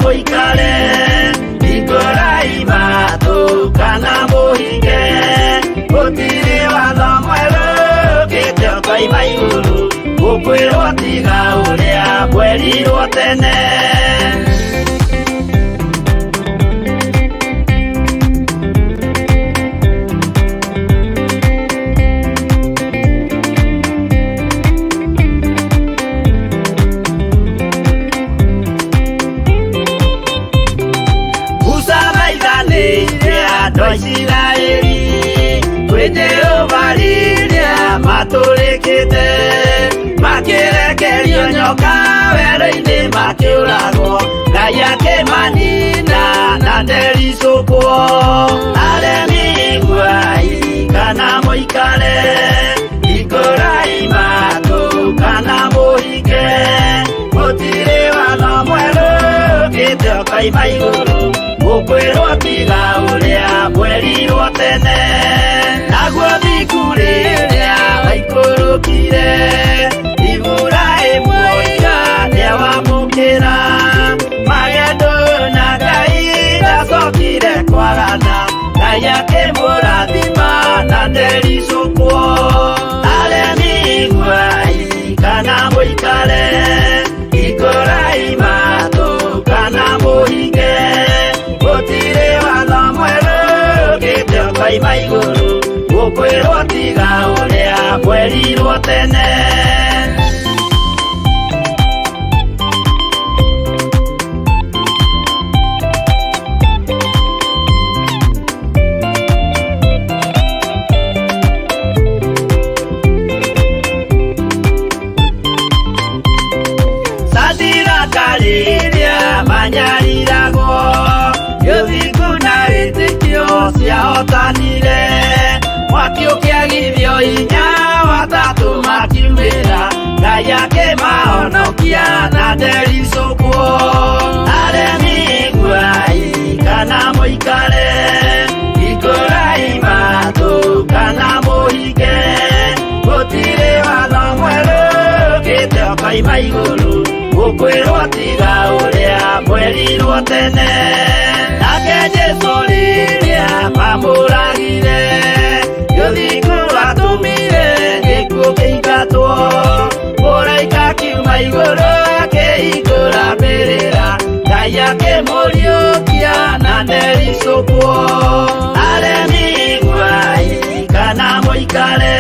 muikare ikuraima tukana muhinge gutiri watho mweru ukite koima iguru gukwirwo tiga uria kwerirwo tene. Israeli kwete ovalilia maturikite makirekerio nyoka wero-ini makiuragwo ngai akimanina na ndericukwo aremi iguai kana muikare ikuraima tukana muhinge gutiri watho mweru ukite koima iguru gukwirwo tiga uria kwerirwo tene naguo thikuriria waikurukire Iburaimu niawamukira magendo na ngai ndacokire kwarana ngai akimurathima na ndericukwo aremi iguai kana muikare ikuraima tukana muhinge gutiri watho mweru ukite koima iguru gukwirwo tiga uria kwerirwo tene. Sadira manyariragwo yuthingu na itikio ciahotanire mwaki ukiagithio hinya watatu makiumĩra ngai akimahonokia na ndericukwo aremi iguai kana muikare ikuraima tukana muhinge gutiri watho mweru ukite koima iguru gukwirwo tiga uria kwerirwo tene nake Jesu riria mamuragire yuthingu atumire gikuo kiingatwo mũraika akiuma igũrũ akĩhingũra mbĩrĩra ngai akĩmũriũkia na ndericukwo aremi iguai kana muikare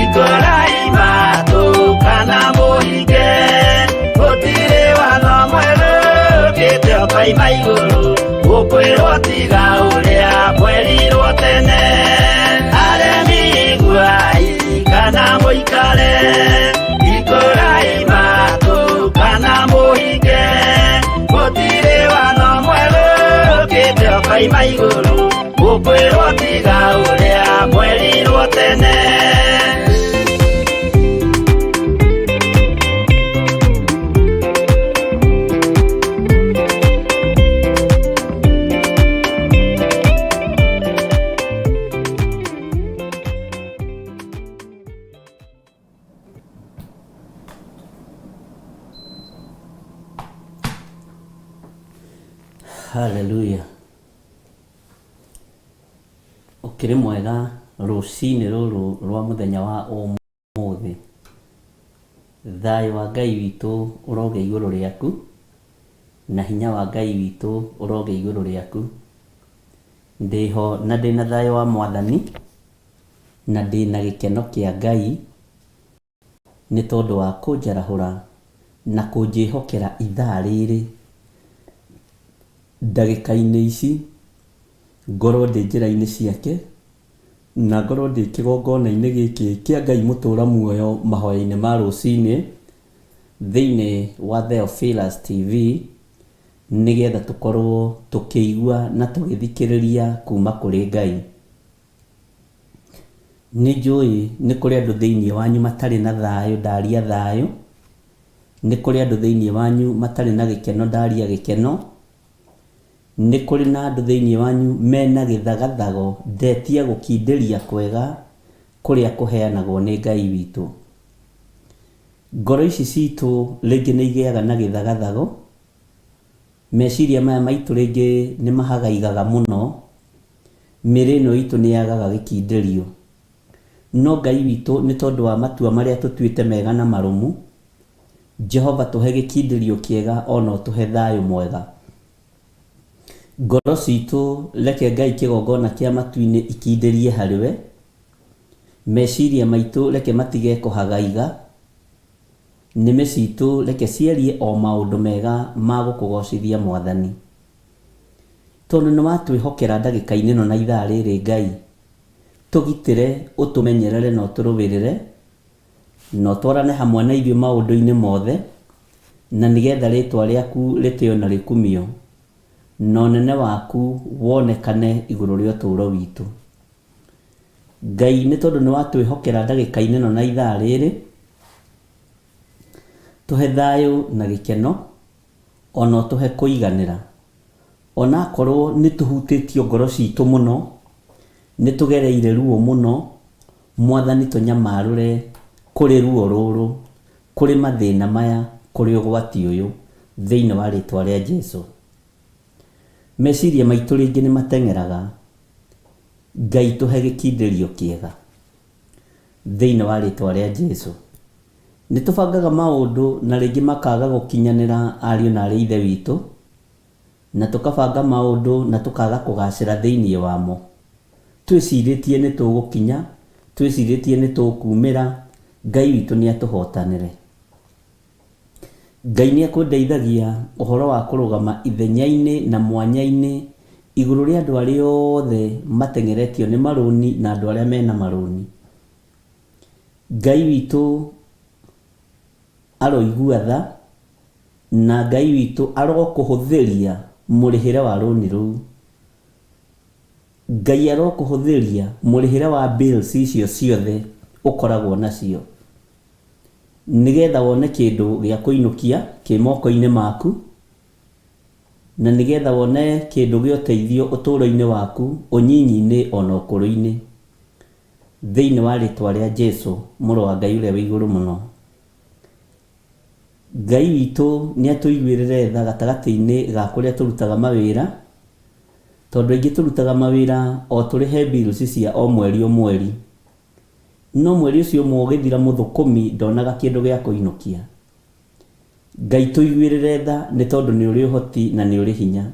ikuraima tukana muhinge gutiri watho mweru ukite koima iguru gukwirwo tiga uria kwerirwo tene aremi iguai kana muikare ikuraima tukana muhinge gutiri watho mweru ukite koima iguru gukwirwo tiga uria kwerirwo tene. Hallelujah. Ukiri mwega rucini ruru rwa muthenya wa umuthi thayo wa ngai witu uroge iguru riaku na hinya wa ngai witu uroge iguru riaku ndiho na ndina thayo wa mwathani na ndina gikeno kia ngai ni tondu wa kunjarahura na kunjihokera ithaa riri ndagika-ini ici ngorwo ndi njĩra-inĩ ciake na ngorwo ndi kĩgongona-inĩ gĩkĩ kĩa Ngai mũtũra muoyo mahoya-inĩ ma rũcinĩ thĩinĩ wa Theophilus TV nĩgetha tũkorwo tũkĩigua na tũgĩthikĩrĩria kuma kũrĩ Ngai. Nĩ njũĩ nĩ kũrĩ andũ thĩinĩ wanyu matarĩ na thayũ ndaria thayũ, nĩ kũrĩ andũ thĩinĩ wanyu matarĩ na gĩkeno ndaria gĩkeno, nĩ kũrĩ na andũ thĩinĩ wanyu mena gĩthagathago ndetia gũkindĩria kwega kũrĩa kũheanagwo nĩ Ngai witũ. Ngoro ici citũ rĩngĩ nĩ igĩaga na gĩthagathago meciria maya maitũ rĩngĩ nĩ mahagaigaga mũno, mĩrĩ ĩno itũ nĩ yagaga gĩkindĩrio. No Ngai witũ nĩ tondũ wa matua marĩa tũtuĩte mega na marũmu, Jehova tũhe gĩkindĩrio kĩega ona ũtũhe thayũ mwega. Ngoro citũ reke Ngai kĩgongona kĩa matu-inĩ ikindĩrie harĩwe, meciria maitũ reke matige kũhagaiga, nĩmĩ citũ reke ciarie o maũndũ mega ma gũkũgocithia Mwathani. Tondũ nĩ watwĩhokera ndagĩka-inĩ ĩno na ithaa rĩrĩ Ngai, tũgitĩre, ũtũmenyerere na ũtũrũwĩrĩre, na ũtwarane hamwe na ithuĩ maũndũ-inĩ mothe, na nĩgetha rĩtwa rĩaku rĩtĩo na rĩkumio, na ũnene waku wonekane igũrũ rĩa ũtũũro witũ. Ngai nĩ tondũ nĩ watwĩhokera ndagĩka-inĩ ĩno na ithaa rĩrĩ, tũhe thayũ na gĩkeno, ona ũtũhe kũiganĩra. Ona akorwo nĩ tũhutĩtio ngoro citũ mũno, nĩ tũgereire ruo mũno, Mwathani tũnyamarũre kũrĩ ruo rũrũ, kũrĩ mathĩna maya, kũrĩ ũgwati ũyũ, thĩinĩ wa rĩtwa rĩa Jesũ. Meciria maitũ rĩngĩ nĩ mateng'eraga, Ngai tũhe gĩkindĩrio kĩega, thĩinĩ wa rĩtwa rĩa Jesũ. Nĩ tũbangaga maũndũ na rĩngĩ makaga gũkinyanĩra ariũ na arĩ ithe witũ, na tũkabanga maũndũ na tũkaga kũgacĩra thĩinĩ wamo. Twĩcirĩtie nĩ tũgũkinya, twĩcirĩtie nĩ tũkumĩra, Ngai witũ nĩ atũhotanĩre. Ngai nĩ akũndeithagia ũhoro wa kũrũgama ithenya-inĩ na mwanya-inĩ igũrũ rĩa andũ arĩa othe mateng'eretio nĩ marũni na andũ arĩa mena marũni. Ngai witũ aroigua tha, na Ngai witũ arokũhũthĩria mũrĩhĩre wa rũni rũu. Ngai arokũhũthĩria mũrĩhĩre wa bills icio ciothe ũkoragwo nacio, nĩgetha wone kĩndũ gĩa kũinũkia kĩ moko-inĩ maku, na nĩgetha wone kĩndũ gĩa ũteithio ũtũũro-inĩ waku, ũnyinyi-inĩ ona ũkũrũ-inĩ, thĩinĩ wa rĩtwa rĩa Jesũ, mũrũ wa Ngai ũrĩa wĩ igũrũ mũno. Ngai witũ nĩ atũiguĩrĩre tha gatagatĩ-inĩ ga kũrĩa tũrutaga mawĩra, tondũ aingĩ tũrutaga mawĩra o tũrĩhe bills cia o mweri o mweri, no mweri ũcio ũmwe ũgĩthira mũthũkũmi ndonaga kĩndũ gĩa kũinũkia. Ngai tũiguĩrĩre tha nĩ tondũ nĩ ũrĩ ũhoti na nĩ ũrĩ hinya.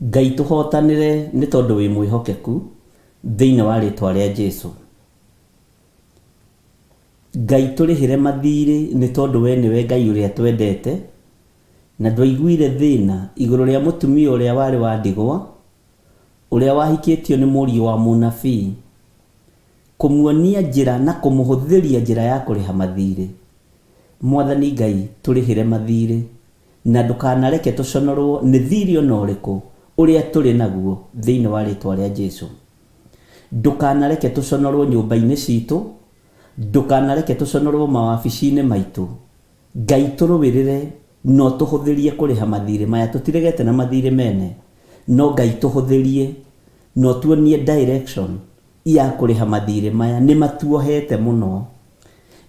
Ngai tũhotanĩre nĩ tondũ wĩ mwĩhokeku, thĩinĩ wa rĩtwa rĩa Jesũ. Ngai tũrĩhĩre mathirĩ nĩ tondũ we nĩwe Ngai ũrĩa twendete, na ndwaiguire thĩna igũrũ rĩa mũtumia ũrĩa warĩ wa ndigwa, ũrĩa wahikĩtio nĩ mũriũ wa mũnabii, kũmuonia njĩra na kũmũhũthĩria njĩra ya kũrĩha mathirĩ. Mwathani Ngai tũrĩhĩre mathirĩ, na ndũkanareke tũconorwo nĩ thirĩ ona ũrĩkũ ũrĩa tũrĩ naguo thĩinĩ wa rĩtwa rĩa Jesũ. Ndũkanareke tũconorwo nyũmba-inĩ citũ, ndũkanareke tũconorwo mawabici-inĩ maitũ. Ngai tũrũwĩrĩre no tũhũthĩrie kũrĩha mathirĩ maya, tũtiregete na mathirĩ mene, no Ngai tũhũthĩrie no tuonie direction ya kũrĩha mathirĩ maya. Nĩ matuohete mũno,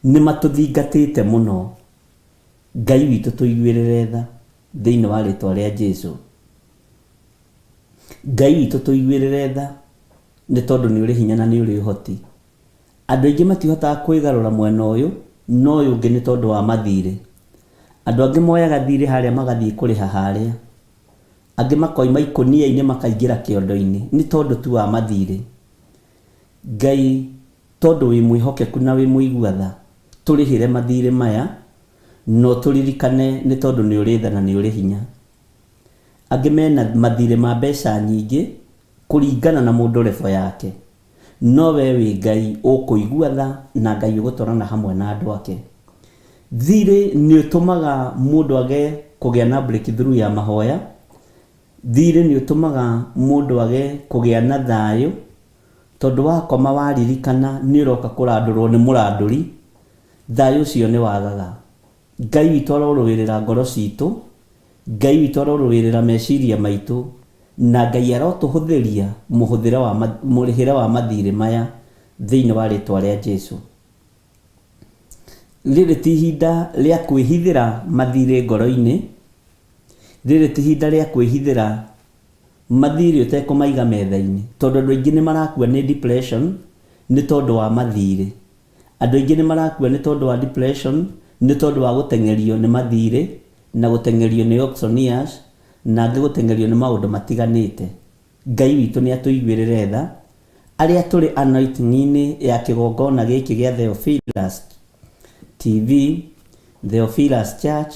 nĩ matũthingatĩte mũno. Ngai witũ tũiguĩrĩre tha thĩinĩ wa rĩtwa rĩa Jesũ. Ngai witũ tũiguĩrĩre tha nĩ tondũ nĩ ũrĩ hinya na nĩ ũrĩ ũhoti. Andũ aingĩ matihotaga kwĩgarũra mwena ũyũ, no ũyũ ũngĩ nĩ tondũ wa mathirĩ. Andũ angĩ moyaga thirĩ harĩa magathiĩ kũrĩha harĩa, angĩ makoima ikũnia-inĩ makaingĩra kĩondo-inĩ, nĩ tondũ tu wa mathirĩ. Ngai tondũ wĩ mwĩhokeku na wĩ mũigua tha, tũrĩhĩre mathirĩ maya, no tũririkane nĩ tondũ nĩ ũrĩ tha na nĩ ũrĩ hinya. Angĩ mena mathirĩ ma mbeca nyingĩ kũringana na mũndũ revo yake, no we wĩ Ngai ũkũigua tha na Ngai ũgũtwarana hamwe na andũ ake. Thirĩ nĩ ũtũmaga mũndũ age kũgĩa na breakthrough ya mahoya. Thirĩ nĩ ũtũmaga mũndũ age kũgĩa na thayũ, tondũ wakoma waririkana nĩ ũroka kũrandũrwo nĩ mũrandũri, thayũ ũcio nĩ wagaga. Ngai witũ arorũĩrĩra ngoro citũ, Ngai witũ arorũĩrĩra meciria maitũ, na Ngai arotũhũthĩria mũrĩhĩre wa mathirĩ maya thĩinĩ wa rĩtwa rĩa Jesũ. Rĩrĩ ti ihinda rĩa kwĩhithĩra mathirĩ ngoro-inĩ, rĩrĩ ti ihinda rĩa kwĩhithĩra mathirĩ ũtekũmaiga metha-inĩ, tondũ andũ aingĩ nĩ marakua nĩ depression nĩ tondũ wa mathirĩ. Andũ aingĩ nĩ marakua nĩ tondũ wa depression nĩ tondũ wa gũtengerio nĩ mathirĩ na gũtengerio nĩ auctioneers na angĩ gũtengerio nĩ maũndũ matiganĩte. Ngai witũ nĩ atũiguĩrĩre tha arĩa tũrĩ anointing-inĩ ya kĩgongona gĩkĩ gĩa Theophilus TV, Theophilus Church.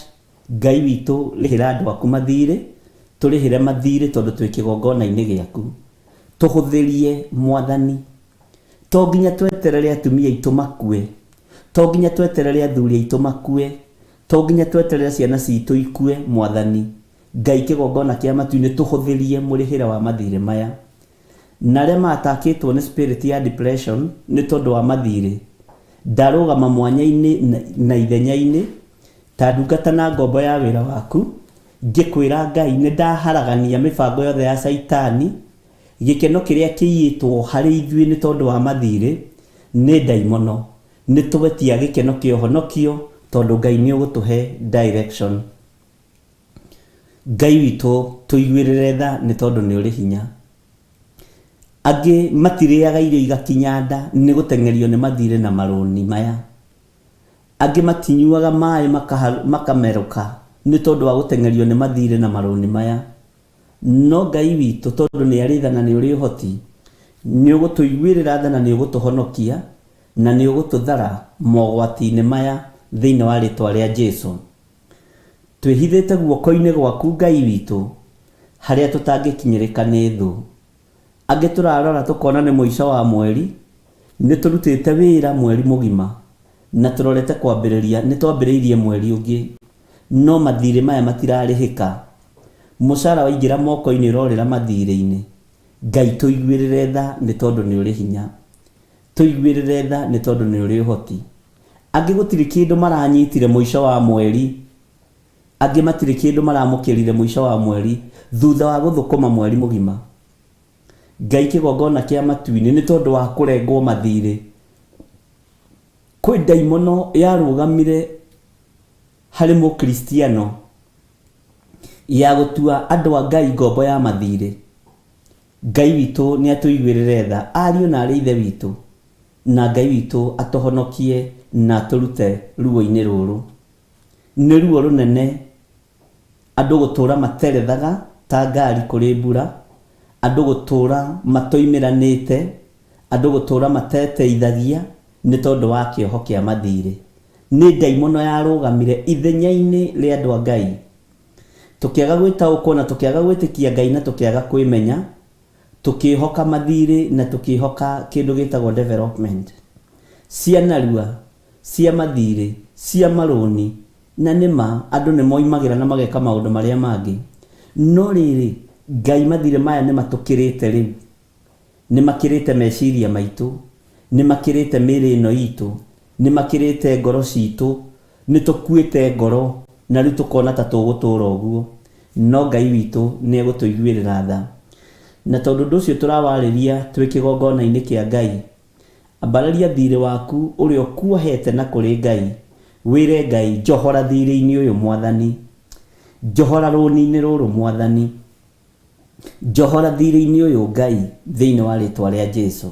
Ngai witũ rĩhĩra andũ aku mathirĩ, tũrĩhĩre mathirĩ tondũ twĩ kĩgongona-inĩ gĩaku. Tũhũthĩrie Mwathani, to nginya tweterere atumia aitũ makue, to nginya tweterere athuri aitũ makue, to nginya tweterere ciana citũ ikue. Mwathani Ngai kĩgongona kĩa matu-inĩ tũhũthĩrie mũrĩhĩre wa mathirĩ maya. Na arĩa matakĩtwo nĩ spirit ya depression nĩ tondũ wa mathirĩ, ndarũgama mwanya-inĩ na ithenya-inĩ ta ndungata na ngombo ya wĩra waku, ngĩkwĩra Ngai nĩ ndaharagania mĩbango yothe ya Saitani. Gĩkeno kĩrĩa kĩiyĩtwo harĩ ithuĩ nĩ tondũ wa mathirĩ nĩ ndaimono. Nĩ tũgetia gĩkeno kĩa ũhonokio tondũ Ngai nĩ ũgũtũhe direction. Ngai witũ tũiguĩrĩre tha nĩ tondũ nĩ ũrĩ hinya. Angĩ matirĩaga irio igakinya nda nĩ gũtengerio nĩ mathirĩ na marũni maya. Angĩ matinyuaga maĩ makamerũka nĩ tondũ wa gũtengerio nĩ mathirĩ na marũni maya. No Ngai witũ tondũ nĩ arĩ tha na nĩ ũrĩ ũhoti, nĩ ũgũtũiguĩrĩra tha na nĩ ũgũtũhonokia na nĩ ũgũtũthara mogwati-inĩ maya thĩinĩ wa rĩtwa rĩa Jesũ. Twĩhithĩte guoko-inĩ gwaku Ngai witũ harĩa tũtangĩkinyĩrĩka nĩ thũ. Angĩ tũrarora tũkona nĩ mũico wa mweri, nĩ tũrutĩte wĩra mweri mũgima na tũrorete kwambĩrĩria, nĩ twambĩrĩirie mweri ũngĩ, no mathirĩ maya matirarĩhĩka. Mũcara waingĩra moko-inĩ ũrorĩra mathirĩ-inĩ. Ngai tũiguĩrĩre tha nĩ tondũ nĩ ũrĩ hinya, tũiguĩrĩre tha nĩ tondũ nĩ ũrĩ ũhoti. Angĩ gũtirĩ kĩndũ maranyitire mũico wa mweri, angĩ matirĩ kĩndũ maramũkĩrire mũico wa mweri thutha wa gũthũkũma mweri mũgima. Ngai kĩgongona kĩa matu-inĩ nĩ tondũ wa kũrengwo mathirĩ. Kwĩ ndaimono yarũgamire harĩ mũkristiano ya gũtua andũ a Ngai ngombo ya mathirĩ. Ngai witũ nĩ atũiguĩrĩre tha, ariũ na arĩ ithe witũ, na Ngai witũ atũhonokie na atũrute ruo-inĩ rũrũ. Nĩ ruo rũnene andũ gũtũra materethaga ta ngari kũrĩ mbura, andũ gũtũra matoimĩranĩte, andũ gũtũra mateteithagia nĩ tondũ wa kĩoho kĩa mathirĩ. Nĩ ndaimono yarũgamire ithenya-inĩ rĩa andũ a Ngai. Tũkĩaga gwĩtaũkwo na tũkĩaga gwĩtĩkia Ngai na tũkĩaga kwĩmenya, tũkĩhoka mathirĩ na tũkĩhoka kĩndũ gĩtagwo development. Cia narua, cia mathirĩ, cia marũni, na nĩma andũ nĩ moimagĩra na mageka maũndũ marĩa mangĩ. No rĩrĩ Ngai mathirĩ maya nĩ matũkĩrĩte rĩu, nĩ makĩrĩte meciria maitũ, nĩ makĩrĩte mĩĩrĩ ĩno itũ, nĩ makĩrĩte ngoro citũ, nĩ tũkuĩte ngoro na rĩu tũkona ta tũgũtũra ũguo. No Ngai witũ nĩ egũtũiguĩrĩra tha. Na tondũ ũndũ ũcio tũrawarĩria twĩ kĩgongona-inĩ kĩa Ngai, ambararia thirĩ waku ũrĩa ũkuohete na kũrĩ Ngai, wĩre Ngai njohora thirĩ-inĩ ũyũ Mwathani, njohora rũni-inĩ rũrũ Mwathani, njohora thirĩ-inĩ ũyũ Ngai thĩinĩ wa rĩtwa rĩa Jesũ.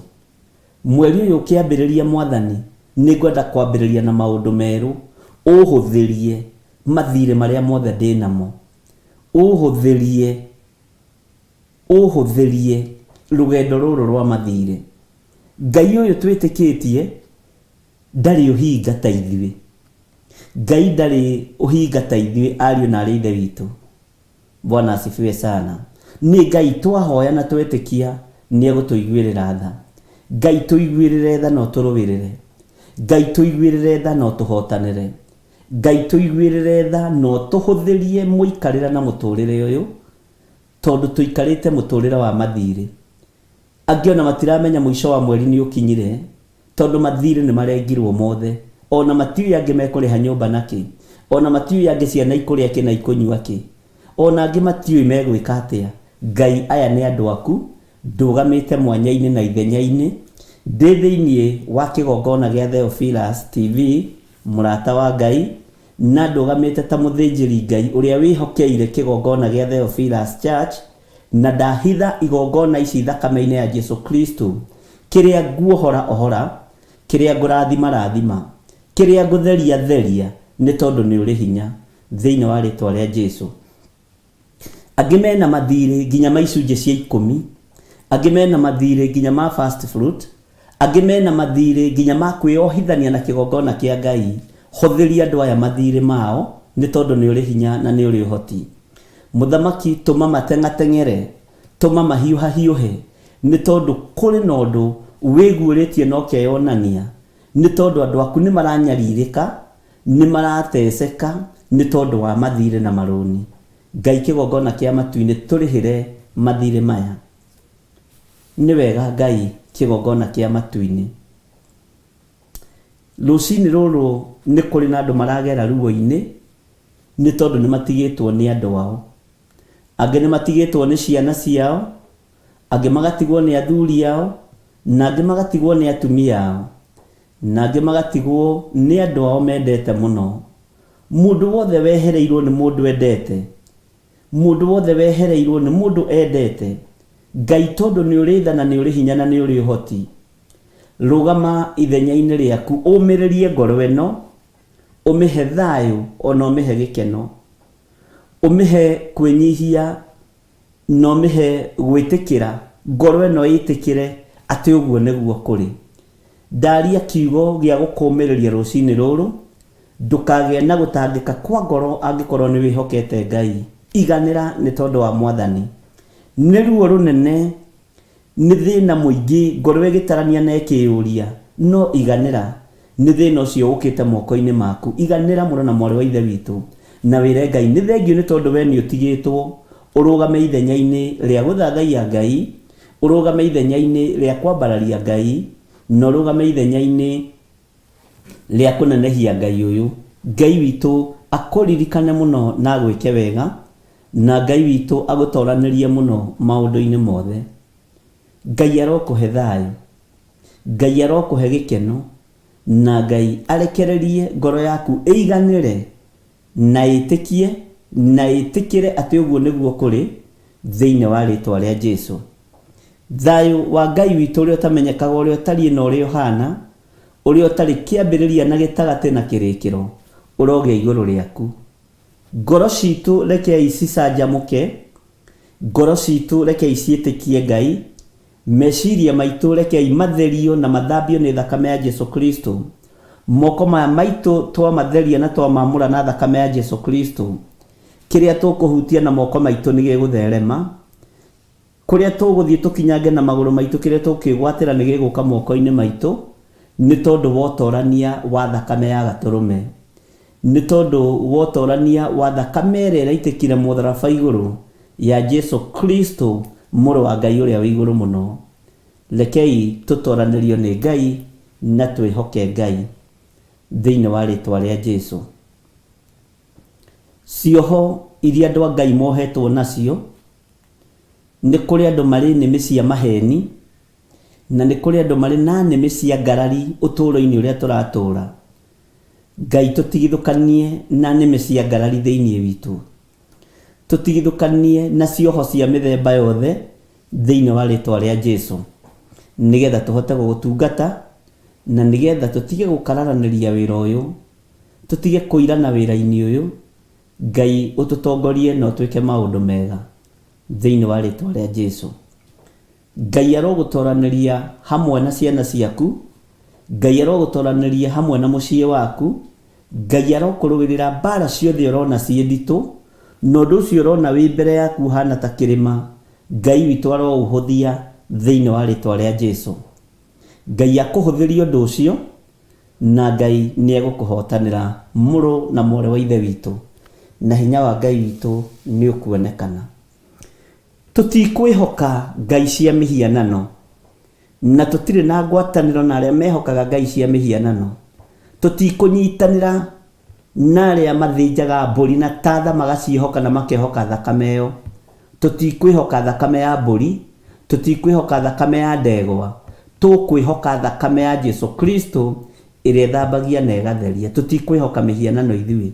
Mweri ũyũ ũkĩambĩrĩria Mwathani, nĩ ngwenda kwambĩrĩria na maũndũ merũ. Ũhũthĩrie mathirĩ marĩa mothe ndĩ namo, ũhũthĩrie rũgendo rũrũ rwa mathirĩ. Ngai ũyũ twĩtĩkĩtie ndarĩ ũhinga ta ithuĩ. Ngai ndarĩ ũhinga ta ithuĩ, ariũ na arĩ ithe witũ. Bwana asifiwe sana. Nĩ Ngai twahoya na twetĩkia nĩ egũtũiguĩrĩra tha. Ngai tũiguĩrĩre tha no tũrũĩrĩre. Ngai tũiguĩrĩre tha no tũhotanĩre. Ngai tũiguĩrĩre tha no tũhũthĩrie mũikarĩra na mũtũrĩre ũyũ, tondũ tũikarĩte mũtũrĩre wa mathirĩ. Angĩ ona matiramenya mũico wa mweri nĩ ũkinyire, tondũ mathirĩ nĩ marengirwo mothe. Ona matiũĩ angĩ mekũrĩha nyũmba nakĩ, ona matiũĩ angĩ ciana ikũrĩa kĩ na ikũnyua kĩ, ona angĩ matiũĩ megwĩka atĩa. Ngai aya nĩ andũ aku, ndũgamĩte mwanya-inĩ na ithenya-inĩ, ndĩ thĩinĩ wa kĩgongona gĩa Theophilus TV, mũrata wa Ngai, na ndugamite ta muthinjiri Ngai uria wihokeire kigongona gia Theophilus Church, na ndahitha igongona ici thakame-inĩ ya Jesu Kristo, kiria nguohora ohora, kiria ngurathima rathima, kiria ngutheria theria, ni tondu ni uri hinya thiini wa ritwa ria Jesu. Angĩ mena mathirĩ nginya maicunjĩ cia 10, angĩ mena mathirĩ nginya ma first fruit, angĩ mena mathirĩ nginya ma kwĩohithania na kĩgongona kĩa Ngai. Hũthĩria andũ aya mathirĩ mao nĩ tondũ nĩ ũrĩ hinya na nĩ ũrĩ ũhoti. Mũthamaki, tũma mateng'ateng'ere, tũma mahiũhahiũhe, nĩ tondũ kũrĩ na ũndũ wĩguũrĩtie na ũkeyonania, nĩ tondũ andũ aku nĩ maranyarirĩka, nĩ marateceka nĩ tondũ wa mathirĩ na marũni. Ngai kĩgongona kĩa matu-inĩ tũrĩhĩre mathirĩ maya. Nĩ wega Ngai kĩgongona kĩa matu-inĩ. Rũcinĩ rũrũ nĩ kũrĩ na andũ maragera ruo-inĩ nĩ tondũ nĩ matigĩtwo nĩ andũ ao. Angĩ nĩ matigĩtwo nĩ ciana ciao, angĩ magatigwo nĩ athuri ao, na angĩ magatigwo nĩ atumia ao, na angĩ magatigwo nĩ andũ ao mendete mũno. Mũndũ wothe wehereirwo nĩ mũndũ endete, mũndũ wothe wehereirwo nĩ mũndũ endete. Ngai tondũ nĩ ũrĩ tha na nĩ ũrĩ hinya na nĩ ũrĩ ũhoti, rũgama ithenya-inĩ rĩaku, ũmĩrĩrie ngoro ĩno, ũmĩhe thayũ ona ũmĩhe gĩkeno, ũmĩhe kwĩnyihia na ũmĩhe gwĩtĩkĩra. Ngoro ĩno ĩtĩkĩre atĩ ũguo nĩguo kũrĩ. Ndaria kiugo gĩa gũkũũmĩrĩria rũcinĩ rũrũ, ndũkagĩe na gũtangĩka kwa ngoro angĩkorwo nĩ wĩhokete Ngai. Iganĩra nĩ tondũ wa Mwathani. Nĩ ruo rũnene, nĩ thĩna mũingĩ, ngoro ĩgĩtarania na ĩkĩyũria, no iganĩra. Nĩ thĩna ũcio ũkĩte moko-inĩ maku. Iganĩra mũno na mwarĩ wa ithe witũ na wĩre Ngai nĩ thengio nĩ tondũ we nĩ ũtigĩtwo ũrũgame ithenya-inĩ rĩa gũthathaiya Ngai, ũrũgame ithenya-inĩ rĩa kwambararia Ngai, na ũrũgame ithenya-inĩ rĩa kũnenehia Ngai ũyũ. Ngai witũ akũririkane mũno na agwĩke wega, na Ngai witũ agũtoranĩrie mũno maũndũ-inĩ mothe. Ngai arokũhe thayũ, Ngai arokũhe gĩkeno, na Ngai arekererie ngoro yaku ĩiganĩre na ĩtĩkie na ĩtĩkĩre atĩ ũguo nĩguo kũrĩ thĩinĩ wa rĩtwa rĩa Jesu. Thayũ wa Ngai witũ ũrĩa ũtamenyekaga, ũrĩa ũtariĩ na ũrĩa ũhana, ũrĩa ũtarĩ kĩambĩrĩria na gĩtagatĩ na kĩrĩkĩro, ũrogĩa igũrũ rĩaku. Ngoro citũ rekei cicanjamũke, ngoro citũ rekei ciĩtĩkie Ngai, meciria maitũ rekei matherio na mathambio nĩ thakame ya Jesu Kristo. Moko maya maitũ twamatheria na twamamũra na thakame ya Jesu Kristo. Kĩrĩa tũkũhutia na moko maitũ nĩ gĩgũtherema, kũrĩa tũgũthiĩ tũkinyange na magũrũ maitũ, kĩrĩa tũkĩgwatĩra nĩ gĩgũka moko-inĩ maitũ, nĩ tondũ wotorania wa thakame ya Gatũrũme, nĩ tondũ wotorania wa thakame ĩrĩa ĩraitĩkire mũtharaba igũrũ ya Jesu Kristo, mũrũ wa Ngai ũrĩa wĩ igũrũ mũno. Rekei tũtoranĩrio nĩ Ngai na twĩhoke Ngai thĩinĩ wa rĩtwa rĩa Jesu. Cioho iria andũ a Ngai mohetwo nacio, nĩ kũrĩ andũ marĩ nĩmĩ cia maheni, na nĩ kũrĩ andũ marĩ na nĩmĩ cia ngarari ũtũũro-inĩ ũrĩa tũratũũra. Ngai tũtigithũkanie na nĩmĩ cia ngarari thĩinĩ witũ, tũtigithũkanie na cioho cia mĩthemba yothe thĩinĩ wa rĩtwa rĩa Jesu, nĩgetha tũhote gũgũtungata na nĩgetha tũtige gũkararanĩria wĩra ũyũ, tũtige kũirana wĩra-inĩ ũyũ. Ngai ũtũtongorie na ũtwĩke maũndũ mega thĩinĩ wa rĩtwa rĩa Jesu. Ngai arogũtoranĩria hamwe na ciana ciaku, Ngai arogũtoranĩria hamwe na mũciĩ waku, Ngai arokũrũĩrĩra mbara ciothe ũrona ciĩ nditũ, na ũndũ ũcio ũrona wĩ mbere yaku hana ta kĩrĩma, Ngai witũ aroũhũthia thĩinĩ wa rĩtwa rĩa Jesu. Ngai akũhũthĩrie ũndũ ũcio, na Ngai nĩ egũkũhotanĩra mũrũ na mwarĩ wa ithe witũ, na hinya wa Ngai witũ nĩ ũkuonekana. Tũtikwĩhoka ngai cia mĩhianano, na tũtirĩ na ngwatanĩro na arĩa mehokaga ngai cia mĩhianano. Tũtikũnyitanĩra na arĩa mathĩnjaga mbũri na tatha magaciĩhoka na makehoka thakame ĩyo. Tũtikwĩhoka thakame ya mbũri, tũtikwĩhoka thakame ya ndegwa, tũkwĩhoka thakame ya Jesu Kristo ĩrĩa ĩthambagia na ĩgatheria. Tũtikwĩhoka mĩhianano ithuĩ,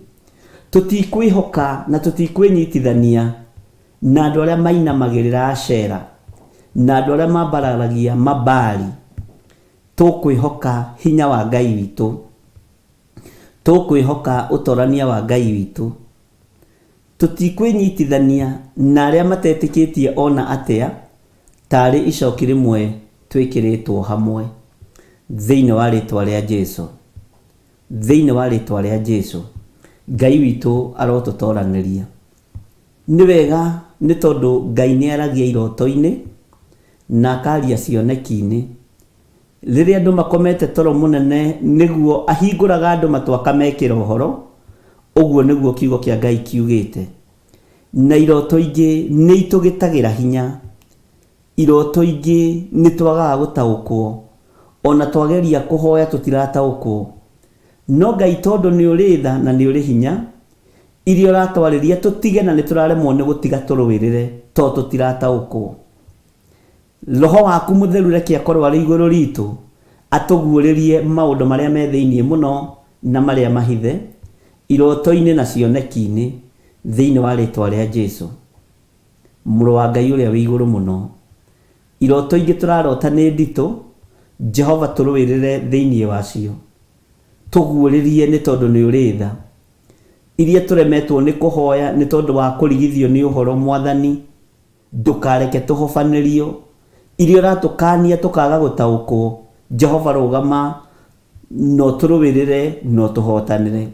tutikwihoka na tutikwinyitithania na andu aria mainamagirira acera na andu aria mambararagia mabari. Tukwihoka hinya wa Ngai witu, tukwihoka utorania wa Ngai witu. Tutikwinyitithania na aria matetikitie ona atia tari icoki rimwe twikiritwo hamwe thiini wa ritwa ria Jesu, thiini wa ritwa ria Jesu. Ngai witu arotutoraniria. Ni wega ni tondu Ngai ni aragia iroto-ini na akaria cioneki-ini. Riria andu makomete toro munene niguo ahinguraga andu matwaka mekira uhoro, uguo niguo kiugo kia Ngai kiugite. Na iroto ingi ni itugitagira hinya, iroto ingi ni twagaga gutaukwo, ona twageria kuhoya tutirataukwo. No Ngai tondu ni uri tha na ni uri hinya, irio ratwariria tutige na ni turaremwo ni gutiga turuwirire to tutirataukwo. Roho waku mutheru reke akorwo ari iguru ritu, atuguuririe maundu maria me thiini muno na maria mahithe iroto-ini na cioneki-ini thiini wa ritwa ria Jesu. Muru wa Ngai uria wi iguru muno, iroto ingi turarota ni nditu, Jehova turuwirire thiini wacio, tuguuririe ni tondu ni uri tha. Iria turemetwo ni kuhoya ni tondu wa kurigithio ni uhoro Mwathani, ndukareke tuhofanirio. Irio ratukania tukaga gutaukwo, Jehova rugama no turuwirire no tuhotanire.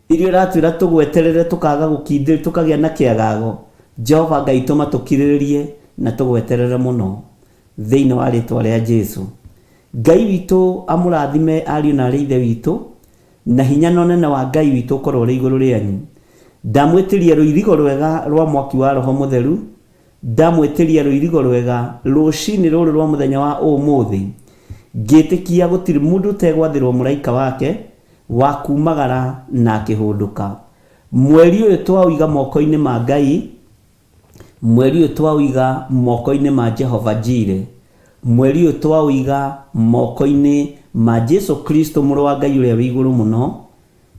Irio ratwira tugweterere tukaga gukindira tukagia na kiagago, Jehova Ngai tuma tukiriririe na tugweterere muno thiini wa ritwa ria Jesu. Ngai witu amurathime ariu na ithe witu, na hinya no nene wa Ngai witu ukorwo uri iguru rianyu. Ndamwitiria ruirigo rwega rwa mwaki wa Roho Mutheru, ndamwitiria ruirigo rwega rucini ruru rwa muthenya wa umuthi, ngitikia gutiri mundu tegwathirwo muraika wake wa kumagara na akihunduka. Mweri uyu twauiga moko-ini ma Ngai, mweri uyu twauiga moko-ini ma Jehova Jire, mweri uyu twauiga moko-ini ma Jesu Kristo muru wa Ngai uria wi iguru muno,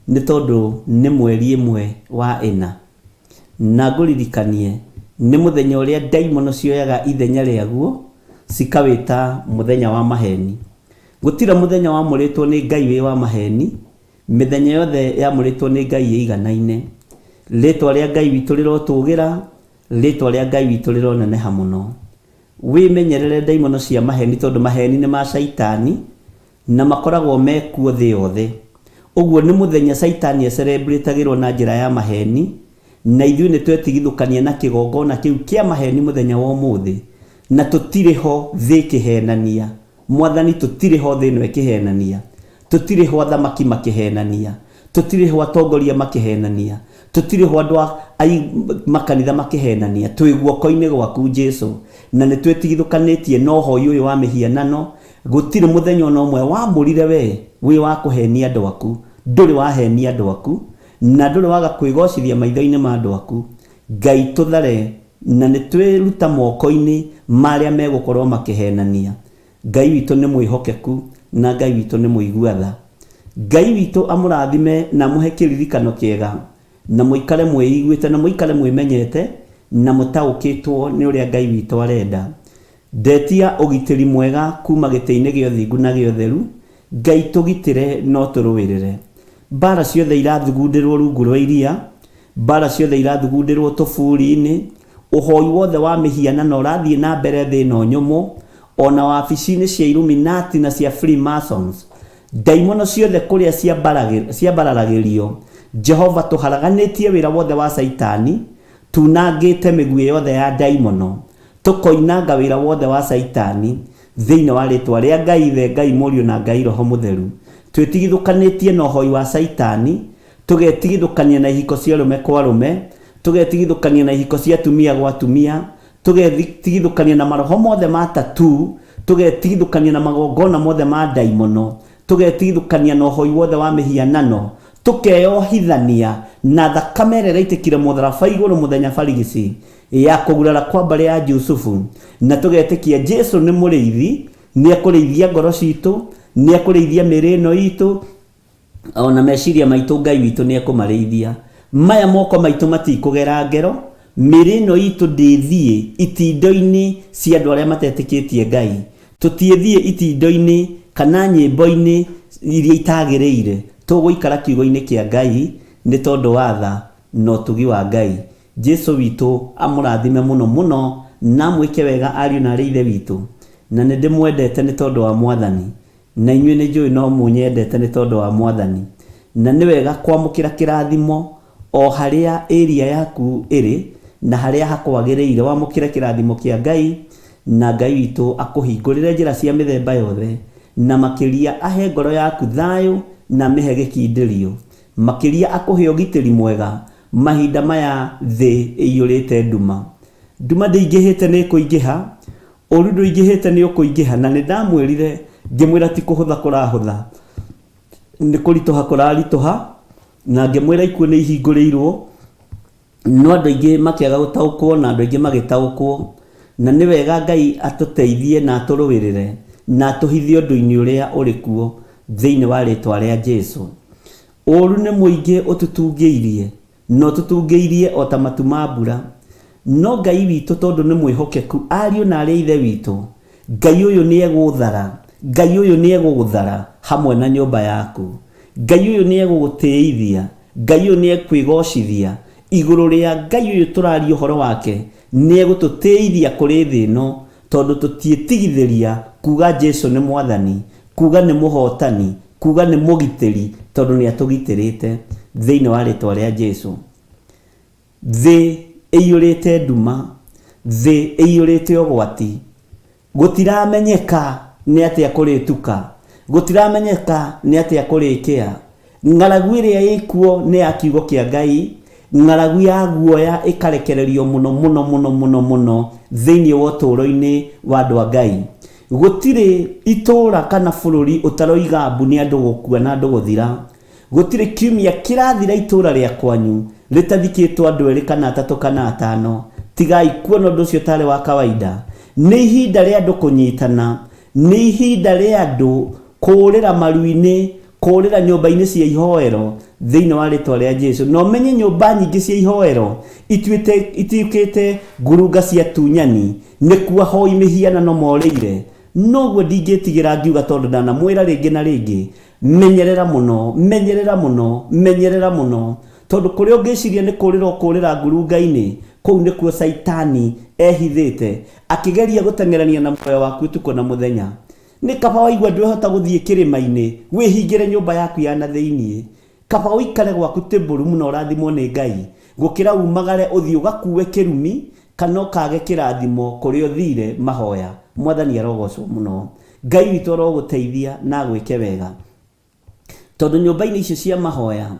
ni tondu ni mweri imwe wa ina. Na nguririkanie ni muthenya uria daimono cioyaga ithenya riaguo cikawita muthenya wa maheni. Gutira muthenya wa muritwo ni Ngai wi wa maheni, mithenya yothe ya muritwo ni Ngai iganaine. Ritwa ria Ngai witu rirotugira, ritwa ria Ngai witu rironeneha muno. Wimenyerere daimono cia maheni tondu maheni ni ma Saitani na makoragwo mekuo thi yothe. Uguo ni muthenya Saitani celebrate-agirwo na njira ya maheni, na ithuĩ nĩ twetigithũkania na kĩgongona kĩu kĩa maheni muthenya wa umuthi, na tũtirĩ ho thĩ kĩhenania. Mwathani tũtirĩ ho thĩ ĩno ĩkĩhenania, tũtirĩ ho athamaki makĩhenania, tũtirĩ ho atongoria makĩhenania, tũtirĩ ho andũ a makanitha makĩhenania. Twĩ guoko-inĩ gwaku Jesu, na nĩ twetigithũkanĩtie na ũhoi ũyũ wa mĩhianano. Gũtirĩ mũthenya ona ũmwe wamũrire we wĩ wa kũhenia andũ aku, ndũrĩ wahenia andũ aku, na ndũrĩ waga kwĩgocithia maitho-inĩ ma andũ aku. Ngai tũthare na nĩ twĩruta moko-inĩ marĩa megũkorwo makĩhenania. Ngai witũ nĩ mwĩhokeku na Ngai witũ nĩ mũigua tha. Ngai witũ amũrathime na mũhe kĩririkano kĩega, na mũikare mwĩiguĩte na mũikare mwĩmenyete na mũtaũkĩtwo nĩ ũrĩa Ngai witũ arenda. Ndetia ũgitĩri mwega kuma gĩtĩ-inĩ gĩa ũthingu na gĩa ũtheru. Ngai tũgitĩre no tũrũwĩrĩre. Mbara ciothe irathugundĩrwo rungu rwa iria, mbara ciothe irathugundĩrwo tũburi-inĩ, ũhoi wothe wa mĩhianano ũrathiĩ na mbere thĩ ĩno nyũmũ, ona wabici-inĩ cia Illuminati na cia Freemasons, daimono ciothe kũrĩa ciambararagĩrio, Jehova tũharaganĩtie wĩra wothe wa Saitani, tunangĩte mĩguĩ yothe ya daimono, tũkoinanga wĩra wothe wa Saitani thĩinĩ wa rĩtwa rĩa Ngai Ithe, Ngai Mũriũ na Ngai Roho Mũtheru. Twĩtigithũkanĩtie na ũhoi wa Saitani, tũgetigithũkania na ihiko cia arũme kwa arũme, tũgetigithũkania na ihiko cia atumia gwa atumia, tũgetigithũkania na maroho mothe ma tatu, tũgetigithũkania na magongona mothe ma daimono, tũgetigithũkania na ũhoi wothe wa mĩhianano, tũkeyohithania na thakame ĩrĩa ĩraitĩkire mũtharaba igũrũ mũthenya barigici ya kũgurara kwa mbarĩ ya Jusufu, na tũgetĩkia Jesu nĩ mũrĩithi, nĩ ekũrĩithia ngoro citũ, nĩ ekũrĩithia mĩrĩ ĩno itũ, ona meciria maitũ Ngai witũ nĩ ekũmarĩithia. maya moko maitu matikugera ngero mirino itu ndithie itindo-ini cia andu aria matetikitie Ngai tutiethie itindo-ini kana nyimbo-ini iria itagiriire tuguikara kiugo-ini kia Ngai ni tondu wa tha no tugi wa Ngai. Jesu witu amurathime muno muno na mwike wega ariu na ithe witu na ni ndimwendete ni tondu wa Mwathani na inyuĩ nĩ njũĩ no mũnyendete nĩ tondu wa Mwathani na nĩ wega kwamũkĩra kĩrathimo o harĩa area yaku ĩrĩ na harĩa hakwagĩrĩire wamũkĩre kĩrathimo kĩa Ngai na Ngai witũ akũhingũrĩre njĩra cia mĩthemba yothe na makĩria ahe ngoro yaku thayũ na mĩhe gĩkindĩrio makĩria akũhe ũgitĩri mwega mahinda maya thĩ ĩiyũrĩte nduma ndĩingĩhĩte nĩ kũingĩha ũru ndũingĩhĩte nĩ ũkũingĩha na nĩ ndamwĩrire ngĩmwĩra ti kũhũtha kũrahũtha nĩ kũritũha kũraritũha na ngĩmwĩra ikuũ nĩ ihingũrĩirwo no andũ aingĩ makĩaga gũtaũkwo na andũ aingĩ magĩtaũkwo na nĩ wega Ngai atũteithie na atũrũĩrĩre na atũhithie ũndũ-inĩ ũrĩa ũrĩ kuo thĩinĩ wa rĩtwa rĩa Jesu. Ũru nĩ mũingĩ ũtũtungĩirie no tũtungĩirie o ta matu ma mbura no Ngai witũ tondũ nĩ mwĩhokeku ariũ na arĩa ithe witũ Ngai ũyũ nĩ egũthara Ngai ũyũ nĩ egũgũthara hamwe na nyũmba yaku Ngai ũyũ nĩ egũgũtĩithia Ngai ũyũ nĩ ekwĩgocithia igũrũ rĩa Ngai ũyũ tũraria ũhoro wake nĩ egũtũtĩithia kũrĩ thĩ ĩno tondũ tũtiĩtigithĩria kuga Jesu nĩ Mwathani kuga nĩ mũhotani kuga nĩ mũgitĩri tondũ nĩ atũgitĩrĩte thĩinĩ wa rĩtwa rĩa Jesu. Thĩ ĩiyũrĩte nduma thĩ ĩiyũrĩte ũgwati gũtiramenyeka nĩ atĩa kũrĩtuka gũtiramenyeka nĩ atĩa kũrĩkĩa ng'aragu ĩrĩa ĩkuo nĩ ya kiugo kĩa Ngai ng'aragu ya guoya ĩkarekererio mũno mũno mũno mũno mũno thĩinĩ wa ũtũũro-inĩ wa andũ a Ngai gũtirĩ itũũra kana bũrũri ũtaroiga mbu nĩ andũ gũkua na andũ gũthira gũtirĩ kiumia kĩrathira itũũra rĩa kwanyu rĩtathikĩtwo andũ erĩ kana atatũ kana atano tigai kuona ũndũ ũcio ũtarĩ wa kawaida. Nĩ ihinda rĩa andũ kũnyitana nĩ ihinda rĩa andũ kũũrĩra maru-inĩ kũũrĩra nyũmba-inĩ cia ihoero thĩinĩ wa rĩtwa rĩa Jesu. No menye nyũmba nyingĩ cia ihoero ituĩkĩte ngurunga cia tunyani nĩkuo ahoi mĩhianano morĩire noguo ndingĩtigĩra ngiuga tondũ ndanamwĩra rĩngĩ na rĩngĩ menyerera mũno menyerera mũno menyerera mũno tondũ kũrĩa ũngĩciria nĩ kũũrĩra ngurunga-inĩ kũu nĩkuo Saitani ehithĩte akĩgeria gũteng'erania na muoyo waku ũtukũ na mũthenya. Nĩ kaba waigua ndwĩhota gũthiĩ kĩrĩma-inĩ wĩhingĩre nyũmba yaku ya na thĩinĩ kaba ũikare gwaku tĩmbũru mũno ũrathimwo nĩ Ngai gũkĩra umagare ũthiĩ ũgakue kĩrumi kana ũkage kĩrathimo kũrĩa ũthire mahoya. Mwathani arogocwo mũno Ngai witũ arogũteithia na gwĩke wega tondũ nyũmba-inĩ icio cia mahoya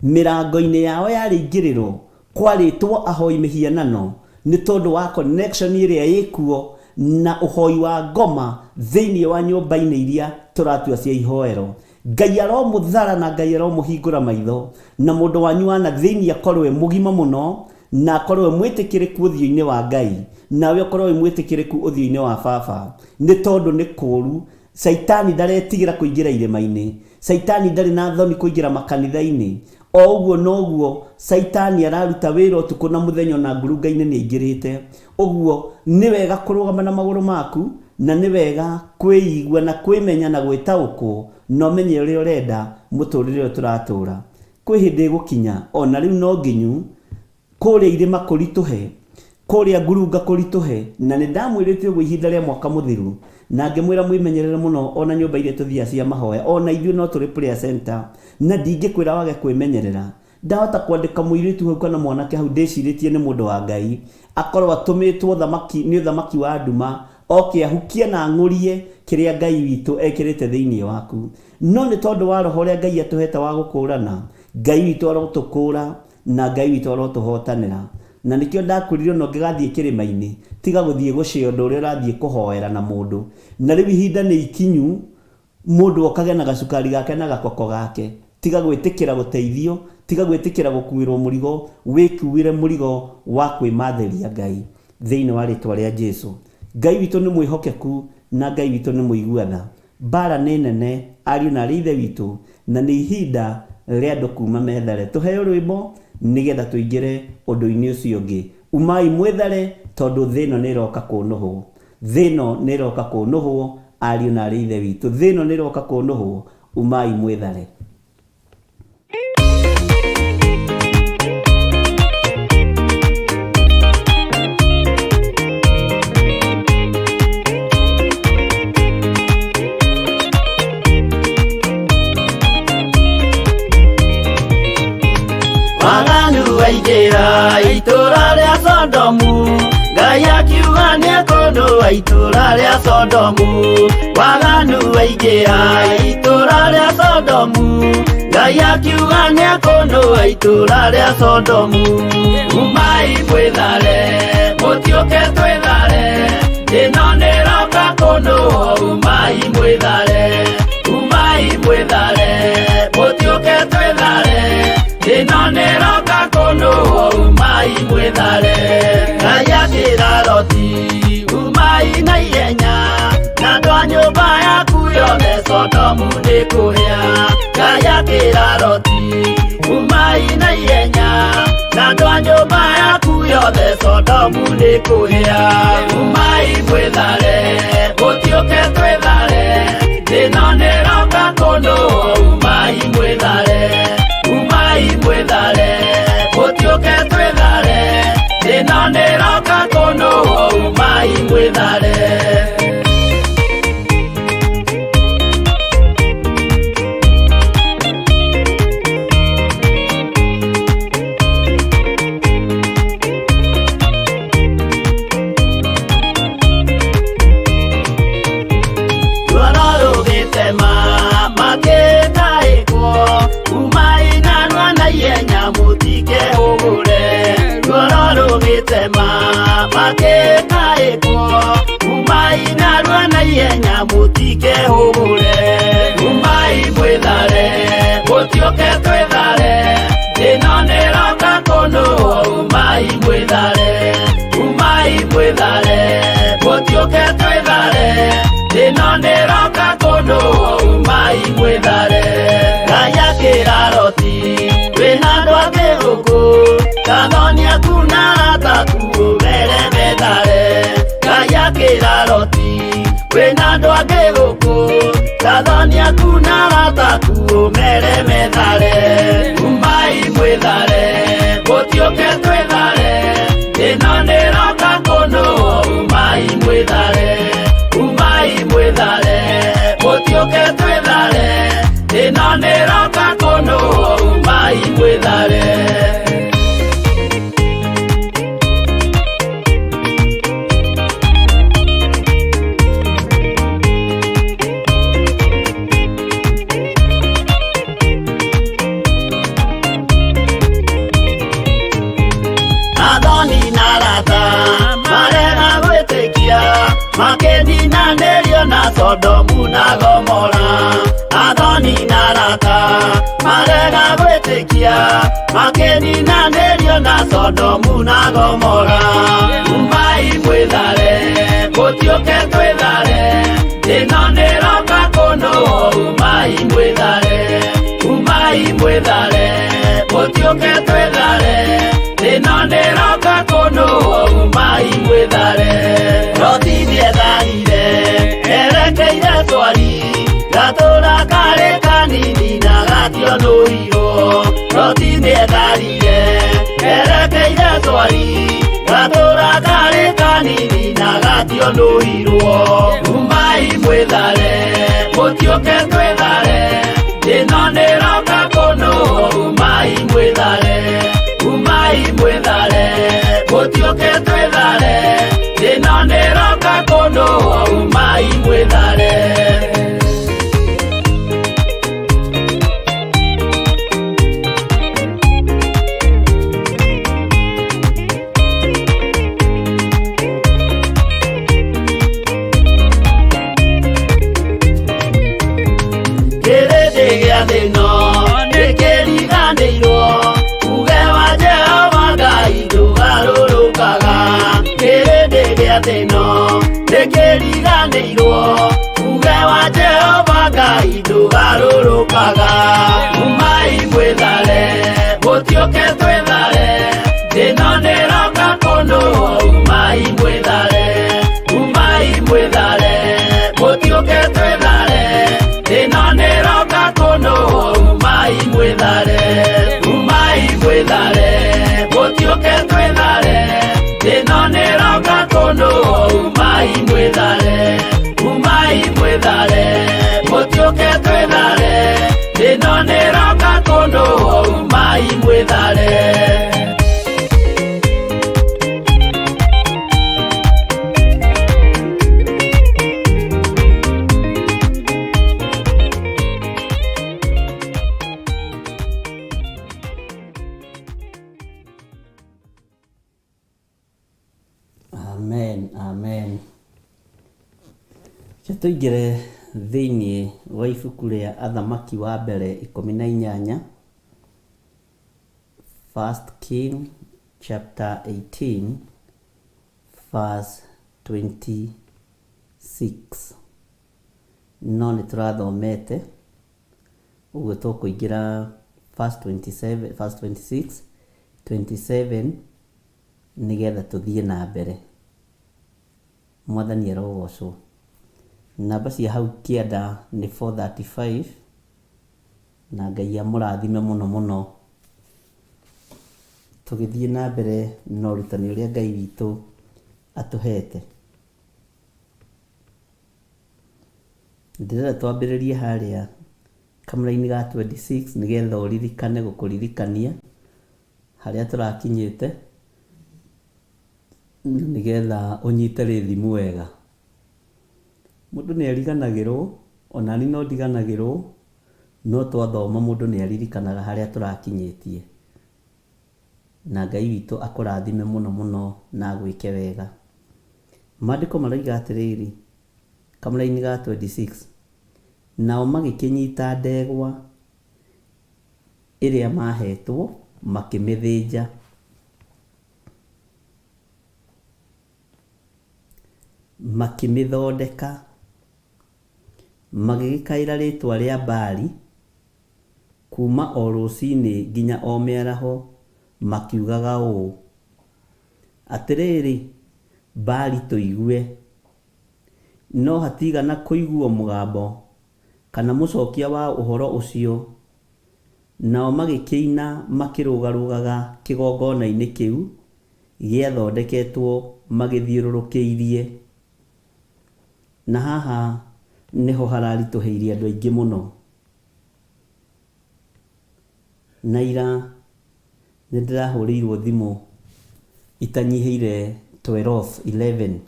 mĩrango-inĩ yao yarĩingĩrĩrwo kwarĩtwo ahoi mĩhianano nĩ tondũ wa connection ĩrĩa ĩkuo na ũhoi wa ngoma thĩinĩ wa nyũmba-inĩ iria tũratua cia ihoero. Ngai aromũthara na Ngai aromũhingũra maitho na mũndũ wanyu wana thĩinĩ akorwo mũgima mũno na akorwo mwĩtĩkĩrĩku ũthiũ-inĩ wa Ngai nawe ũkorwo mwĩtĩkĩrĩku ũthiũ-inĩ wa Baba nĩ tondũ nĩ kũũru. Saitani ndaretigĩra kũingĩra irĩma-inĩ Saitani ndarĩ na thoni kũingĩra makanitha-inĩ o ũguo noguo Saitani araruta wĩra ũtukũ na mũthenya na ngurunga-inĩ nĩ aingĩrĩte. Ũguo nĩ wega kũrũgama na magũrũ maku na nĩ wega kwĩigua na kwĩmenya na gwĩtaũkwo no menye ũrĩa ũrenda mũtũrĩre ũyũ tũratũra. Kwĩ hĩndĩ gũkinya ona rĩu no nginyu kũrĩa irĩma kũritũhe kũrĩa ngurunga kũritũhe na nĩ ndamwĩrĩte ũguo ihinda rĩa mwaka mũthiru na ngĩmwĩra mwĩmenyerere mũno ona nyũmba iria tũthiaga cia mahoya ona ithuĩ no tũrĩ prayer center na ndingĩkwĩra wage kwĩmenyerera. Ndahota kwandĩka mũirĩtu hau kana mwanake hau ndĩcirĩtie nĩ mũndũ wa Ngai akorwo atũmĩtwo nĩ ũthamaki wa nduma oke ahukie na ng'ũrie kĩrĩa Ngai witũ ekĩrĩte thĩinĩ waku. No nĩ tondũ wa roho ũrĩa Ngai atũhete wa gũkũũrana Ngai witũ arotũkũũra na Ngai witũ arotũhotanĩra. Na nĩkĩo ndakwĩrire no ngĩgathiĩ kĩrĩma-inĩ tiga gũthiĩ gũcĩo ũndũ ũrĩa ũrathiĩ kũhoera na mũndũ. Na rĩu ihinda nĩ ikinyu mũndũ okage na gacukari gake na gakoko gake tiga gwĩtĩkĩra gũteithio tiga gwĩtĩkĩra gũkuĩrwo mũrigo wĩkuĩre mũrigo wa kwĩmathĩria Ngai thĩinĩ wa rĩtwa rĩa Jesu. Ngai witũ nĩ mwĩhokeku na Ngai witũ nĩ mũigua tha. Mbara nĩ nene ariũ na arĩa ithe witũ na nĩ ihinda rĩa andũ kuma methare tũheo rwĩmbo nĩgetha tũingĩre ũndũ-inĩ ũcio ũngĩ. Umai mwĩthare tondũ thĩ ĩno nĩ ĩroka kũnũhwo, thĩ ĩno nĩ ĩroka kũnũhwo ariũ na arĩ ithe witũ, thĩ ĩno nĩ ĩroka kũnũhwo. Umai mwĩthare. Waganu waingĩra itũra rĩa Sodomu, Ngai akiuga nĩekũnũha itũra rĩa Sodomu. Waganu waingĩra itũra rĩa Sodomu, Ngai akiuga nĩekũnũha itũra rĩa Sodomu. Umai mwĩthare, mũtiũke twĩthare, ĩno nĩ ĩroka kũnũhwo. Umai mwĩthare, umai mwĩthare, mũtiũke twĩthare, ĩno nĩ ĩroka kũnũhwo. Umai mwĩthare. Ngai akĩra Loti, umai na ihenya, na andũ a nyũmba yaku yothe Sodomu nĩ kũhĩa. Ngai akĩra Loti, umai na ihenya, na andũ a nyũmba yaku yothe Sodomu nĩ kũhĩa. Umai mwĩthare, mũtiũke twĩthare, ĩno nĩ ĩroka kũnũhwo. Umai mwĩthare, umai mwĩthare, mũtiũke twĩthare, ĩno nĩ ĩroka kũnũhwo. Umai mwĩthare. Umai mwĩthare, mũtiũke twĩthare, ĩno nĩ ĩroka kũnũhwo. Umai mwĩthare, umai mwĩthare, mũtiũke twĩthare, ĩno nĩ ĩroka kũnũhwo. Umai mwĩthare. Ngai akĩra Loti, wĩna andũ angĩ gũkũ, Gathoni aku na arataku ũmere methare. Ngai akĩra Loti, wĩna andũ angĩ gũkũ, Gathoni aku na arataku ũmere methare. Umai mwĩthare, mũtiũke twĩthare, ĩno nĩ ĩroka kũnũhwo. Umai mwĩthare, umai mwĩthare, mũtiũke twĩthare, ĩno nĩ ĩroka kũnũhwo. Umai mwĩthare. Makĩninanĩrio na Sodomu na Gomora. Athoni na arata marega gwĩtĩkia, makĩninanĩrio na Sodomu na Gomora. Umai mwĩthare, mũtiũke twĩthare, ĩno nĩ ĩroka kũnũhwo. Umai mwĩthare, umai mwĩthare, mũtiũke twĩthare, ĩno nĩ ĩroka kũnũhwo. Umai mwĩthare. Loti nĩetharire, erekeire Zoari, gatũra karĩ kanini na gationũhirwo. Loti nĩetharire, erekeire Zoari, gatũra karĩ kanini na gationũhirwo. Umai mwĩthare, mũtiũke twĩthare, ĩno nĩ ĩroka kũnũhwo. Umai mwĩthare, umai mwĩthare, mũtiũke twĩthare, ĩno nĩ ĩroka kũnũhwo. Umai mwĩthare. Kĩrĩndĩ gĩa thĩ ĩno nĩkĩriganĩirwo, uge wa Jehova Ngai ndũgarũrũkaga. Kĩrĩndĩ gĩa thĩ ĩno nĩkĩriganĩirwo, uge wa Jehova Ngai ndũgarũrũkaga. Umai mwĩthare. mũtiũke twĩthare, thĩno nĩĩroka kũndũ, umai mwĩthare, umai mwĩthare, mũtiũke twĩthare, thĩno nĩĩroka kũndũ, umai mwĩthare, umai mwĩthare, mũtiũke twĩthare, thĩno nĩĩroka kũndũ, umai mwĩthare, umai mwĩthare, mũtiũke twĩthare, thĩno nĩĩroka kũndũ, umai mwĩthare. Amen, amen. Tũingĩre thĩinĩ wa ibuku rĩa Athamaki wa mbere 18, 1 King chapter 18 verse 26. No nĩ tũrathomete, ũguo tũkũingĩra verse 27, verse 26, 27 nĩgetha tũthiĩ na mbere. Mwathani arogocwo. Namba cia hau kĩanda nĩ 435, na Ngai amũrathime mũno mũno. Tũgĩthiĩ na mbere na ũrutani ũrĩa Ngai witũ atũhete. Ndĩrenda twambĩrĩrie harĩa kamũra-inĩ ga 26 nĩgetha ũririkane gũkũririkania harĩa tũrakinyĩte, nĩgetha ũnyite rĩthimu wega. Mũndũ nĩ ariganagĩrwo, onani no ndiganagĩrwo, no twathoma mũndũ nĩ aririkanaga harĩa tũrakinyĩtie. Na Ngai witũ akũrathime mũno mũno na agwĩke wega. Maandĩko maroiga atĩrĩrĩ, kamũra-inĩ ga 26, nao magĩkĩnyita ndegwa ĩrĩa mahetwo, makĩmĩthĩnja. Makĩmĩthondeka, magĩgĩkaĩra rĩtwa rĩa Baali, kuma o rũcinĩ nginya o mĩaraho, makiugaga ũũ, atĩrĩrĩ, Baali tũigue. No hatigana kũiguo mũgambo kana mũcokia wa ũhoro ũcio. Nao magĩkĩina makĩrũgarũgaga kĩgongona-inĩ kĩu gĩathondeketwo magĩthiũrũrũkĩirie. Na haha niho hararitũhĩirie andũ aingĩ mũno. Na ira nĩ ndĩrahũrĩirwo thimũ itanyihĩire 11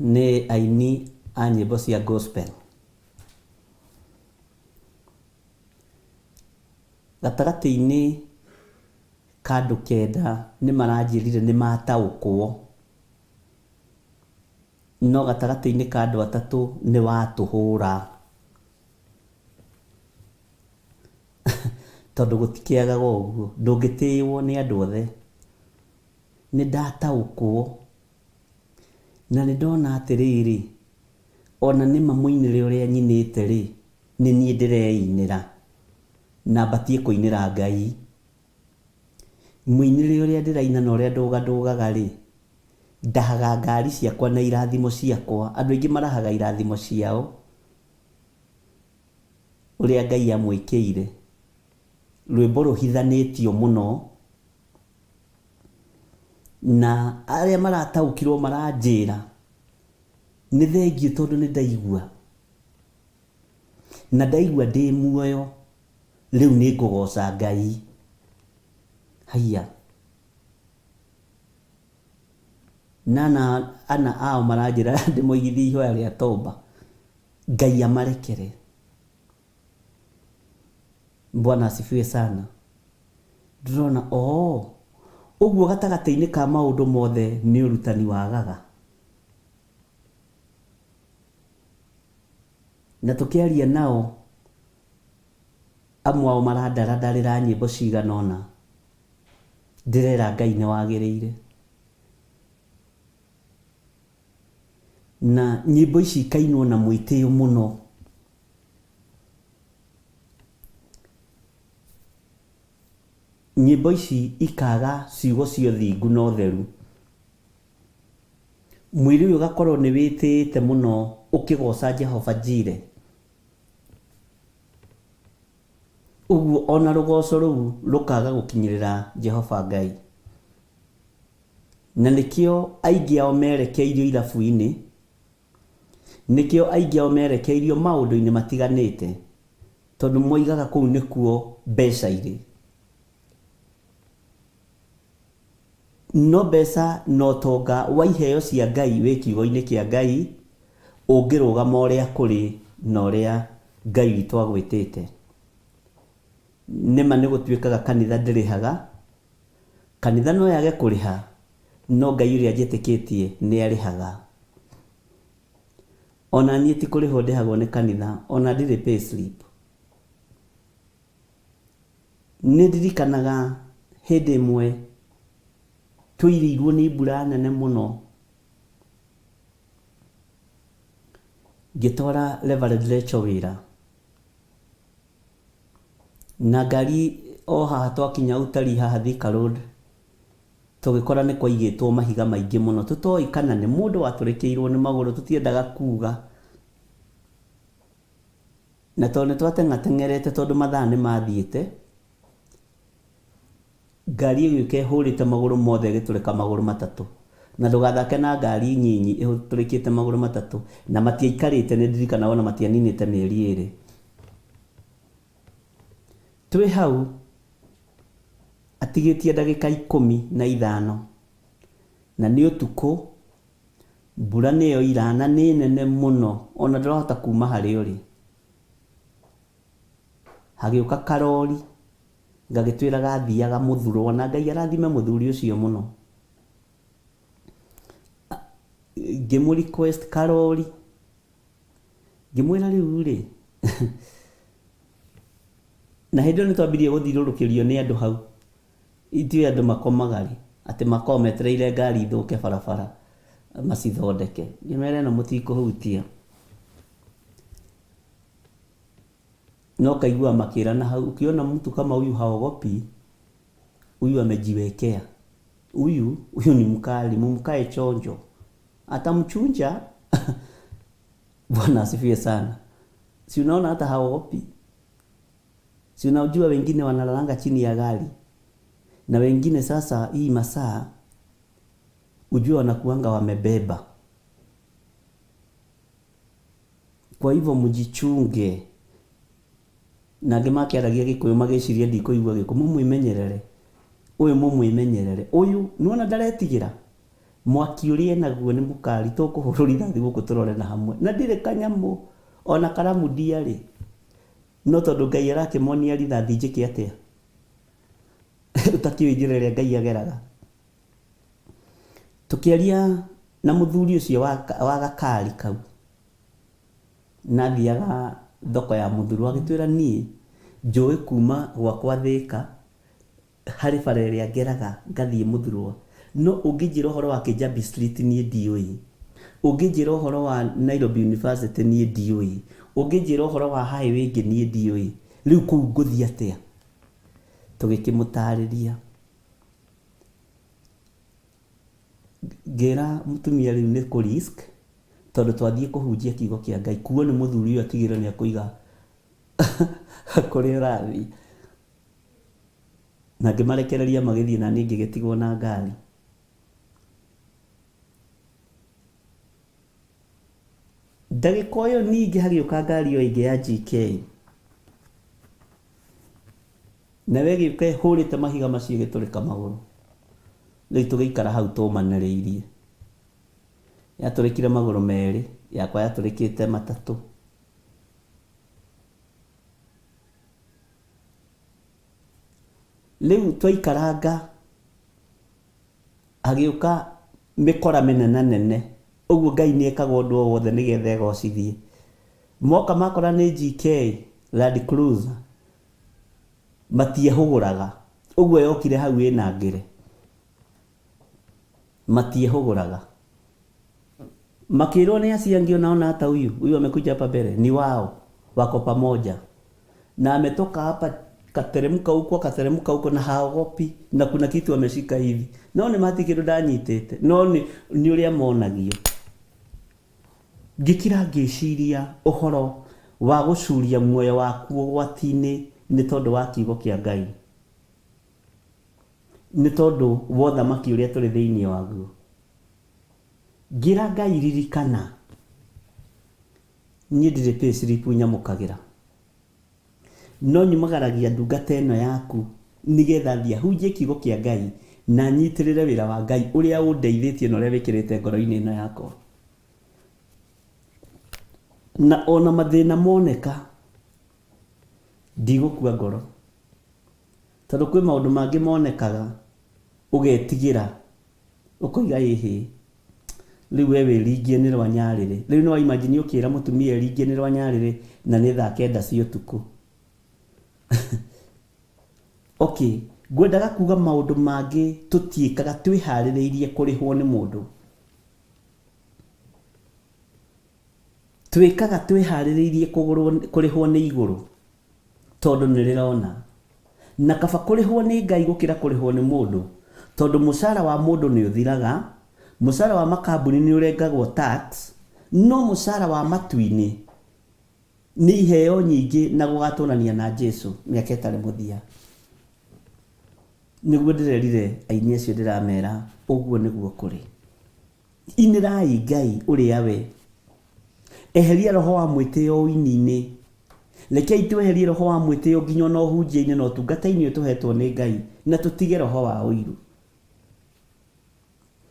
nĩ aini a nyĩmbo cia gospel. Gatagatĩ-inĩ ka andũ 9 nĩ maranjĩrire nĩ mataũkwo, no gatagatĩ-inĩ ka andũ 3 nĩ watũhũra. Tondũ gũtikĩagaga ũguo, ndũngĩtĩĩwo nĩ andũ othe. Nĩ ndataũkwo na nĩ ndona atĩrĩrĩ, ona nĩma mũinĩre ũrĩa nyinĩte rĩ, nĩ niĩ ndĩreinĩra na mbatie kũinĩra Ngai. Mũinĩre ũrĩa ndĩraina na ũrĩa ndũgandũgaga rĩ, ndahaga ngari ciakwa na irathimo ciakwa. Andũ aingĩ marahaga irathimo ciao ũrĩa Ngai amwĩkĩire. Rwĩmbo rũhithanĩtio mũno, na arĩa marataũkirwo maranjĩra nĩ thengiũ tondũ nĩ ndaigua. Na ndaigua ndĩ muoyo, rĩu nĩ ngũgoca Ngai. Haiya. Ana ao maranjĩra ndĩmoigithie ihoya rĩa toba. Ngai amarekere. Bwana asifiwe sana. Ndĩrona ũguo gatagatĩ-inĩ ka maũndũ mothe nĩ ũrutani wagaga. Na tũkĩaria nao, amwe ao marandarĩra nyĩmbo cigana ũna. Ndĩrera Ngai nĩ wagĩrĩire. Na nyĩmbo ici ikainwo na mwĩtĩo mũno. nyimbo ici ikaga ciugo cia thingu na utheru, mwiri uyu ugakorwo ni witite muno ukigoca Jehova Jire. Uguo ona rugoco ruu rukaga gukinyirira Jehova Ngai, na nikio aingi ao merekeirio irabu-ini, nikio aingi ao merekeirio maundu-ini matiganite, tondu moigaga kuu nikuo mbeca iri. No mbeca no tonga wa iheo cia Ngai wi kiugo-ini kia Ngai ungirugama uria kuri na uria Ngai witu agwitite. Nima ni gutuikaga kanitha ndirihaga, kanitha no yage kuriha, no Ngai uria njitikitie ni arihaga. Ona nie ti kuriho ndihagwo ni kanitha, ona ndiri pay slip. Ni ndirikanaga hindi imwe tuirirwo ni mbura nene muno, ngitwara Reverend Lecho wira, na ngari o haha twakinya utari haha Thika Road tugikora ni kwaigitwo mahiga maingi muno, tutoi kana ni mundu waturikiirwo ni maguru, tutiendaga kuga, na tondu twatengatengerete tondu mathaa ni mathiite, ngari iyo ikehurite maguru mothe igiturika maguru matatu, na ndugathake na ngari nyinyi iturikite maguru matatu, na matiaikarite ni ndirikana wona matianinite mieri iri. Twi hau atigitie ndagika 15 na ni utuku, mbura niyo irana ni nene muno, ona ndirahota kuma hari uri. Hagiuka karori gagitwira gathiaga muthuro, na Ngai arathime muthuri ucio muno. Ngimu request karori, ngimwira riu ri na hindi ni twambirie guthirurukirio ni andu hau, ithuĩ andu makomagari ati makometereire ngari ithuke barabara macithondeke. Ngimera no mutikuhutia, no kaigua makirana hau, ukiona mtu kama huyu haogopi, huyu amejiwekea, huyu ni mkali, mumkae chonjo, atamchunja. Bwana asifiwe sana. Si unaona hata haogopi? Si unajua wengine wanalalanga chini ya gari, na wengine sasa hii masaa ujua wanakuanga wamebeba. Kwa hivyo mjichunge, na ngimake aragia Gikuyu magiciria ndikuigua Gikuyu, mumwimenyerere uyu, mumwimenyerere uyu. Nuona ndaretigira mwaki urie naguo ni mukari, tukuhururira thi guku turore na hamwe, na ndire kanyamu ona karamu ndiari, no tondu Ngai arakimonia rithathi njike atia utakiwe njira iria Ngai ageraga. Tukiaria na muthuri ucio wa gakari kau, nathiaga thoko ya muthuru, agitwira nie njui kuma gwakwa Thika hari bara iria ngeraga ngathie muthurwa, no unginjira uhoro wa Kijabi Street nie ndiui, unginjira uhoro wa Nairobi University nie ndiui, unginjira uhoro wa highway ingi nie ndiui, riu kuu nguthie atia? Tugikimutariria, ngira mutumia riu ni ku risk, tondu twathie kuhunjia kiugo kia Ngai, kuo ni muthuri uyu atigire ni akuiga kuri rathi, na ngimarekereria magithie, na ni ngigetigwo na ngari. Ndagika uyu ningi hagiuka ngari iyo ingi ya GK, nawe giuka ihurite mahiga macio giturika maguru, riu tugiikara hau tumaniriirie. Yaturikire maguru meri, yakwa yaturikite matatu. Riu twaikaranga hagiuka mikora minene nene, uguo Ngai ni ekaga undu o wothe nigetha egocithie. Moka makora ni GK Land Cruiser matiehuguraga, uguo yokire hau ina ngire, matiehuguraga. Makirwo ni asiangi, unaona hata huyu amekuja hapa mbele ni wao, wako pamoja na ametoka hapa kateremka huko na haogopi na kuna kitu ameshika hivi. No ni mati kindu ndanyitite, no ni uria monagio. Ngikira ngiciria uhoro wa gucuria muoyo waku ugwati-ini ni tondu wa kiugo kia Ngai, ni tondu wa thamaki uria turi thiini waguo. Ngira Ngai ririkana ni ndire payslip nyamukagira, no nyumagaragia ndungata ino yaku nigetha thia hunjie kiugo kia Ngai na nyitirire wira wa Ngai uria undeithitie na uria wikirite ngoro-ini ino yakwa. Na ona mathina moneka ndigukua ngoro, tondu kwi maundu mangi monekaga ugetigira ukoiga ihi riu we wiringie ni rwanyarire. Riu no imagine ukira mutumia eringie ni rwanyarire na ni thaa 9 cia utuku. Okay, ngwendaga kuga maundu mangi tutiikaga twihaririirie kurihwo ni mundu, twikaga twihaririirie kurihwo ni iguru tondu nirirona, na kaba kurihwo ni Ngai gukira kurihwo ni mundu, tondu mucara wa mundu ni uthiraga. Mucara wa makambuni ni urengagwo tax, no mucara wa matu-ini ni iheo nyingi na gugatunania na Jesu miaka itari muthia. Niguo ndirerire aini acio ndiramera uguo niguo kuri. Inirai Ngai uria we, eheria roho wa mwitio ini-ini, rekei tweherie roho wa mwitio nginya no hunjia-ini no tungata-ini tuhetwo ni Ngai, na tutige roho wa uiru.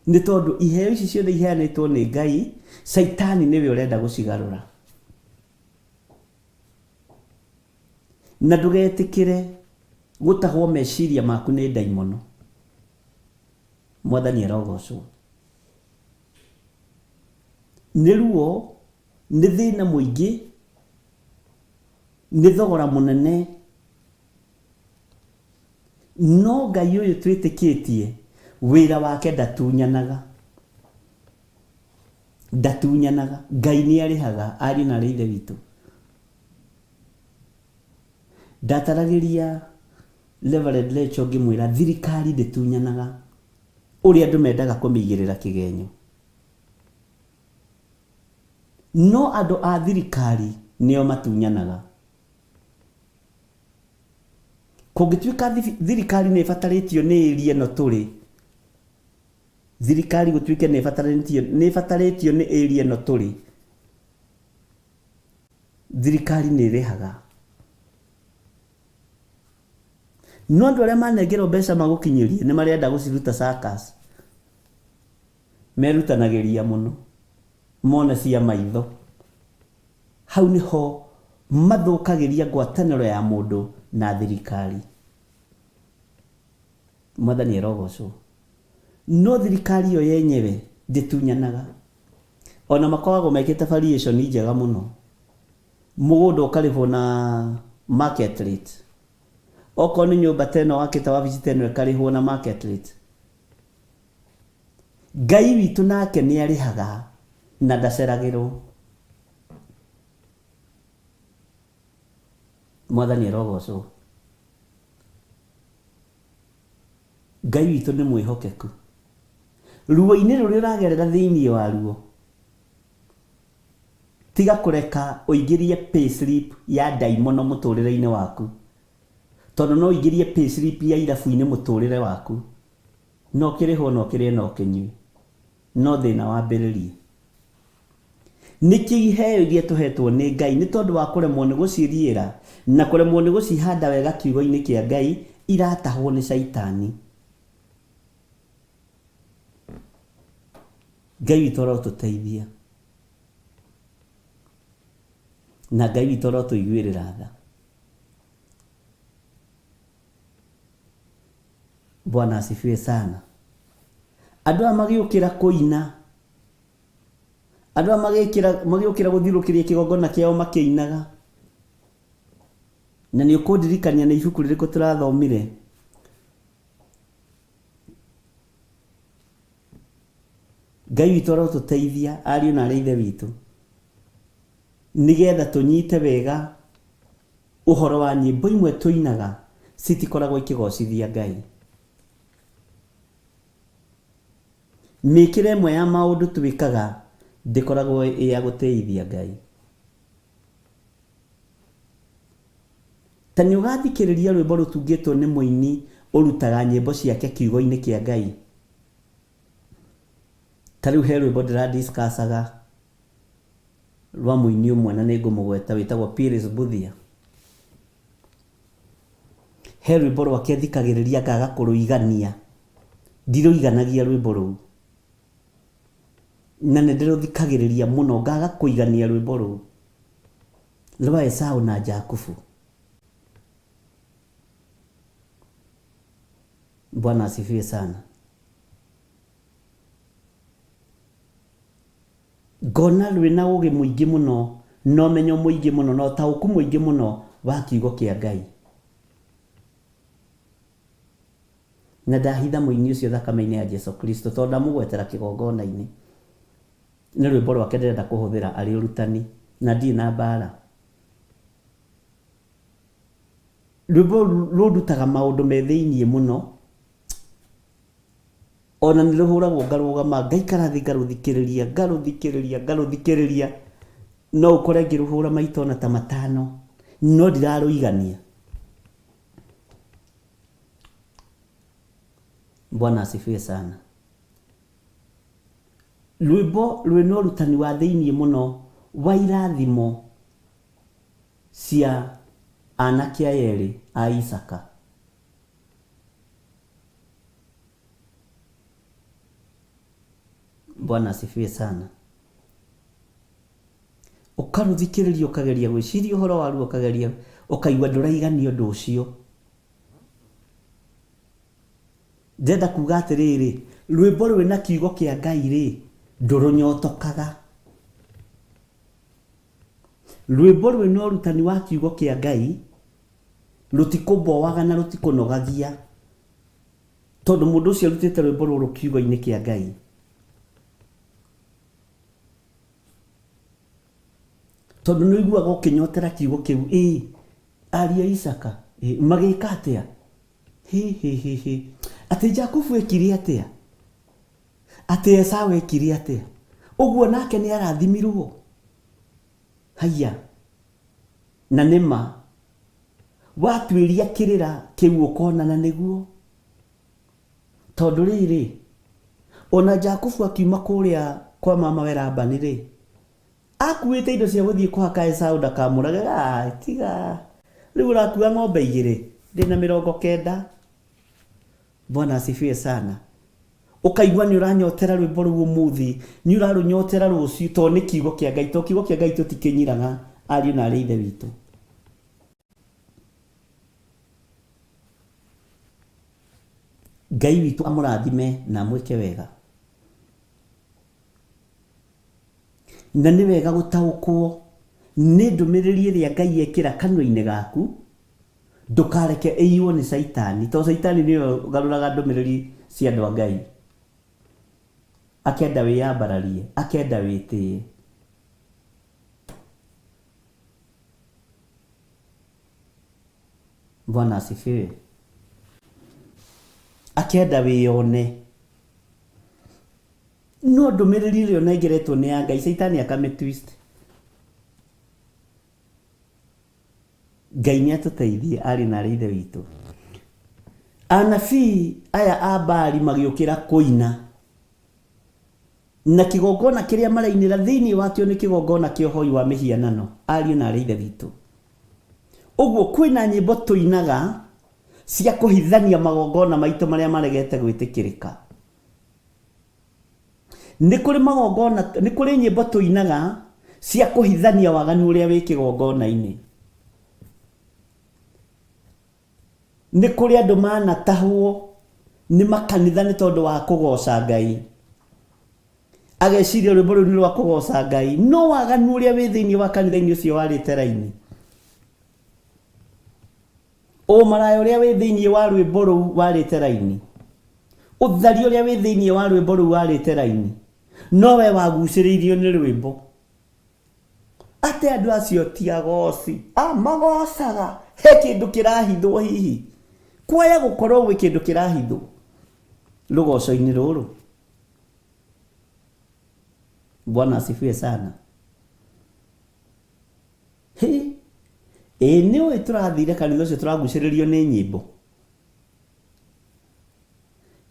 Ni tondu iheo ici ciothe iheanitwo ni Ngai, Saitani niwe urenda gucigarura. Na ndugetikire gutahwo meciria maku ni daimono. Mwathani arogocwo. Ni ruo, ni thina muingi, ni thogora munene, no Ngai uyu twitikitie wira wake ndatunyanaga. Ngai ni arihaga ari na rithe witu. Ndataragiria Reverend Lecho ngimwira thirikari nditunyanaga uria andu mendaga kumigirira kigenyo, no andu a thirikari nio matunyanaga. Kungituika thirikari ni ibataritio ni area no turi, thirikari gutuike ni ibataritio ni area no turi, thirikari ni irihaga. No andu aria manengerwo mbeca magukinyirie ni marenda guciruta circus, merutanagiria muno mone cia maitho. Hau niho mathukagiria ngwataniro ya mundu na thirikari. Mwathani arogocwo. No thirikari yo yenyewe nditunyanaga, ona makoragwo mekite variation njega muno. Mugunda ukarihwo na market rate, oko ni nyumba teno wakita wabici teno ikarihwo na market rate. Ngai witu nake ni arihaga na ndaceragirwo. Mwathani arogocwo. Ngai witu ni mwihokeku. Ruo-ini ruri uragerera thiini wa ruo, tiga kureka uingirie payslip ya daimono muturire-ini waku, tondu no uingirie payslip ya irabu-ini muturire waku, no kirihwo no kirie no kinyue, no thina wambiririe. Niki iheo iria tuhetwo ni Ngai ni tondu wa kuremwo ni guciriira na kuremwo ni gucihanda wega kiugo-ini kia Ngai iratahwo ni Saitani. Ngai witu arotuteithia, na Ngai witu arotuiguirira tha. Bwana asifiwe sana. Andu magiukira kuina, andu magiukira guthirukiria kigongona kiao makiinaga, na ni ukundirikania na ibuku ririku turathomire Ngai witu arotuteithia ariu na ithe witu nigetha tunyite wega uhoro wa nyimbo imwe tuinaga citikoragwo ikigocithia Ngai. Mĩkĩre ĩmwe ya maũndũ twĩkaga ndĩkoragwo ya gũteithia Ngai. Ta nĩ ũgathikĩrĩria rwĩmbo rũtungĩtwo nĩ mũini ũrutaga nyĩmbo ciake kiugo-inĩ kĩa Ngai. Ta rĩu he rwĩmbo ndĩradiscussaga rwa mũini ũmwe na nĩngũmũgweta wĩtagwo Pyrrhus Buthia. He rwĩmbo rwake thikagĩrĩria ngaga kũrũigania, ndirũiganagia rwĩmbo rũu, na nĩndĩrũthikagĩrĩria mũno ngaga kũigania rwĩmbo rũu rwa Esau na Jakubu. Bwana asifiwe sana. Ngona rwĩna ũgĩ mũingĩ mũno, no menyo mũingĩ mũno, no taũku mũingĩ mũno wa kiugo kĩa Ngai. Na ndahitha mũini ũcio thakame-inĩ ya Jesu Kristo tondũ ndamũgwetera kĩgongona-inĩ. Nĩ rwĩmbo rwake ndĩrenda kũhũthĩra arĩ ũrutani na ndirĩ na mbara. Rwĩmbo rũndutaga maũndũ me thĩiniĩ mũno, ona nĩ rũhũragwo ngarũgama ngaikara thĩ ngarũthikĩrĩria, no ũkore ngĩrũhũra maita ona ta 5, no ndirarũigania. Bwana asifiwe sana. Rwĩmbo rwĩna ũrutani wa thĩiniĩ mũno wa irathimo cia anake aya erĩ a Isaka. Bwana asifiwe sana. Ũkarũthikĩrĩria ũkageria gwĩciria ũhoro waruo, ũkageria ũkaigua ndũraigania ũndũ ũcio. Ndenda kuga atĩrĩrĩ, rwĩmbo rwĩna kiugo kĩa Ngai rĩ, ndũrũnyotokaga. Rwĩmbo rwĩna ũrutani wa kiugo kĩa Ngai rũtikũmboaga na rũtikũnogagia, tondũ mũndũ ũcio arutĩte rwĩmbo rũrũ kiugo-inĩ kĩa Ngai. Tondũ nĩ ũiguaga ũkĩnyotera kiugo kĩu, ariũ a Isaka magĩka atĩa? Atĩ Jakubu ekire atĩa? Atĩ Esau ekire atĩa? Ũguo nake nĩ arathimirwo. Haiya, na nĩma watuĩria kĩrĩra kĩu ũkonana nĩguo. Tondũ rĩrĩ, ona Jakubu akiuma kũrĩa kwa mama we Labani rĩ, akuĩte indo cia gũthiĩ kũhaka Esau ndakamũrage. Tiga rĩu ũrakua ng'ombe 2 ndĩna 90. Bwana asifiwe sana. Ũkaigua nĩ ũranyotera rwĩmbo rũu ũmũthĩ, nĩ ũrarũnyotera rũciũ, tondũ nĩ kiugo kĩa Ngai. To kiugo kĩa Ngai tũtikĩnyiraga ariũ na arĩ ithe witũ. Ngai witũ amũrathime na mwĩke wega. Na nĩ wega gũtaũkwo nĩ ndũmĩrĩri ĩrĩa Ngai ekĩra kanua-inĩ gaku, ndũkareke ĩiywo nĩ Saitani, tondũ Saitani nĩwe ũgarũraga ndũmĩrĩri cia andũ a Ngai. Akenda wĩyambararie, akenda wĩtĩe. Bwana asifiwe. Akenda wĩyone. No ndũmĩrĩri ĩrĩa onengeretwo nĩ ya Ngai, Saitani akamĩtwist. Ngai nĩ atũteithie arĩ na arĩ ithe witũ. Anabii aya a Baali magĩũkĩra kũina, na kĩgongona kĩrĩa marainĩra thĩinĩ wakĩo nĩ kĩgongona kĩa ũhoi wa mĩhianano, ariũ na arĩ ithe witũ. Ũguo kwĩna nyĩmbo tũinaga cia kũhithania magongona maitũ marĩa maregete gwĩtĩkĩrĩka. Nĩ kũrĩ magongona, nĩ kũrĩ nyĩmbo tũinaga cia kũhithania waganu ũrĩa wĩ kĩgongona-inĩ. Nĩ kũrĩ andũ manatahwo nĩ makanitha nĩ tondũ wa kũgoca Ngai, ageciria rwĩmbo rũu nĩ rwa kũgoca Ngai, no waganu ũrĩa wĩ thĩinĩ wa kanitha-inĩ ũcio warĩte raini. Ũmaraya ũrĩa wĩ thĩinĩ wa rwĩmbo rũu warĩte raini. Ũthari ũrĩa wĩ thĩinĩ wa rwĩmbo rũu warĩte raini. No we wagucĩrĩirio nĩ rwĩmbo. Atĩ andũ acio ti agoci. Magocaga. He kĩndũ kĩrahithwo hihi. kwaya gukorwo gwi kindu kirahitho rugoco-ini ruru. Bwana asifiwe sana. Niwe turathire kanitha ucio turaguciririo ni nyimbo.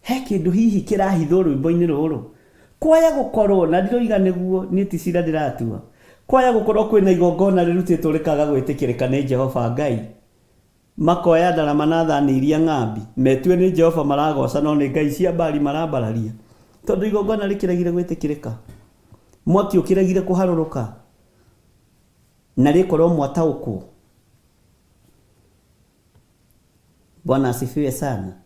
He kindu hihi kirahitho rwimbo-ini ruru. Kwaya gukorwo na ndiroiga niguo ni ticira ndiratua. Kwaya gukorwo kwina igongona rirutitwo rikaga gwitikirika ni Jehova Ngai. Makoya ndarama na thani iria ng'ambi metue ni Jehova maragoca no ni ngai cia Bali marambararia tondu igongona rikiregire gwitikirika. Mwaki ukiregire kuharuruka na rikorwo mwataukwo. Bwana asifiwe sana.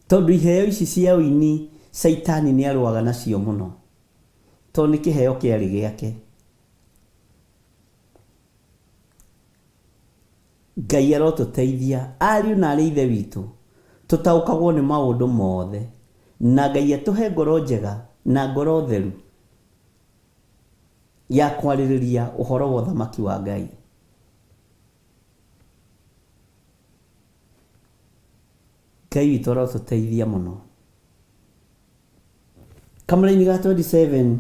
Tondu iheo ici cia uini Saitani ni arwaga nacio muno tondu ni kiheo kiari giake. Ngai arotuteithia ariu na ari ithe witu tutaukagwo ni maundu mothe na Ngai atuhe ngoro njega na ngoro theru ya kwaririria uhoro wa thamaki wa Ngai. Ngai witu arotuteithia muno. Kamaraini ga 27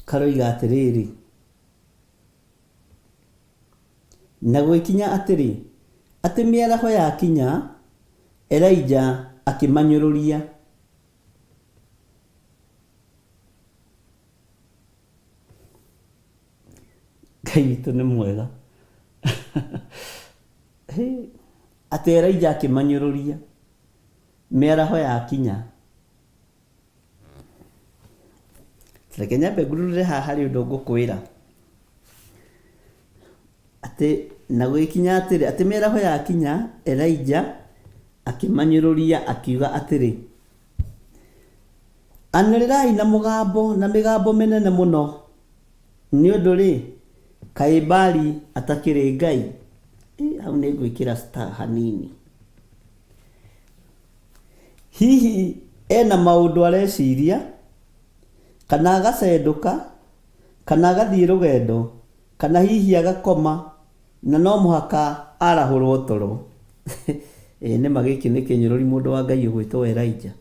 karoiga atiriri na gwikinya atiri ati miaraho ya kinya Elijah akimanyururia. Ngai witu ni mwega. Ati Elijah akimanyururia miaraho ya kinya. Reke nyambe ngururire haha hari undu ngukwira ati na gwikinya atiri ati miaraho ya kinya Elijah akimanyururia akiuga atiri anirirai na mugambo na migambo menene muno ni undu ri kai Bali atakiri Ngai. Au ni gwikira star hanini hihi ena maundu areciria kana agacenduka kana agathie rugendo kana hihi agakoma na no muhaka arahurwo toro. Ni magiki ni kinyururi mundu wa Ngai ugwitwo Elijah.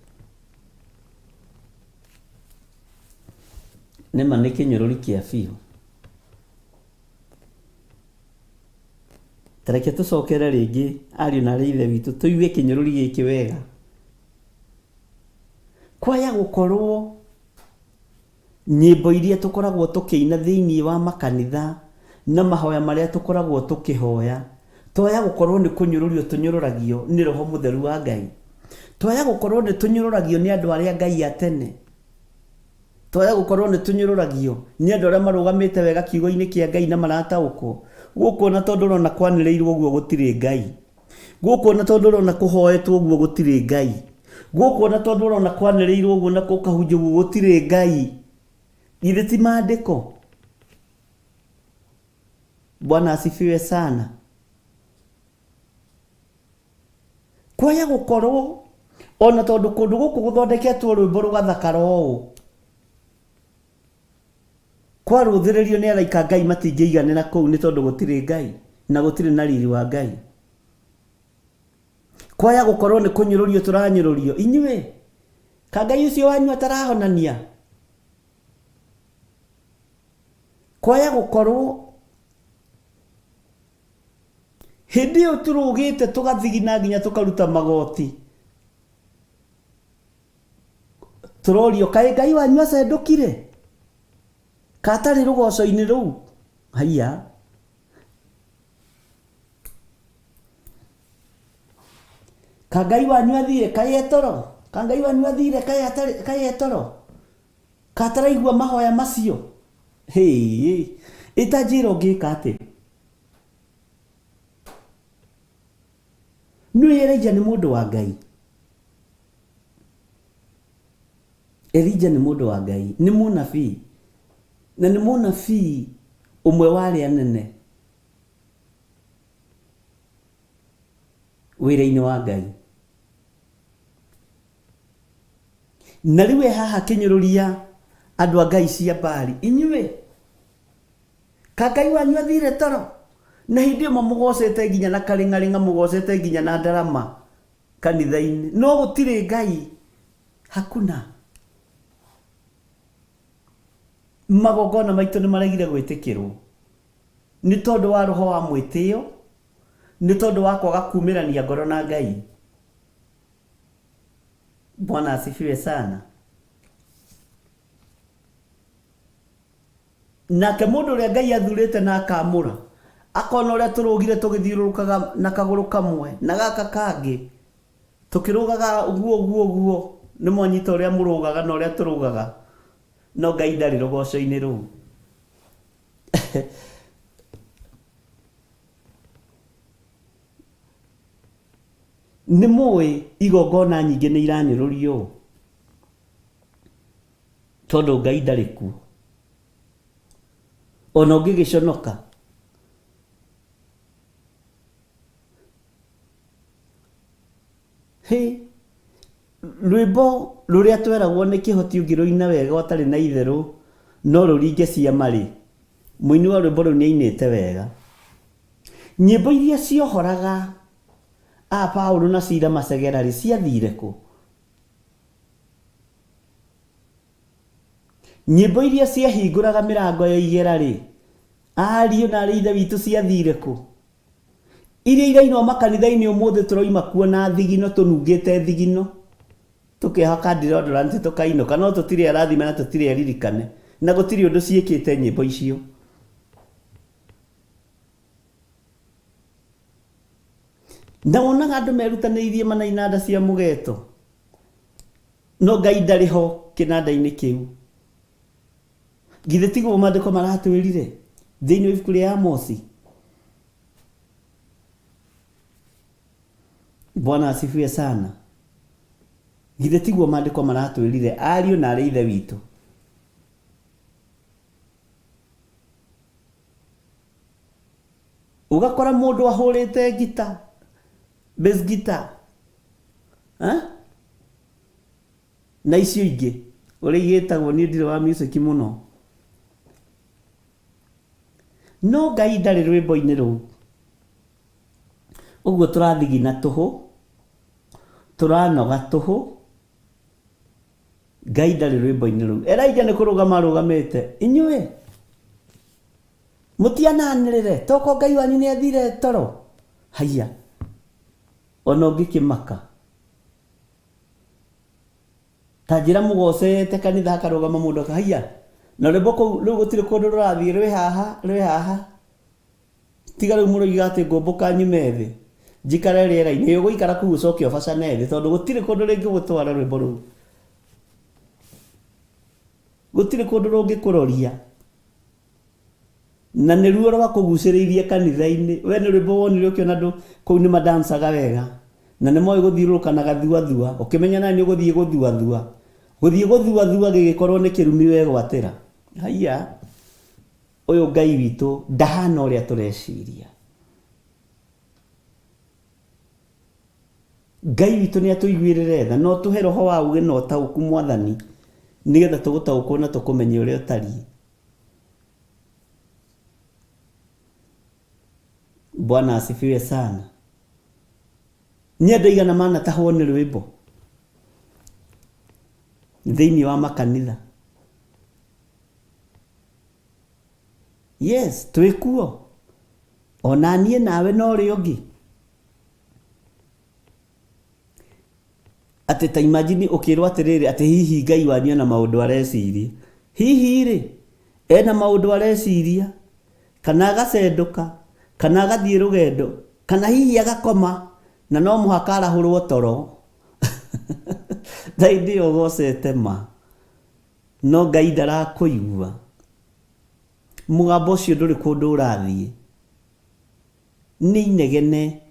Ni mani kinyururi kia fiu. Tareke tucokere ringi ariu na ari ithe witu tuigue kinyururi giki wega. Kwaya gukorwo nyimbo iria tukoragwo tukiina thiini wa makanitha na mahoya maria tukoragwo tukihoya twaya gukorwo ni kunyururio tunyururagio ni Roho Mutheru wa Ngai. Twaya gukorwo ni tunyururagio ni andu aria Ngai atene. Twaya gukorwo ni tunyururagio ni andu aria marugamite wega kiugo-ini kia Ngai na marataukwo. Guko na tondu rona kwanireirwo guo gutire Ngai. Guko na tondu rona kuhoetwo guo gutire Ngai. Guko na tondu rona kwanireirwo guo na kukahunjwo guo gutire Ngai. Ile ti maandiko. Bwana asifiwe sana. Kwaya gukorwo ona tondu kundu guku guthondeketwo rwimbo rugathakara ũũ kwaruthiririo ni araika Ngai matingĩiganĩra kũu ni tondu gutire Ngai na gutire na riri wa Ngai. Kwaya gukorwo ni kunyururio turanyururio inyuĩ ka Ngai ucio wanyu atarahonania. Kwaya gukorwo hindi iyo turugite tugathigina nginya tukaruta magoti turorio kai Ngai wanyu acendukire katari rugoco-ini ruu. Haiya ka Ngai wanyu athire kai etoro ka Ngai wanyu athire kai etoro kataraigua mahoya macio. Itajiro ngika ati ni Elijah ni mundu wa Ngai. Elijah ni mundu wa Ngai, ni munabii na ni munabii umwe wa aria nene wira-ini wa Ngai. Na riwe haha kinyururia andu a Ngai cia Bali inyuĩ ka Ngai wanyu athire toro na hindi mamugocete nginya na karingaringa mugocete nginya na ndarama kanitha-ini no gutire Ngai hakuna magogona maitu ni maregire gwitikirwo ni tondu wa roho wa mwitio ni tondu wa kwaga kumirania ngoro na Ngai. Bwana asifiwe sana. Nake mundu uria Ngai athurite na akamura akona uria turugire tugithiurukaga na kaguru kamwe na gaka kangi tukirugaga guo ni mwanyita uria murugaga na uria turugaga no Ngai ndari rugoco-ini ruu. Nĩ mũĩ igongona nyingĩ nĩ iranyũrũrio tondũ Ngai ndarĩ kuo. Ona ũngĩgĩconoka rwĩmbo rũrĩa tweragwo nĩ kĩhoti ũngĩrũina wega ũtarĩ na itherũ no rũringe ciama rĩ, mũini wa rwĩmbo rũu nĩainĩte wega. Nyĩmbo iria ciohoraga Paulo na Sila Masegera rĩ ciathire kũ? Nyĩmbo iria ciahingũraga mĩrango ya igera rĩ, ariũ na arĩ ithe witũ ciathire kũ? Iria irainwo makanitha-inĩ ũmũthĩ tũroima kuo na thigino tũnungĩte thigino tũkĩhaka deodorant tũkainũka no tũtirĩ arathime na tũtirĩ aririkane na gũtirĩ ũndũ ciĩkĩte nyĩmbo icio. Na wonaga andũ merutanĩirie mana inanda cia mũgeeto no Ngai ndarĩ ho kĩnanda-inĩ kĩu. Githĩ tiguo maandĩko maratwĩrire thĩinĩ wa ibuku rĩa Amosi? Bwana asifiwe sana. Githĩ tiguo maandĩko maratwĩrire ariũ na arĩ ithe witũ? Ugakora mũndũ ahũrĩte gita, bass guitar, na icio ingĩ ũrĩa igĩtagwo nĩ ndirĩ wa music mũno, no Ngai ndarĩ rwĩmbo-inĩ rũu. Ũguo tũrathigina tũhũ, tũranoga tũhũ, Ngai ndarĩ rwĩmbo-inĩ rũu. Elijah nĩ kũrũgama arũgamĩte, inyuĩ mũtiananĩrĩre toko Ngai wanyu nĩ athire toro. Haiya, ona ũngĩkĩmaka ta njĩra mũgocete kanitha akarũgama mũndũ akahaiya na rwĩmbo kũu rĩu gũtirĩ kũndũ rũrathiĩ rwĩ haha tiga rĩu mũroiga atĩ ngũmbũka nyume thĩ njikare rĩera-inĩ, ũgũikara kũu ũcoke ũbacane thĩ tondũ gũtirĩ kũndũ rĩngĩgũtwara rwĩmbo rũu, gũtirĩ kũndũ rũngĩkũroria na nĩ ruo rwa kũgucĩrĩirie kanitha-inĩ. We nĩ rwĩmbo wonire ũkĩona andũ kũu nĩ madansaga wega na nĩ moĩ gũthiũrũrũka na gathuathua, ũkĩmenya na nĩ ũgũthiĩ gũthuathua, gũthiĩ gũthuathua gĩgĩkorwo nĩ kĩrumi wegwatĩra. Haiya, ũyũ Ngai witũ ndahana ũrĩa tũreciria. Ngai witũ nĩ atũiguĩrĩre tha no tũhe roho wa ũũgĩ na ũtaũku Mwathani nĩgetha tũgũtaũkwo na tũkũmenye ũrĩa ũtariĩ. Bwana asifiwe sana. Nĩ andũ aigana manatahwo nĩ rwĩmbo thĩinĩ wa makanitha? Yes, twĩkuo ona niĩ nawe no ũrĩ ũngĩ. Atĩ ta imagine ũkĩrwo atĩrĩrĩ atĩ hihi Ngai wanyu ena maũndũ areciria. Hihi rĩ ena maũndũ areciria kana agacendũka kana agathiĩ rũgendo kana hihi agakoma na no mũhaka arahũrwo toro thaindĩ ũgocete ma no Ngai ndarakũigua. Mũgambo ũcio ndũrĩ kũndũ ũrathiĩ, nĩ inegene.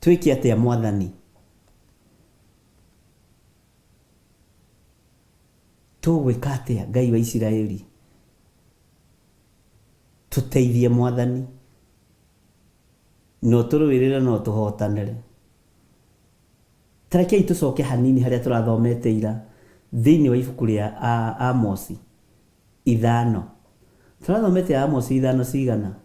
Twĩke atĩa Mwathani? Tũgwĩka atĩa Ngai wa Isiraeli? Tũteithie Mwathani no tũrũĩrĩre no tũhotanĩre. Tarekei tũcoke hanini harĩa tũrathomete ira thĩinĩ wa ibuku rĩa Amosi 5 turathomete Amos 5 cigana?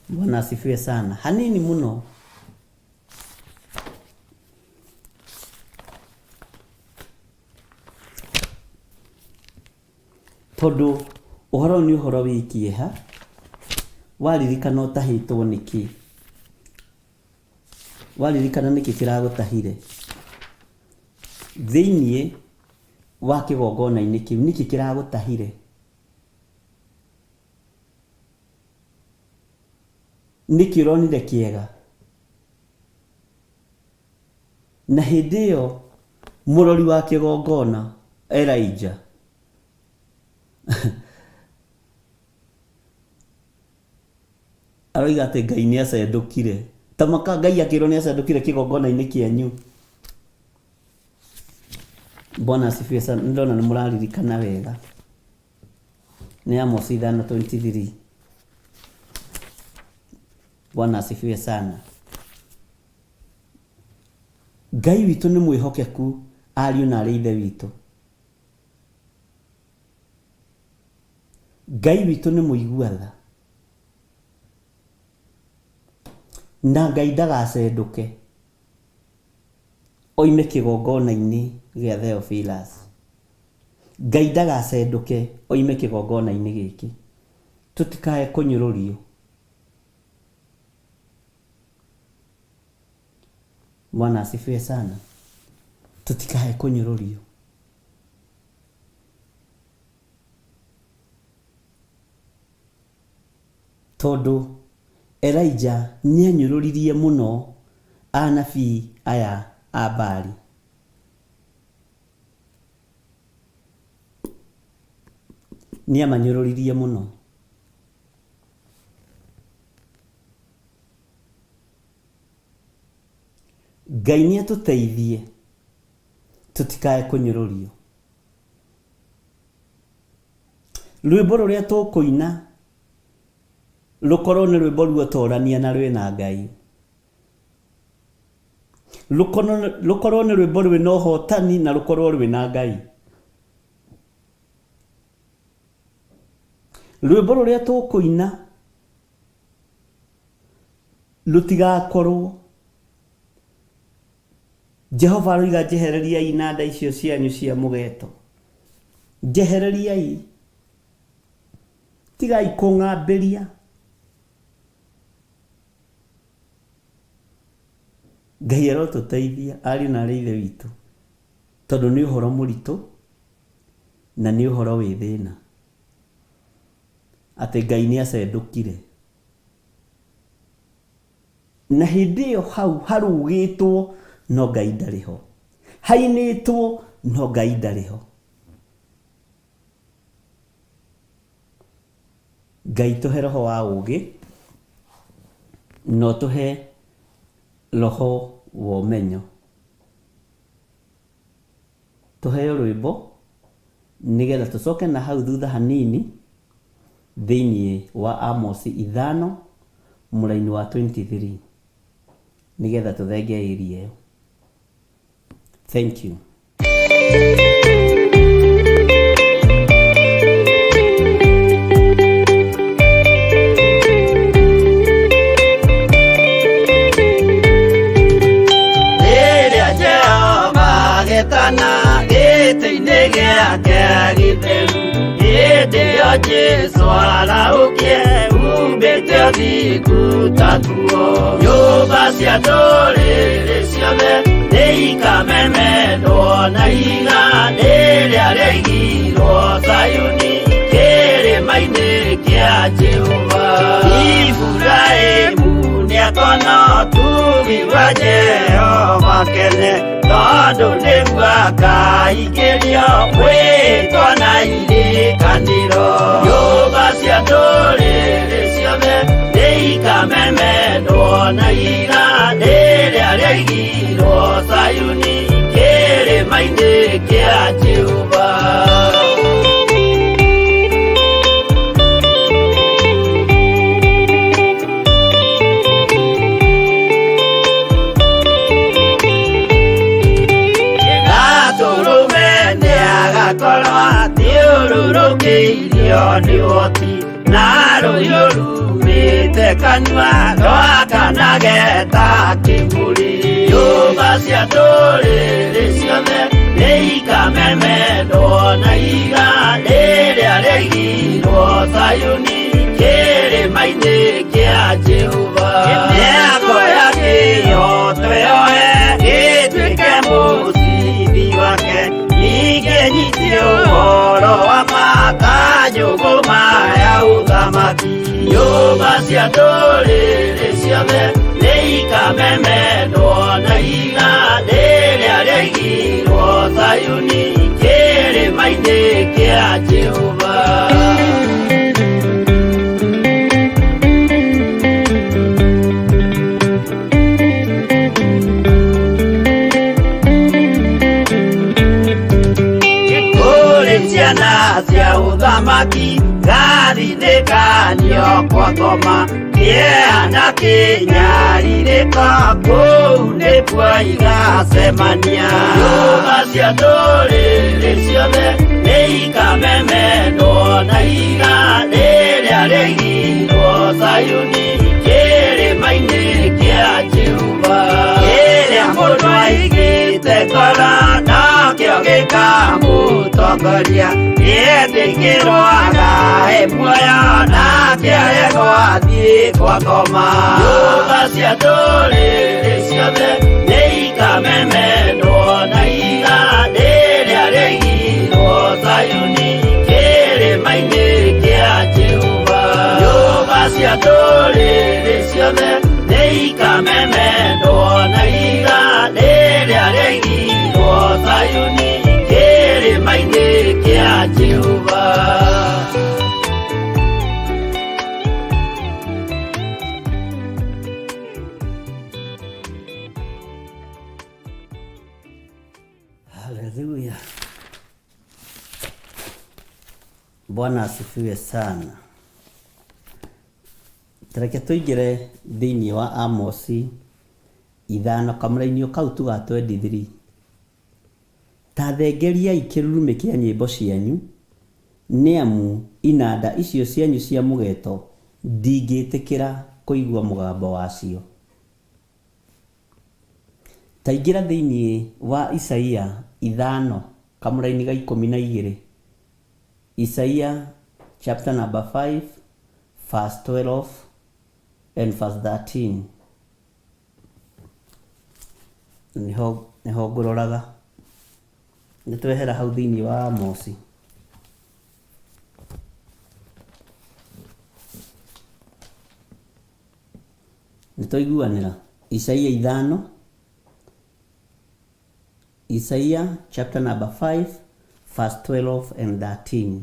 Bwana asifiwe sana. Hanini muno. Tondu uhoro ni uhoro wikieha, waririkana utahitwo niki, waririkana niki kiragutahire thiini wa kigongona-ini kiu, niki kiragutahire, niki uronire kiega. Na hindi iyo murori wa kigongona Elijah aroiga ati Ngai ni acendukire, tamaka Ngai akirwo ni acendukire kigongona-ini kianyu. Bwana asifiwe sana. Ndona ni muraririkana wega. Ni Amos 5:23. Bwana asifiwe sana. Ngai witu ni mwihokeku, ariu na ari ithe witu. Ngai witu ni muiguatha, na Ngai ndagacenduke oime kigongona-ini gia Theophilus. Ngai ndagacenduke oime kigongona-ini giki. Tutikae kunyururio. Bwana asifiwe sana. Tutikae kunyururio. Tondu Elijah ni anyururirie muno anabii aya a Baali. Ni amanyururirie muno. Ngai ni atuteithie tutikae kunyururio. Rwimbo ruria tukuina lukorwo ni rwimbo ruotorania na rwina Ngai. Lukorwo ni rwimbo rwina uhotani na lukorwo rwina Ngai. Rwimbo ruria tukuina lutigakorwo Jehova roiga njehereriai inanda icio cianyu cia mugeto. Njehereriai, tigai kung'ambiria. Ngai arotuteithia ari na ari ithe witu, tondu ni uhoro muritu na ni uhoro wi thina, ati Ngai ni acendukire. Na hindi iyo hau harugitwo no Ngai ndariho, hainitwo no Ngai ndariho. Ngai tuhe roho wa ugi, no tuhe roho wa umenyo. Tuheo rwimbo nigetha tucoke na hau thutha hanini thiini wa Amos 5 muraini wa 23 nigetha tuthenge area iyo. Thank you. Getana gete-ini giake githeru, hindi yo Jesu araukie umbite uthiku tatuo. Nyumba cia ndũrĩrĩ ciothe nĩikamemendwo na ihiga rĩrĩa rĩaigirwo Zayuni kĩrĩma-inĩ kĩa Jehova. Iburahĩmu nĩakona ũtugi wa Jehova kene, tondu nĩguo akaingĩrio gwĩtwo na irikanĩro. Nyũmba cia ndũrĩrĩ ciothe nĩikamemendwo na ihiga rĩrĩa rĩaigirwo Zayuni kĩrĩma-inĩ kĩa Jehova. rũrũkĩirio nĩ ũhoti na rũhiũ rumĩte kanua rwakanageta kĩmbũri. Nyũmba cia ndũrĩrĩ ciothe nĩ ikamemendwo na iga rĩrĩa rĩigirwo Zayuni kĩrĩma-inĩ kĩa Jehova. Mĩako ya kĩyo twĩyoe gĩtuĩke mũcithi wake, ningĩ nyitie ũhoro wa makanyũgũ maya ũthamaki. Nyũmba cia ndũrĩrĩ ciothe nĩ ikamemendwo na iga rĩrĩa rĩigirwo Zayuni kĩrĩma-inĩ kĩa Jehova. Ciana cia ũthamaki gathithĩkanio kwa ngoma, kĩeha kĩnyarirĩka kũu nĩkuo igacemania. Nyũmba cia ndũrĩrĩ ciothe nĩ ikamemendwo na iga rĩrĩa rĩigirwo Zayuni kĩrĩma-inĩ kĩa Jehova. Kĩrĩa mũndũ aigĩte ngoro nakĩo gĩkamũtongoria, gĩtĩkĩrwaga muoyo nake aregwo athiĩ kwa ngoma. Nyũmba cia ndũrĩrĩ ciothe nĩ ikamemendwo na iga rĩrĩa rĩigirwo Zayuni kĩrĩma-inĩ kĩa Jehova. Nyũmba cia ndũrĩrĩ ciothe nĩ ikamemendwo na iga rĩrĩa rĩigirwo Zayuni kĩrĩma-inĩ kĩa Jehova. Haleluya. Bwana asifiwe sana. Tareke tũingĩre thĩinĩ wa Amosi 5 kamũra-inĩ kau tugatwendithiri. Ta thengeriai kĩrurumĩ kĩa nyĩmbo cianyu, nĩ amu inanda icio cianyu cia mũgeeto ndingĩtĩkĩra kũigua mũgambo wacio. Ta ingĩra thĩinĩ wa Isaia 5 kamũra-inĩ ga 12. Isaia chapter number 5 verse 12 and verse 13. Niho ngũroraga. Nĩtwehera hau thĩinĩ wa Amosi. Nĩtũiguanĩra Isaia 5. Isaia chapter number 5 verse 12 and 13.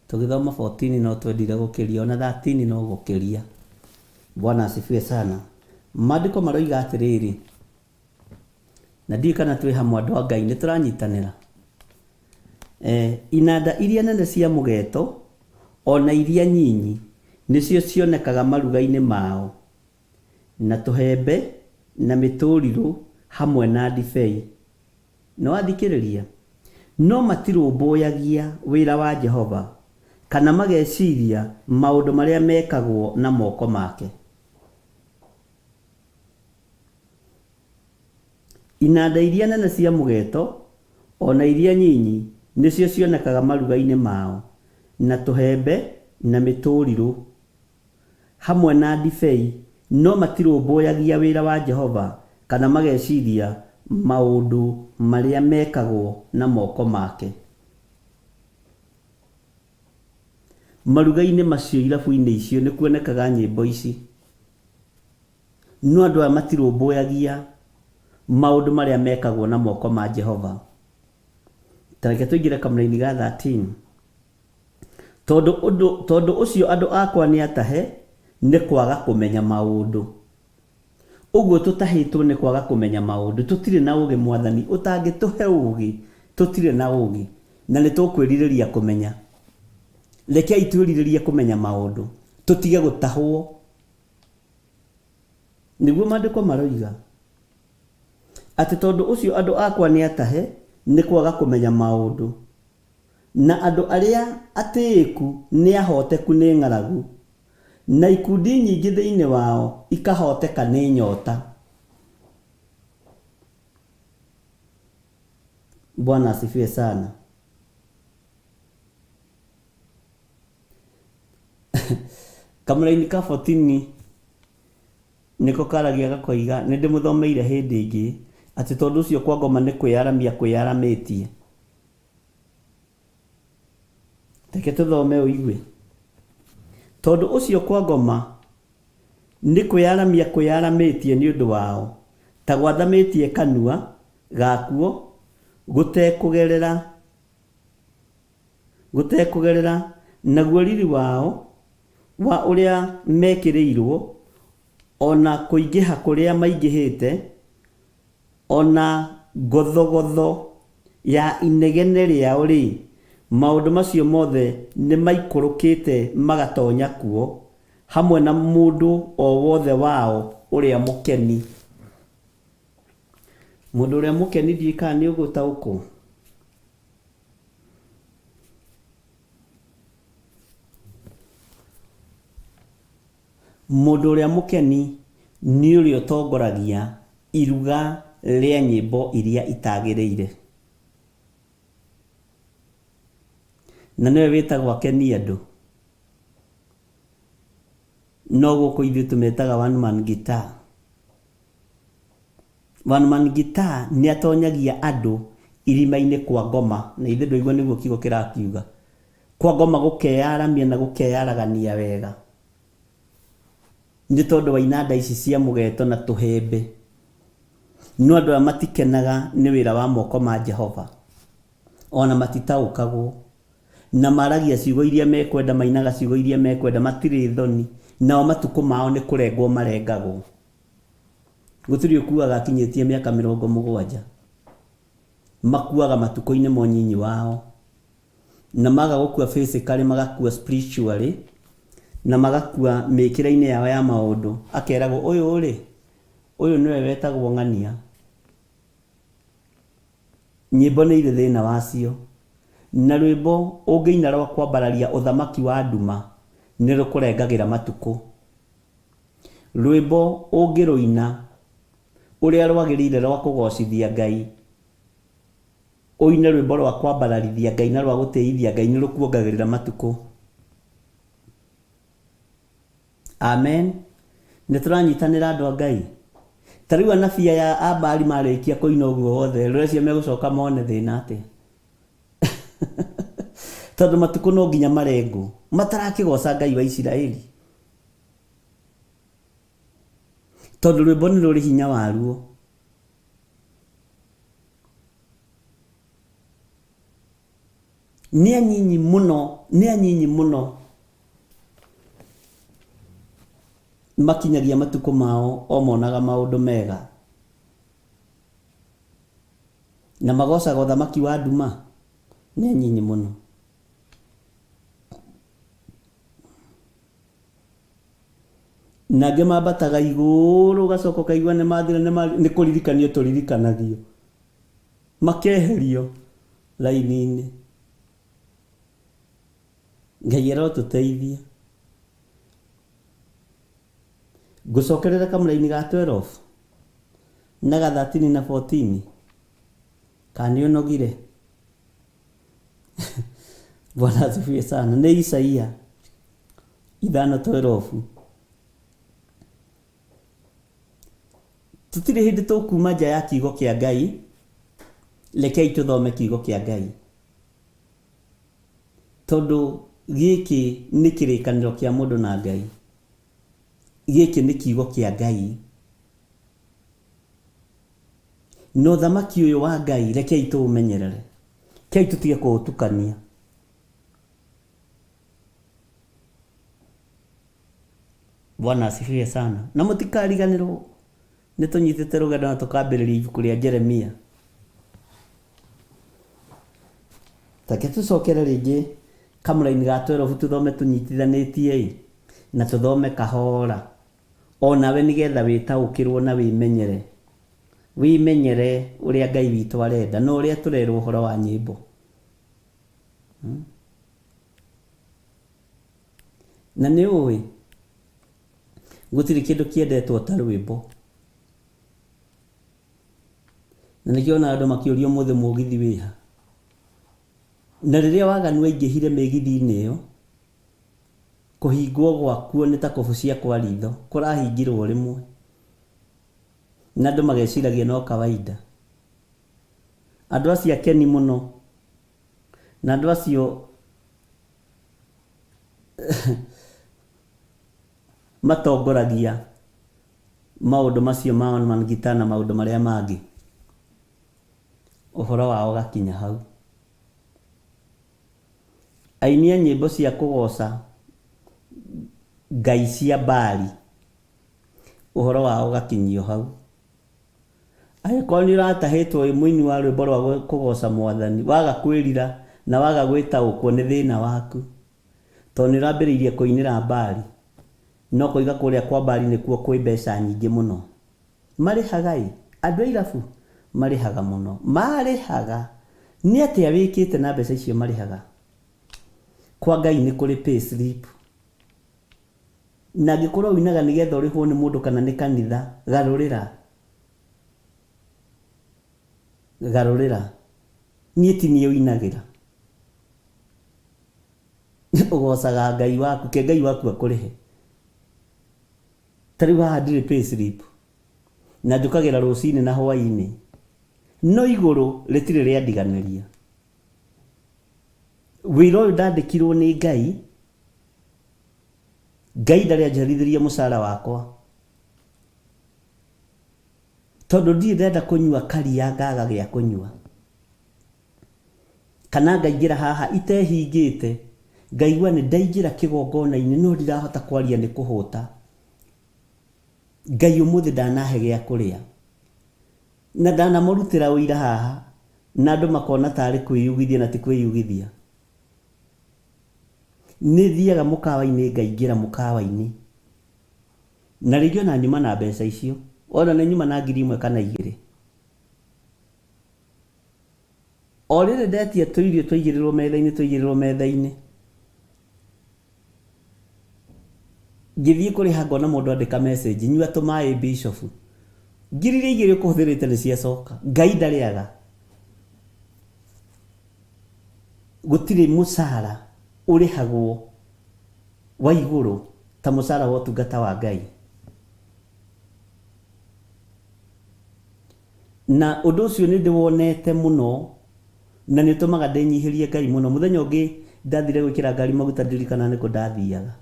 Tũgĩthoma 14 no twendire gũkĩria, ona 13 no gũkĩria. Bwana asifiwe sana. Maandĩko maroiga atĩrĩrĩ, na ndiũ kana twĩ hamwe andũ a Ngai nĩtũranyitanĩra. Inanda iria nene cia mũgeeto ona iria nyinyi nĩcio cionekaga maruga-inĩ mao, na tũhembe na mĩtũrirũ hamwe na ndibei. No athikĩrĩria, no matirũmbũyagia wĩra wa Jehova, kana mageciria maũndũ marĩa mekagwo na moko make. Inanda iria nene cia mũgeeto ona iria nyinyi nĩcio cionekaga maruga-inĩ mao, na tũhembe na mĩtũrirũ hamwe na ndibei, no matirũmbũyagia wĩra wa Jehova, kana mageciria maũndũ marĩa mekagwo na moko make. Maruga-inĩ macio, irabu-inĩ icio nĩ kuonekaga nyĩmbo ici, no andũ aya matirũmbũyagia maũndũ marĩa mekagwo na moko ma Jehova. Tareke tũingĩre kamũra-inĩ ga 13. Tondũ ũcio andũ akwa nĩ atahe nĩ kwaga kũmenya maũndũ. Ũguo tũtahĩtwo nĩ kwaga kũmenya maũndũ. Tũtirĩ na ũũgĩ Mwathani, ũtangĩtũhe ũũgĩ tũtirĩ na ũũgĩ, na nĩ tũkwĩrirĩria kũmenya. Rekei twĩrirĩrie kũmenya maũndũ, tũtige gũtahwo. Nĩguo maandĩko maroiga atĩ tondũ ũcio andũ akwa nĩ atahe nĩ kwaga kũmenya maũndũ, na andũ arĩa atĩĩku nĩ ahoteku nĩ ng'aragu, na ikundi nyingĩ thĩinĩ wao ikahoteka nĩ nyota. Bwana asifiwe sana. Kamũra-inĩ ka 14 nĩko karagia gakoiga nĩ ndĩmũthomeire hĩndĩ ĩngĩ atĩ tondũ ũcio kwa ngoma nĩ kwĩyaramia kwĩyaramĩtie. Reke tũthome ũigue. Tondũ ũcio kwa ngoma nĩ kwĩyaramia kwĩyaramĩtie nĩ ũndũ wao, ta gwathamĩtie kanua gakuo gũtekũgerera naguo riri wao wa ũrĩa mekĩrĩirwo, ona kũingĩha kũrĩa maingĩhĩte, ona gothogotho ya inegene rĩao rĩ, maũndũ macio mothe nĩ maikũrũkĩte magatonya kuo, hamwe na mũndũ o wothe wao ũrĩa mũkeni. Mũndũ ũrĩa mũkeni ndiũĩ kana nĩ ũgũtaũkwo. Mũndũ ũrĩa mũkeni nĩ ũrĩa ũtongoragia iruga rĩa nyĩmbo iria itagĩrĩire. Na nĩwe wĩtagwo akeni andũ. No gũkũ ithuĩ tũmetaga one man guitar. One man guitar nĩ atonyagia andũ irima-inĩ kwa ngoma, na ithuĩ ndũigua nĩguo kiugo kĩrakiuga. Kwa ngoma gũkeyaramia na gũkeyaragania wega. Nĩ tondũ wa inanda ici cia mũgeeto na tũhembe. No andũ arĩa matikenaga nĩ wĩra wa moko ma Jehova, ona matitaũkagwo, na maragia ciugo iria mekwenda, mainaga ciugo iria mekwenda, matirĩ thoni, nao matukũ mao nĩ kũrengwo marengagwo. Gũtirĩ ũkuaga akinyĩtie mĩaka 70, makuaga matukũ-inĩ ma ũnyinyi wao, na maga gũkua physically magakua spiritually, na magakua mĩkĩre-inĩ yao ya maũndũ. Akeragwo ũyũ nĩwe wetagwo ng'ania. Nyĩmbo nĩ irĩ thĩna wacio, na rwĩmbo ũngĩina rwa kwambararia ũthamaki wa nduma nĩ rũkũrengagĩra matukũ. Rwĩmbo ũngĩrũina ũrĩa rwagĩrĩire rwa kũgocithia Ngai, ũine rwĩmbo rwa kwambararithia Ngai na rwa gũtĩithia Ngai, nĩ rũkuongagĩrĩra matukũ. Amen. Nĩ tũranyitanĩra andũ a Ngai. Ta rĩu anabii ya Abali marĩkia kũina ũguo wothe, rũreciria megũcoka mone thĩna atĩa? Tondũ matukũ no nginya marengwo matarakĩgoca Ngai wa Isiraeli. Tondũ rwĩmbo nĩ rũrĩ hinya waruo. Nĩ anyinyi mũno makinyagia matukũ mao o monaga maũndũ mega, na magocaga ũthamaki wa nduma. Nĩ anyinyi mũno. Nangĩ mambataga igũrũ, gacoka kaigua nĩ mathira, nĩ kũririkanio tũririkanagio, makeherio raini-inĩ. Ngai arotũteithia. Ngũcokerera kamũra-inĩ ga 12 na ga 13 na 14, kana nĩ ũnogire? Bwana asifiwe sana. Nĩ Isaia 5:12. Tũtirĩ hĩndĩ tũkuma nja ya kiugo kĩa Ngai, rekei tũthome kiugo kĩa Ngai, tondũ gĩkĩ nĩ kĩrĩkanĩro kĩa mũndũ na Ngai. Gĩkĩ nĩ kiugo kĩa Ngai. No thamaki ũyũ wa Ngai rekei tũũmenyerere, rekei tũtige kũũtukania. Bwana asifiwe sana. Na mũtikariganĩrwo nĩ tũnyitĩte rũgendo na tũkambĩrĩria ibuku rĩa Jeremia. Take tũcokere rĩngĩ kamũra-inĩ ga 12 tũthome tũnyitithanĩtie na tũthome kahora, o nawe nĩgetha wĩtaũkĩrwo na wĩmenyere. Wĩmenyere ũrĩa Ngai witũ arenda na ũrĩa tũrerwo ũhoro wa nyĩmbo. na nĩ ũĩ gũtirĩ kĩndũ kĩendetwo ta rwĩmbo, na nĩkĩo ona andũ makĩũrio mũthĩ mũgithi wĩha, na rĩrĩa waganu waingĩhire mĩgithi-inĩ ĩyo, kũhingwo gwakuo nĩ ta kobu cia kwa ritho, kũrahingirwo rĩmwe na andũ mageciragia no kawaida. Andũ acio akeni mũno, na andũ acio matongoragia maũndũ macio ma One Man Guitar na maũndũ marĩa mangĩ, ũhoro wao gakinya hau. Aini a nyĩmbo cia kũgoca ngai cia Baali, ũhoro wao gakinyio hau. Angĩkorwo nĩ ũratahĩtwo wĩ mũini wa rwĩmbo rwa kũgoca Mwathani, waga kwĩrira na waga gwĩtaũkwo nĩ thĩna waku, tondũ nĩ ũrambĩrĩirie kũinĩra Baali, no kũiga kũrĩa kwa Baali nĩkuo kwĩ mbeca nyingĩ mũno. Marĩhaga andũ a irabu, marĩhaga mũno, marĩhaga. Nĩ atĩa wĩkĩte na mbeca icio marĩhaga? Kwa Ngai nĩ kũrĩ pay slip, na angĩkorwo wĩinaga nĩgetha ũrĩhwo nĩ mũndũ kana nĩ kanitha, garũrĩra. Niĩ ti niĩ ũinagĩra, ũgocaga Ngai waku, ke Ngai waku akũrĩhe. Ta rĩu haha ndirĩ pay slip, na njũkagĩra rũcinĩ na hwainĩ, no igũrũ rĩtirĩ rĩandiganĩria. Wĩra ũyũ ndandĩkirwo nĩ Ngai, Ngai ndarĩ anjarithĩrie mũcara wakwa, tondũ ndirĩ ndenda kũnyua karia ngaga gĩa kũnyua, kana ngaingĩra haha itehingĩte, ngaigua nĩ ndaingĩra kĩgongona-inĩ no ndirahota kwaria nĩ kũhũta, Ngai ũmũthĩ ndanahe gĩa kũrĩa, na ndanamũrutĩra ũira haha, na andũ makona tarĩ kwĩyugithia na ti kwĩyugithia. Nĩ thiaga mũkawa-inĩ, ngaingĩra mũkawa-inĩ, na rĩngĩ ona nyuma na mbeca icio, ona nĩ nyuma na 1,000 kana 2,000. O rĩrĩ ndetia tũirio twaigĩrĩrwo metha-inĩ, ngĩthiĩ kũrĩha ngona mũndũ andĩka message, nyua tũmaĩ Bishop, 2,000 ũkũhũthĩrĩte nĩ ciacoka. Ngai ndarĩaga, gũtirĩ mũcara ũrĩhagwo wa igũrũ ta mũcara wa ũtungata wa Ngai. Na ũndũ ũcio nĩ ndĩwonete mũno, na nĩ ũtũmaga ndĩnyihĩrie Ngai mũno. Mũthenya ũngĩ ndathire gwĩkĩra ngari maguta, ndirikana nĩkũ ndathiaga,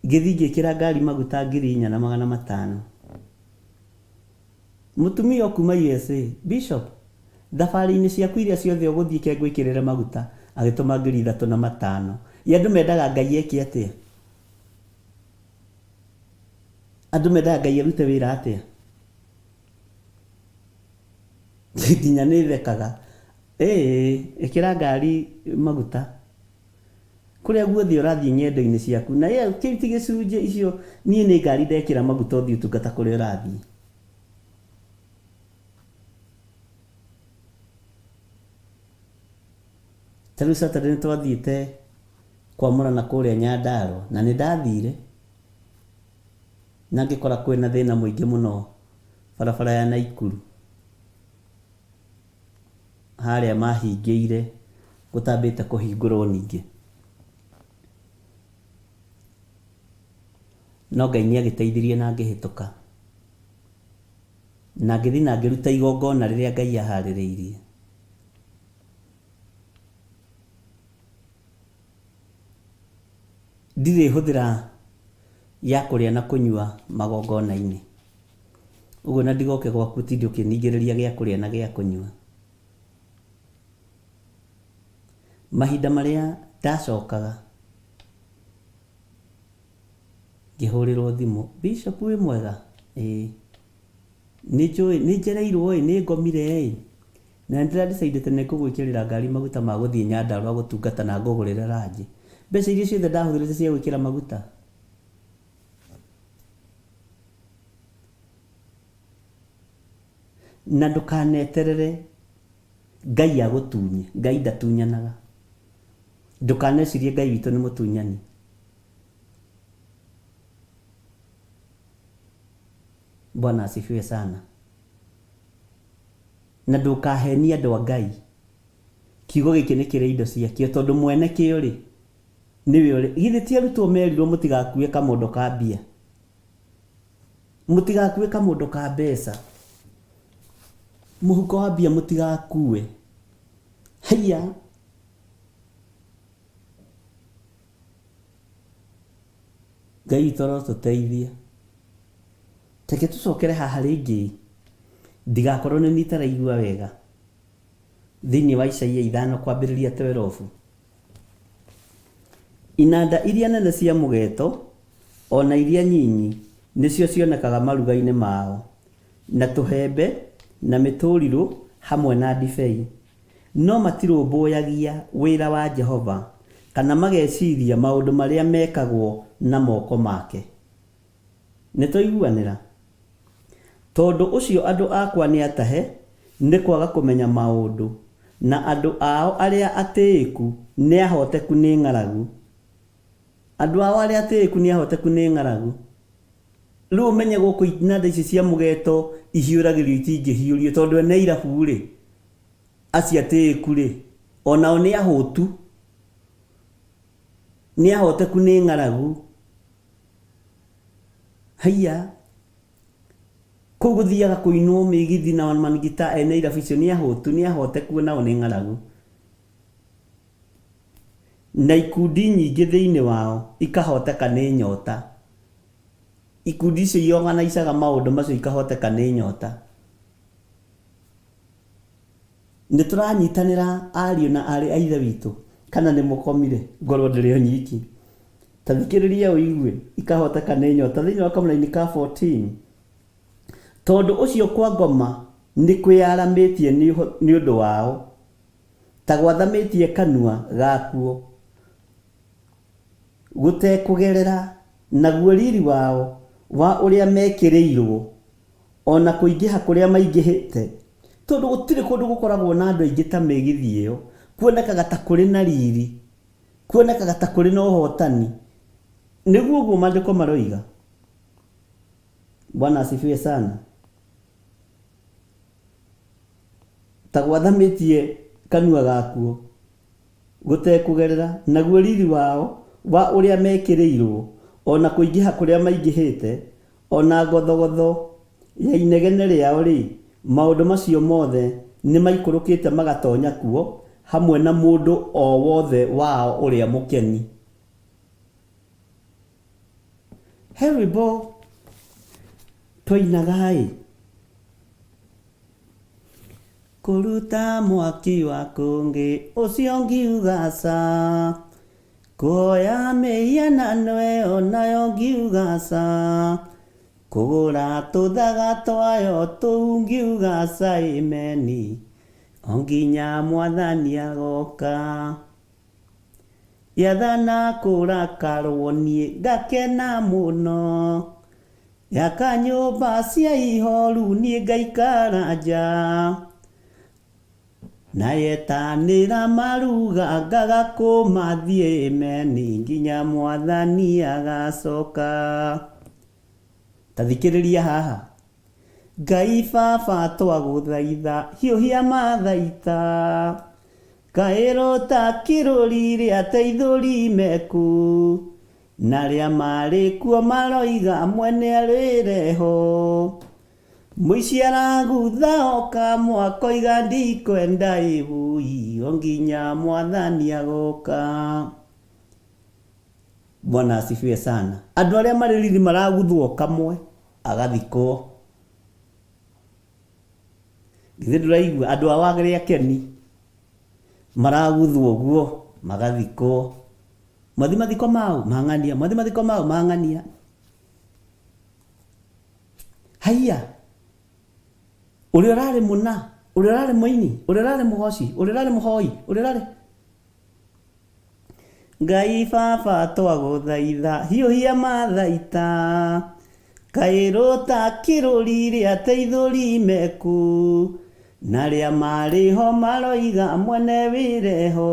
ngĩthiĩ ngĩkĩra ngari maguta 4,500. Mũtumia kuma USA, Bishop, thabarĩ-inĩ ciaku iria ciothe ũgũthiĩ ke ngwĩkĩrĩre maguta, agĩtũma 3,500. Andũ mendaga Ngai eke atĩa? Andũ mendaga Ngai arute wĩra atĩa? Nginya nĩ thekaga. Ĩkĩra ngari maguta kũrĩa guothe ũrathiĩ ng'endo-inĩ ciaku, na kĩu ti gĩcunjĩ icio. Niĩ nĩ ngari ndekĩra maguta ũthiĩ ũtungata kũrĩa ũrathiĩ. Ta rĩu Saturday nĩ twathiĩte kwamũrana kũrĩa Nyandarua, na nĩ ndathire na ngĩkora kwĩna thĩna mũingĩ mũno barabara ya Naikuru, harĩa mahingĩire gũtambĩte kũhingũrwo ningĩ. No Ngai nĩ agĩteithirie na ngĩhĩtũka, na ngĩthiĩ na ngĩruta igongona rĩrĩa Ngai aharĩrĩirie. Ndirĩ hũthĩra ya kũrĩa na kũnyua magongona-inĩ, ũguo na ndigoke gwaku tindi ũkĩningĩrĩria gĩa kũrĩa na gĩa kũnyua. Mahinda marĩa ndacokaga ngĩhũrĩrwo thimũ, Bishop wĩ mwega? Nĩ njereirwo nĩ ngomire, na ndĩradecidĩte nĩ kũgwĩkĩrĩra ngari maguta ma gũthiĩ Nyandarua gũtungata na ngũgũrĩre ranji. Mbeca iria ciothe ndahũthĩrĩte cia gwĩkĩra maguta, na ndũkaneterere Ngai agutunye. Ngai ndatunyanaga. Ndukanecirie Ngai witũ nĩ mũtunyani. Bwana asifiwe sana. Na ndukahenia andũ a Ngai. Kiugo gĩkĩ nĩ kĩrĩ indo ciakĩo tondũ mwene kĩo rĩ nĩwe ũrĩ. Githĩ ti arutwo merirwo mũtigakue kamondo ka mbia. Mũtigakue kamondo ka mbeca. Mũhuko wa mbia mũtigakue. Haiya. Ngai toro tũteithie. Teke tũcokere haha rĩngĩ. Ndigakorwo nĩ niĩ itaraigua wega. Thĩinĩ wa Isaia 5 kwambĩrĩria 12. Inanda iria nene cia mũgeeto ona iria nyinyi nĩcio cionekaga maruga-inĩ mao, na tũhembe na mĩtũrirũ hamwe na ndibei. No matirũmbũyagia wĩra wa Jehova kana mageciria maũndũ marĩa mekagwo na moko make. Nĩtũiguanĩra. Tondũ ũcio andũ akwa nĩ atahe nĩ kwaga kũmenya maũndũ, na andũ ao arĩa atĩĩku nĩ ahoteku nĩ ng'aragu. Andũ ao arĩa atĩĩku nĩ ahoteku nĩ ng'aragu. Rĩu ũmenye gũkũ inanda ici cia mũgeeto ihiũragĩrio itingĩhiũrio tondũ ene irabu rĩ, acio atĩĩku rĩ, onao nĩ ahũtu, nĩ ahoteku nĩ ng'aragu. Haiya. Kũu gũthiaga kũinwo mĩgithi na manigita ene irabu icio nĩ ahũtu, nĩ ahoteku nao nĩ ng'aragu. Na ikundi nyingĩ thĩinĩ wao ikahoteka nĩ nyota. Ikundi icio iorganicaga maũndũ macio ikahoteka nĩ nyota. Nĩ tũranyitanĩra ariũ na arĩ a ithe witũ kana nĩ mũkomire ngorwo ndĩrĩ o nyiki. Ta thikĩrĩria ũigue ikahoteka nĩ nyota thĩinĩ wa kamũra-inĩ ka 14. Tondũ ũcio kwa ngoma nĩ kwĩyaramĩtie nĩ ũndũ wao, ta gwathamĩtie kanua gakuo gũtekũgerera, naguo riri wao wa ũrĩa mekĩrĩirwo ona kũingĩha kũrĩa maingĩhĩte. Tondũ gũtirĩ kũndũ gũkoragwo na andũ aingĩ ta mĩgithi ĩyo, kuonekaga ta kũrĩ na riri, kuonekaga ta kũrĩ na ũhotani. Nĩguo ũguo maandĩko maroiga. Bwana asifiwe sana. Ta gwathamĩtie kanua gakuo gũtekũgerera, naguo riri wao wa ũrĩa mekĩrĩirwo ona kũingĩha kũrĩa maingĩhĩte, ona ngothogotho ya inegene rĩao rĩ, maũndũ macio mothe nĩ maikũrũkĩte magatonya kuo hamwe na mũndũ o wothe wao ũrĩa mũkeni. He rwĩmbo twainaga ĩ. Kũruta mwaki wa kũngĩ ũcio ngiuga ca, kuoya mĩhianano ĩyo nayo ngiuga ca, kũgũra tũthaga twayo tũu ngiuga ca ĩmeni, o nginya Mwathani agoka. Yathana kũrakarwo niĩ ngakena mũno, yaka nyũmba cia ihoru niĩ ngaikara nja, na yetanĩra maruga ngagakũma thiĩ ĩmeni, nginya Mwathani agacoka. Ta thikĩrĩria haha. Ngai Baba twagũthaitha hiũhia mathaita, kaĩrwo ta kĩrũri rĩa teithũri meku, na rĩa marĩ kuo maroiga mwene arĩre ho, mũici aragutha oka mwakoiga ndikwenda ĩbui, o nginya Mwathani agoka. Bwana asifiwe sana. Andũ arĩa marĩ riri maraguthwo kamwe agathikwo. Githĩ ndũraigua andũ a wagĩrĩ akeni maraguthwo ũguo magathikwo. Mwathi mathiko mao mang'ania, mwathi mathiko mao mang'ania. Haiya. Ũrĩa ũrarĩ mũna, ũrĩa ũrarĩ mũini, ũrĩa ũrarĩ mũgoci, ũrĩa ũrarĩ mũhoi, ũrĩa ũrarĩ Ngai Baba twagũthaitha hiũhia mathaita, kaĩrwo ta kĩrũri rĩa teithũri meku, na rĩa marĩho maroiga mwene wĩreho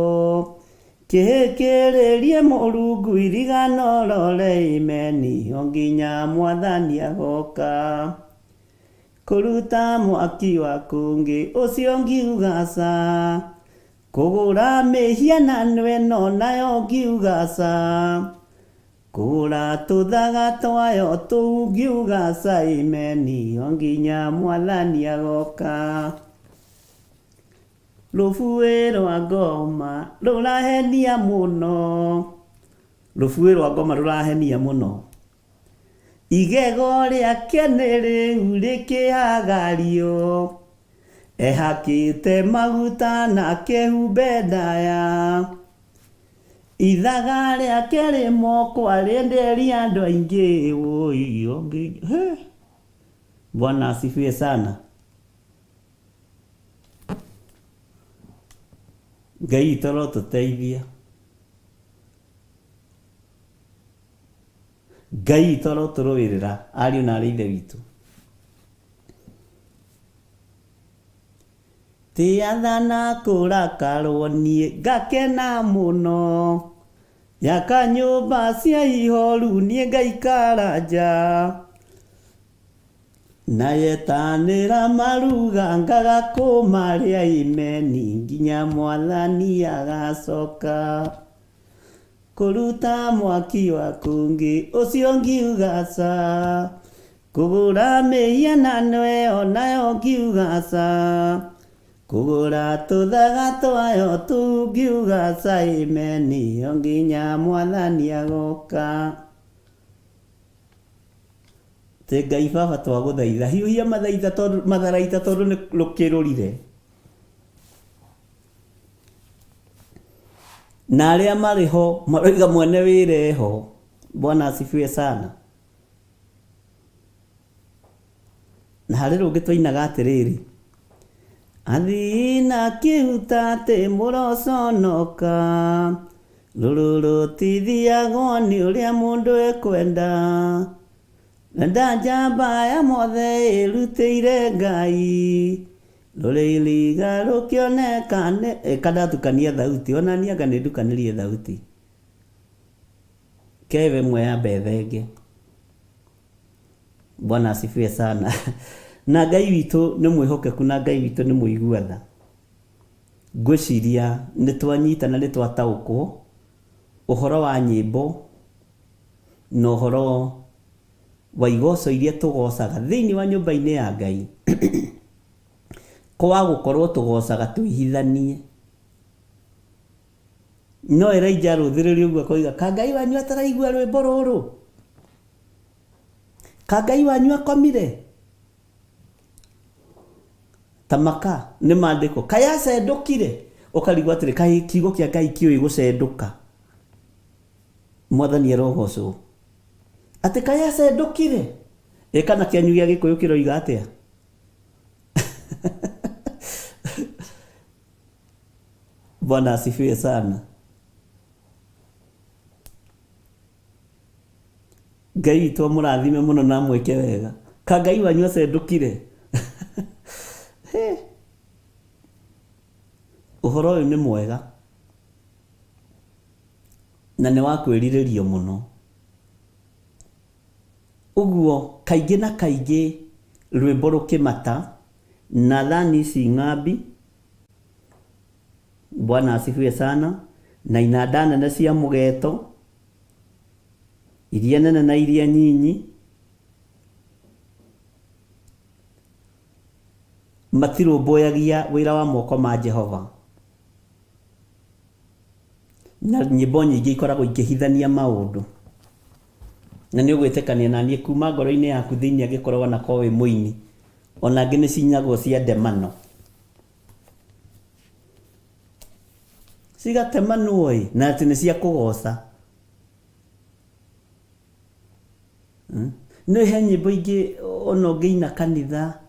kĩhĩkĩrĩrie Mũrungu irigano rore imeni o nginya Mwathani agoka kũruta mwaki wa kũngĩ ũcio ngiuga ca kũgũra mĩhianano ĩno nayo ngiuga ca kũgũra tũthaga twayo tũu ngiuga ca imeni o nginya Mwathani agoka rũbuĩ rwa ngoma rũrahenia mũno rũbuĩ rwa ngoma rũrahenia mũno igego rĩake nĩ rĩu rĩkĩhagario ehakĩte maguta na kĩhumbe ndaya ithaga rĩake rĩmokwa rĩenderia andũ aingĩ Bwana asifiwe sana. Ngai toro tũteithia. Ngai toro tũrũĩrĩra ariũ na arĩ ithe witũ. Tiathana kũrakarwo niĩ ngakena mũno yaka nyũmba cia ihoru niĩ ngaikara nja na yetanĩra maruga ngagakũma rĩa imeni nginya Mwathani agacoka kũruta mwaki wa kũngĩ ũcio ngiuga ca kũgũra mĩhianano ĩyo nayo ngiuga ca kũgũra tũthaga twayo tũu ngiuga ca imeni o nginya Mwathani agoka. Te Ngai Baba twagũthaitha hiũhia matharaita tondũ nĩ rũkĩrũrire na arĩa marĩ ho maroiga mwene wĩreho. Bwana asifiwe sana. Na harĩ rũngĩ twainaga atĩrĩrĩ athii na kĩhuta atĩ mũroconoka rũrũ rũtithiagwo nĩ ũrĩa mũndũ ekwenda na njamba ya mothe ĩrutĩire Ngai rũrĩ iriga rũkĩoneka kandatukania thauti onania anga nĩ ndukanĩrie thauti keve mwe ya mbethenge. Bwana asifiwe sana. Na Ngai witũ nĩ mwĩhokeku na Ngai witũ nĩ mũigua-tha. Ngwĩciria nĩ twanyitana nĩ twataũkwo ũhoro wa nyĩmbo na ũhoro wa igoco iria tũgocaga thĩinĩ wa nyũmba-inĩ ya Ngai kwa gũkorwo tũgocaga twĩhithanie. No Elijah arũthĩrĩria ũguo akoiga ka Ngai wanyu ataraigua rwĩmbo rũrũ, ka Ngai wanyu akomire. Tamaka nĩ maandĩko kaya cendũkire ũkarigwo atĩrĩ kaĩ kiugo kĩa Ngai kĩũĩ gũcendũka. Mwathani arogocwo atĩ kaya cendũkire kana kĩanyu gĩa Gĩkũyũ kĩroiga atĩa? Bwana asifiwe sana. Ngai witũ amũrathime mũno na mwĩke wega. Ka Ngai wanyu acendũkire. Ũhoro ũyũ nĩ mwega na nĩ wa kwĩrirĩrio mũno. Ũguo kaingĩ na kaingĩ rwĩmbo rũkĩmata na thani ici ng'ambi. Bwana asifiwe sana. Na inanda nene cia mũgeeto iria nene na iria nyinyi matirũmbũyagia wĩra wa moko ma Jehova. Na nyĩmbo nyingĩ ikoragwo ikĩhithania maũndũ. Na nĩ ũgwĩtĩkania na niĩ kuma ngoro-inĩ yaku thĩinĩ angĩkorwo onako wĩ mũini ona angĩ nĩ cinyagwo cia ndemano. Cigatemanwo na atĩ nĩ cia kũgoca. Nĩ he nyĩmbo ingĩ ona ũngĩina kanitha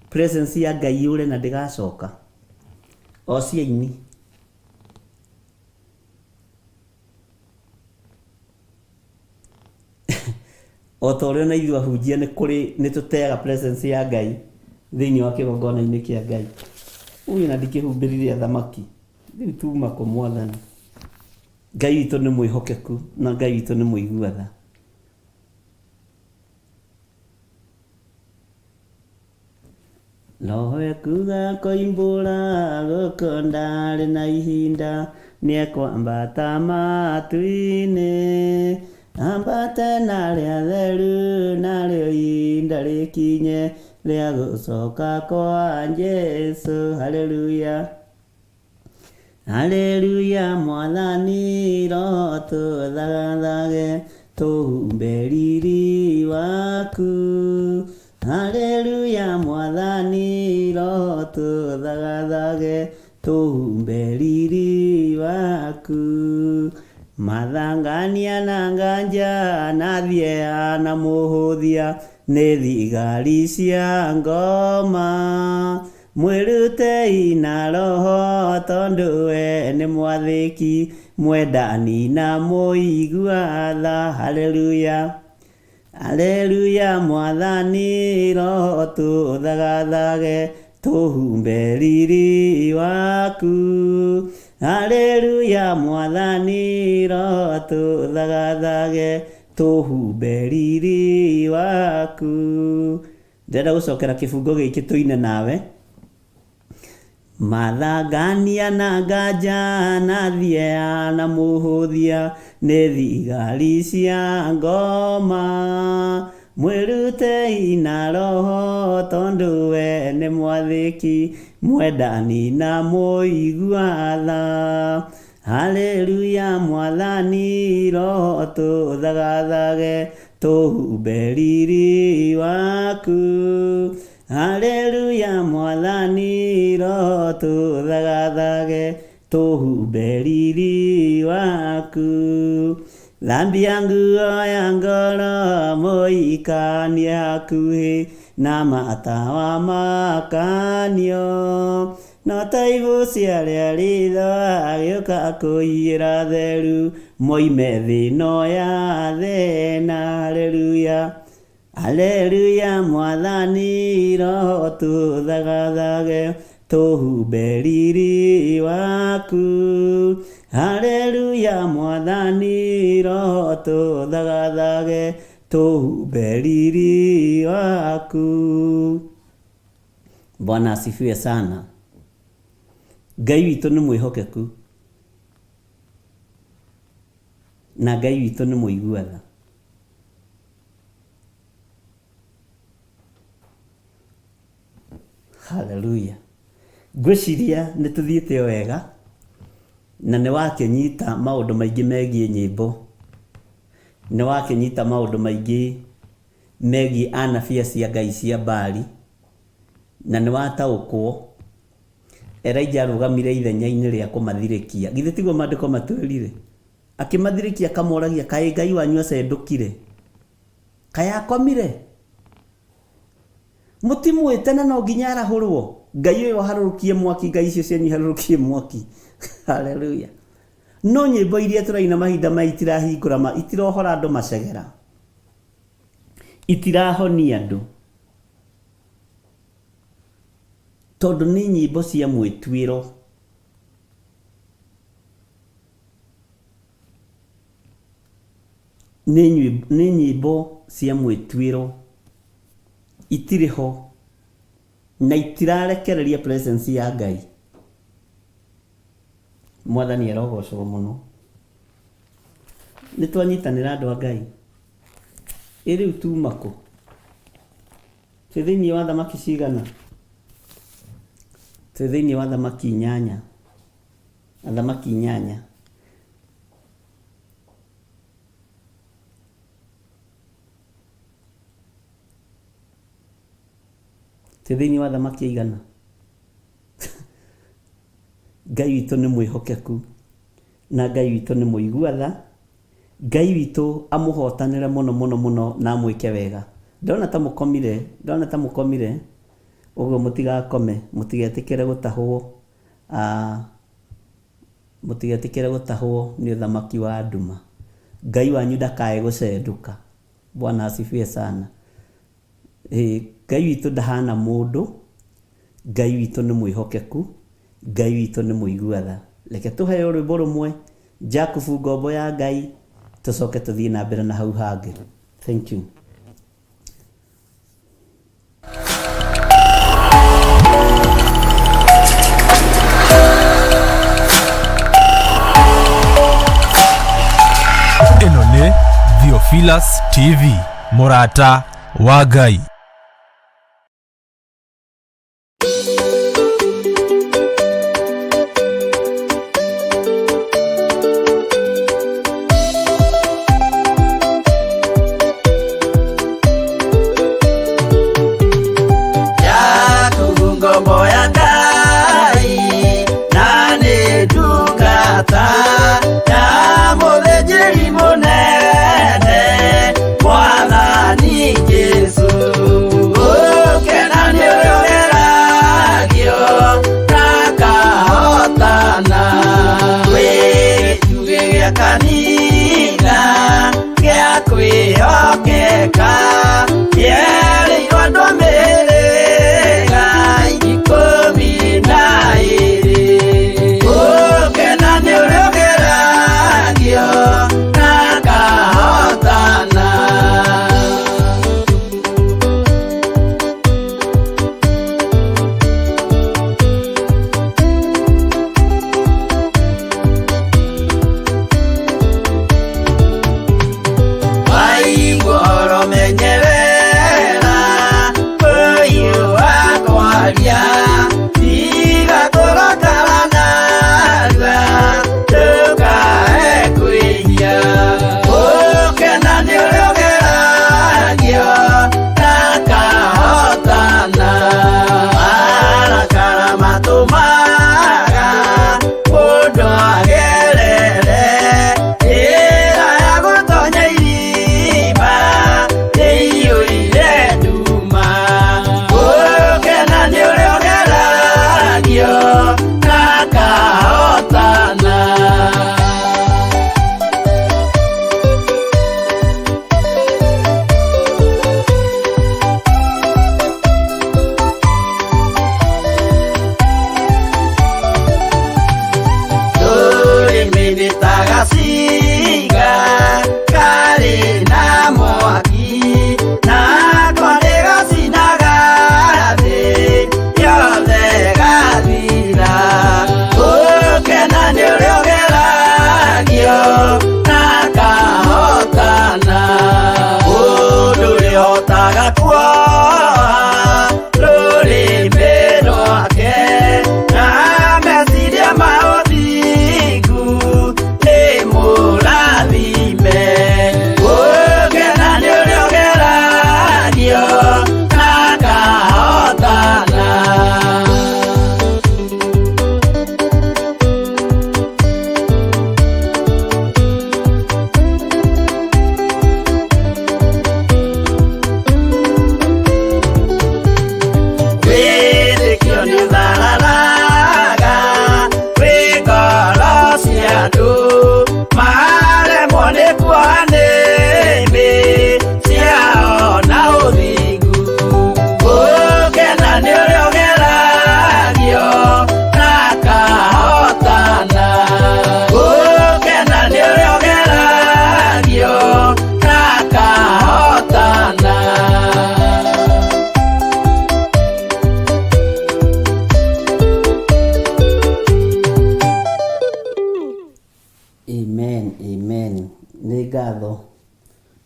presence ya Ngai yũre na ndĩgacoka o ciaini. O ta ũrĩa na ithuĩ ahunjia nĩ tũteaga presence ya Ngai thĩinĩ wa kĩgongona-inĩ kĩa Ngai. Uyu na ndikĩhumbĩrire thamaki rĩu tuma kũ Mwathani. Ngai witũ nĩ mwĩhokeku na Ngai witũ nĩ mũigua tha. Roho ekuga koimbũra gũkũ ndarĩ na ihinda nĩekwambata matu-inĩ ambate narĩa theru narĩo ihinda rĩkinye rĩa gũcoka kwa Jesu. Haleluya, haleluya. Mwathani Roho tũthathage tũhumbe riri waku. Haleluya, Mwathani Roho tũthathage tũhumbe riri waku. Mathangania na nganja na thiea na mũhũthia nĩ thigari cia ngoma. Mwĩrutei na Roho tondũ we nĩ mwathĩki mwendani na mũigua tha. Haleluya, haleluya. Mwathani Roho tũthathage tũhumbe riri waku. Haleluya, Mwathani Roho tũthathage tũhumbe riri waku. Ndĩrenda gũcokera kĩbungo gĩkĩ tũine nawe. Mathangania na nganja na thiea na mũhũthia nĩ thigari cia ngoma. Mwĩrutei na Roho tondũ we nĩ mwathĩki mwendani na mũigua tha. Haleluya, Mwathani Roho tũthathage tũhumbe riri waku. Haleluya, Mwathani Roho tũthathage tũhumbe riri waku. Thambia nguo ya ngoro mũikanie hakuhĩ na matawa makanio. No ta ibucia rĩa ritho agĩũka kũiyĩra theru moime thĩno ya thĩna. Haleluya, haleluya. Mwathani Roho tũthathage tũhumbe riri waku. Haleluya, Mwathani Roho tũthathage tũhumbe riri waku. Bwana asifiwe sana. Ngai witũ nĩ mwĩhokeku na Ngai witũ nĩ mũigua tha. Haleluya. Ngwĩciria nĩ tũthiĩte wega na nĩ wakĩnyita maũndũ maingĩ megiĩ nyĩmbo, nĩ wakĩnyita maũndũ maingĩ megiĩ anabia cia Ngai cia Baali, na nĩ wataũkwo Elijah arũgamire ithenya-inĩ rĩa kũmathirĩkia. Githĩ tiguo maandĩko matwĩrire? Akĩmathirĩkia akamoragia, kaĩ Ngai wanyu acendũkire? Kaĩ akomire? Mũtimwĩte na no nginya arahũrwo? Ngai ũyũ harũrũkie mwaki, Ngai icio cianyu harũrũkie mwaki. Haleluya. No nyĩmbo iria tũraina mahinda maya itirahingũra itirohora andũ macegera, itirahonia andũ, tondũ nĩ nyĩmbo cia mwĩtuĩro. Nĩ nyĩmbo cia mwĩtuĩro, itirĩ ho na itirarekereria presence ya Ngai. Mwathani arogocwo mũno. Nĩ twanyitanĩra andũ a Ngai. Rĩu tuma kũ? Twĩ thĩinĩ wa thamaki cigana? Twĩ thĩinĩ wa thamaki 8. Thamaki 8. Twĩ thĩinĩ wa thamaki igana? Ngai witũ nĩ mwĩhokeku na Ngai witũ nĩ mũigua tha. Ngai witũ amũhotanĩre mũno mũno mũno na amwĩke wega. Ndona ta mũkomire, ũguo mũtigakome, mũtigetĩkĩre gũtahwo nĩ ũthamaki wa nduma. Ngai wanyu ndakae gũcendũka. Bwana asifiwe sana. Ngai witũ ndahana mũndũ. Ngai witũ nĩ mwĩhokeku Ngai witũ nĩ mũigua tha. Reke tũheo rwĩmbo rũmwe Jakubu ngombo ya Ngai tũcoke tũthiĩ na mbere na hau hangĩ. Thank you. Ĩno nĩ Theophilus TV, mũrata wa Ngai.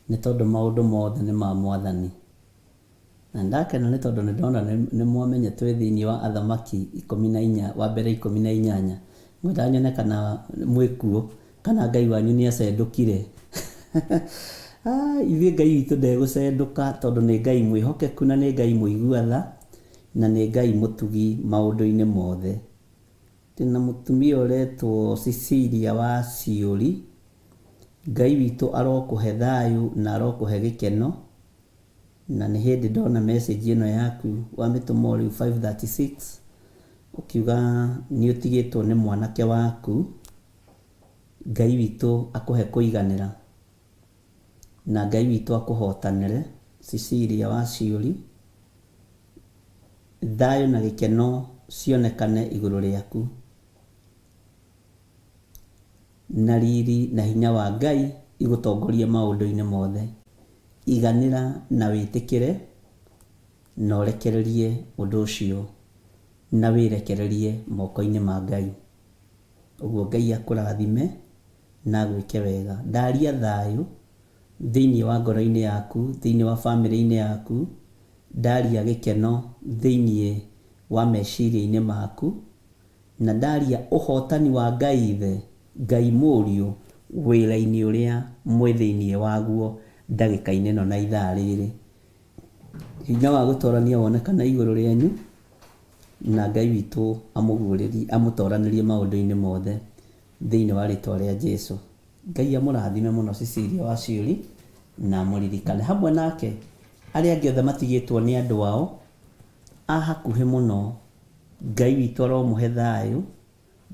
nĩ tondũ maũndũ mothe nĩ ma Mwathani. Na ndakena nĩ tondũ nĩ ndona nĩ mwamenya twĩ thĩinĩ wa Athamaki 14 wa mbere 18. Ngwenda nyone kana mwĩkuo kana Ngai wanyu nĩ acendũkire. Ithuĩ Ngai witũ ndegũcendũka tondũ nĩ Ngai mwĩhokeku na nĩ Ngai mũigua tha na nĩ Ngai mũtugi maũndũ-inĩ mothe. Tena mũtumia ũretwo Cecilia wa Ciuri. Ngai witũ arokũhe thayũ na arokũhe gĩkeno. Na nĩ hĩndĩ ndona message ĩno yaku wa mĩtũmo rĩu 536 ukiuga nĩ ũtigĩtwo nĩ mwanake waku. Ngai witũ akũhe kũiganĩra na Ngai witũ akũhotanĩre. Cecilia wa Ciuri, thayũ na gĩkeno cionekane igũrũ rĩaku, na riri na hinya wa Ngai igũtongorie maũndũ-inĩ mothe. Iganĩra na wĩtĩkĩre na ũrekererie ũndũ ũcio na wĩrekererie moko-inĩ ma Ngai. Ũguo Ngai akũrathime na gwĩke wega. Ndaria thayũ thĩinĩ wa ngoro-inĩ yaku, thĩinĩ wa bamĩrĩ-inĩ yaku, ndaria gĩkeno thĩinĩ wa meciria-inĩ maku, na ndaria ũhotani wa Ngai Ithe, Ngai Mũriũ wĩra-inĩ ũrĩa mwĩ thĩinĩ waguo ndagĩka-inĩ ĩno na ithaa rĩrĩ. Hinya wa gũtorania wonekana igũrũ rĩanyu, na Ngai witũ amũtoranĩrie maũndũ-inĩ mothe thĩinĩ wa rĩtwa rĩa Jesũ. Ngai amũrathime mũno Cecilia wa Ciuri na mũririkane hamwe nake arĩa angĩ othe matigĩtwo nĩ andũ ao a hakuhĩ mũno. Ngai witũ aromũhe thayũ,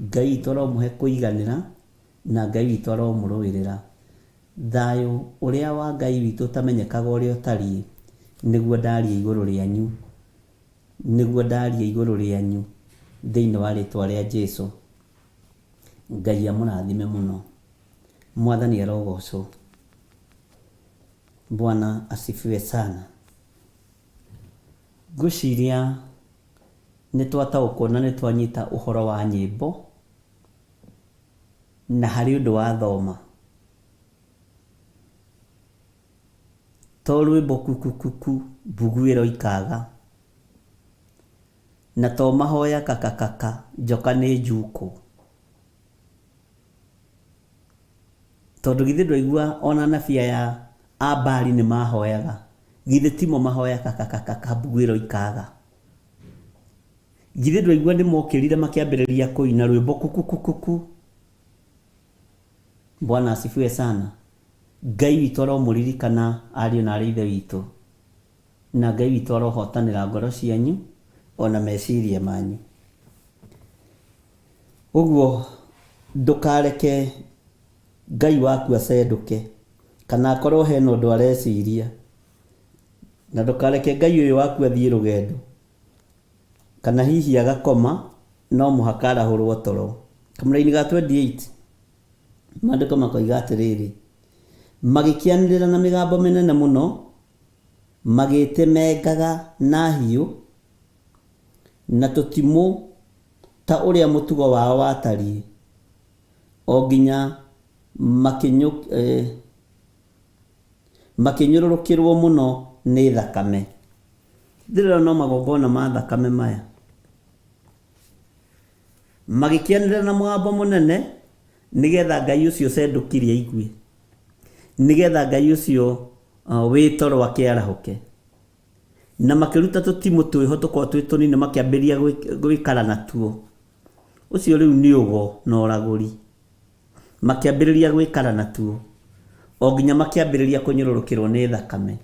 Ngai witũ aromũhe kũiganĩra, na Ngai witũ aromũrũĩrĩra. Thayũ ũrĩa wa Ngai witũ ũtamenyekaga ũrĩa ũtariĩ, nĩguo ndaria igũrũ rĩanyu, nĩguo ndaria igũrũ rĩanyu thĩinĩ wa rĩtwa rĩa Jesũ. Ngai amũrathime mũno. Mwathani arogocwo. Bwana asifiwe sana. Ngwĩciria nĩtwataũkwo na nĩtwanyita ũhoro wa nyĩmbo, na harĩ ũndũ wa thoma. To rwĩmbo kukukuku mbuguĩro ikaga, na to mahoya kakakaka njoka nĩ njukũ. Tondũ githĩ ndwaigua ona nabia ya Abali nĩ mahoyaga, githĩ timo mahoya kakakaka mbuguĩro ikaga. Githĩ ndwaigua nĩ mokĩrire makĩambĩrĩria kũina rwĩmbo kukukuku. Bwana asifiwe sana. Ngai witũ aromũririkana ariũ na ithe witũ, na Ngai witũ arohotanĩra ngoro cianyu ona meciria manyu. Ũguo ndũkareke Ngai waku acendũke, kana akorwo hena ũndũ areciria, na ndũkareke Ngai ũyũ waku athiĩ rũgendo, kana hihi agakoma no mũhaka arahũrwo toro. Kamũra-inĩ ga 28 maandĩko makoiga atĩrĩrĩ, magĩkĩanĩrĩra na mĩgambo mĩnene mũno, magĩtemengaga na hiũ, na tũtimũ ta ũrĩa mũtugo wao watariĩ, o nginya makĩnyũrũrũkĩrwo mũno nĩ thakame. Ndĩrĩra no magongona ma thakame maya. Magĩkĩanĩrĩra na mũgambo mũnene, nĩgetha Ngai ũcio ũcendũkirie aigue, nĩgetha Ngai ũcio wĩ toro akĩarahũke. Na makĩruta tũtimũ twĩho tũkorwo twĩ tũnini, makĩambĩrĩria gwĩkara natuo. Ũcio rĩu nĩ ũgo na ũragũri. Makĩambĩrĩria gwĩkara natuo, o nginya makĩambĩrĩria kũnyũrũrũkĩrwo nĩ thakame.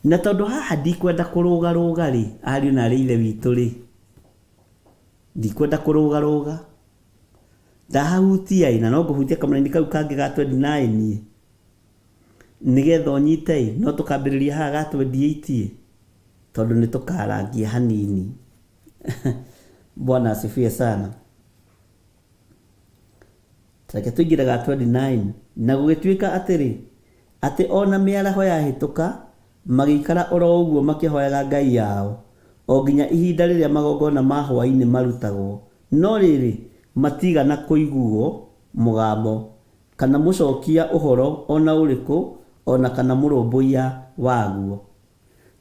Na tondũ haha ndikwenda kũrũgarũga rĩ, ariũ na ithe witũ rĩ, ndikwenda kũrũgarũga. Ndahahutia na no ngũhutia kamũra-inĩ kau kangĩ ga 29 nĩgetha ũnyite, no tũkambĩrĩria haha ga 28 tondũ nĩ tũkarangia hanini. Bwana asifiwe sana. Reke tũingĩre ga 29. Na gũgĩtuĩka atĩrĩ, atĩ ona mĩaraho yahĩtũka, magĩikara oro ũguo makĩhoyaga Ngai yao, o nginya ihinda rĩrĩa magongona ma hwaĩ-inĩ marutagwo. No rĩrĩ, matigana kũiguo mũgambo, kana mũcokia ũhoro ona ũrĩkũ, ona kana mũrũmbũiya waguo.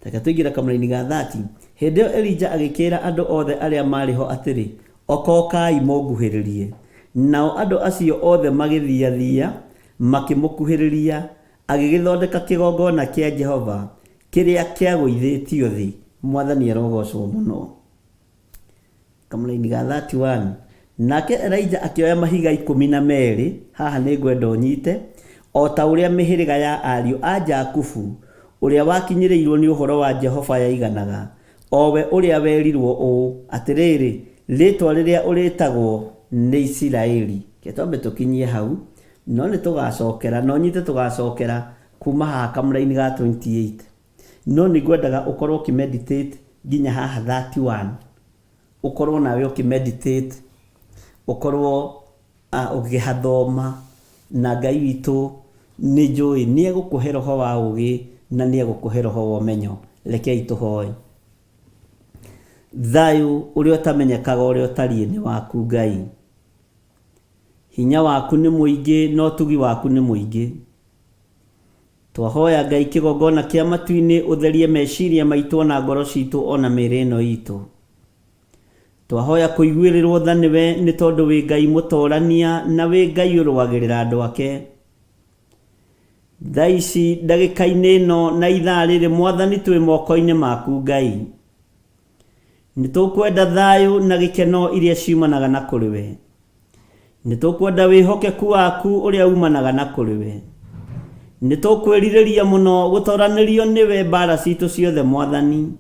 Reke tũingĩre kamũra-inĩ ga 30. Hĩndĩ ĩyo Elija agĩkĩra andũ othe arĩa marĩ ho atĩrĩ, okokai mũnguhĩrĩrie. Nao andũ acio othe magĩthiathia, makĩmũkuhĩrĩria, agĩgĩthondeka kĩgongona kĩa Jehova, kĩrĩa kĩagũithĩtio thĩ. Mwathani arogocwo mũno. Kamũra-inĩ ga 31. Nake Elija akĩoya mahiga 12, haha nĩ ngwenda ũnyite, o ta ũrĩa mĩhĩrĩga ya ariũ a Jakubu, ũrĩa wakinyĩrĩirwo nĩ ũhoro wa Jehova yaiganaga, o we ũrĩa werirwo ũũ atĩrĩrĩ, rĩtwa rĩrĩa ũrĩtagwo nĩ Isiraeli. Ketwambe tũkinyie hau, no nĩ tũgacokera, no nyite tũgacokera kuma haha kamũra-inĩ ga 28. No nĩ ngwendaga ũkorwo ũkĩmeditate nginya haha 31, ukorwo nawe ukimeditate, ukorwo ukihathoma, na Ngai witũ nĩ njũĩ nĩ egũkũhe roho wa ũgĩ na nĩ egũkũhe roho wa ũmenyo. Rekei tũhoe. Thayũ ũrĩa ũtamenyekaga ũrĩa ũtariĩ nĩ waku Ngai. Hinya waku nĩ mũingĩ no ũtugi waku nĩ mũingĩ. Twahoya Ngai kĩgongona kĩa matu-inĩ ũtherie meciria maitũ na ngoro citũ ona mĩĩrĩ ĩno itũ. Twahoya kũiguĩrĩrwo tha nĩwe nĩ tondũ wĩ Ngai mũtorania na wĩ Ngai ũrũagĩrĩra andũ ake. Thaa ici ndagĩka-inĩ ĩno na ithaa rĩrĩ Mwathani twĩ moko-inĩ maku Ngai. Nĩ tũkwenda thayũ na gĩkeno iria ciumanaga na kũrĩ we. Nĩ tũkwenda wĩhokeku waku ũrĩa umanaga na kũrĩ we. Nĩ tũkwĩrirĩria mũno gũtoranĩrio nĩwe mbara citũ ciothe Mwathani.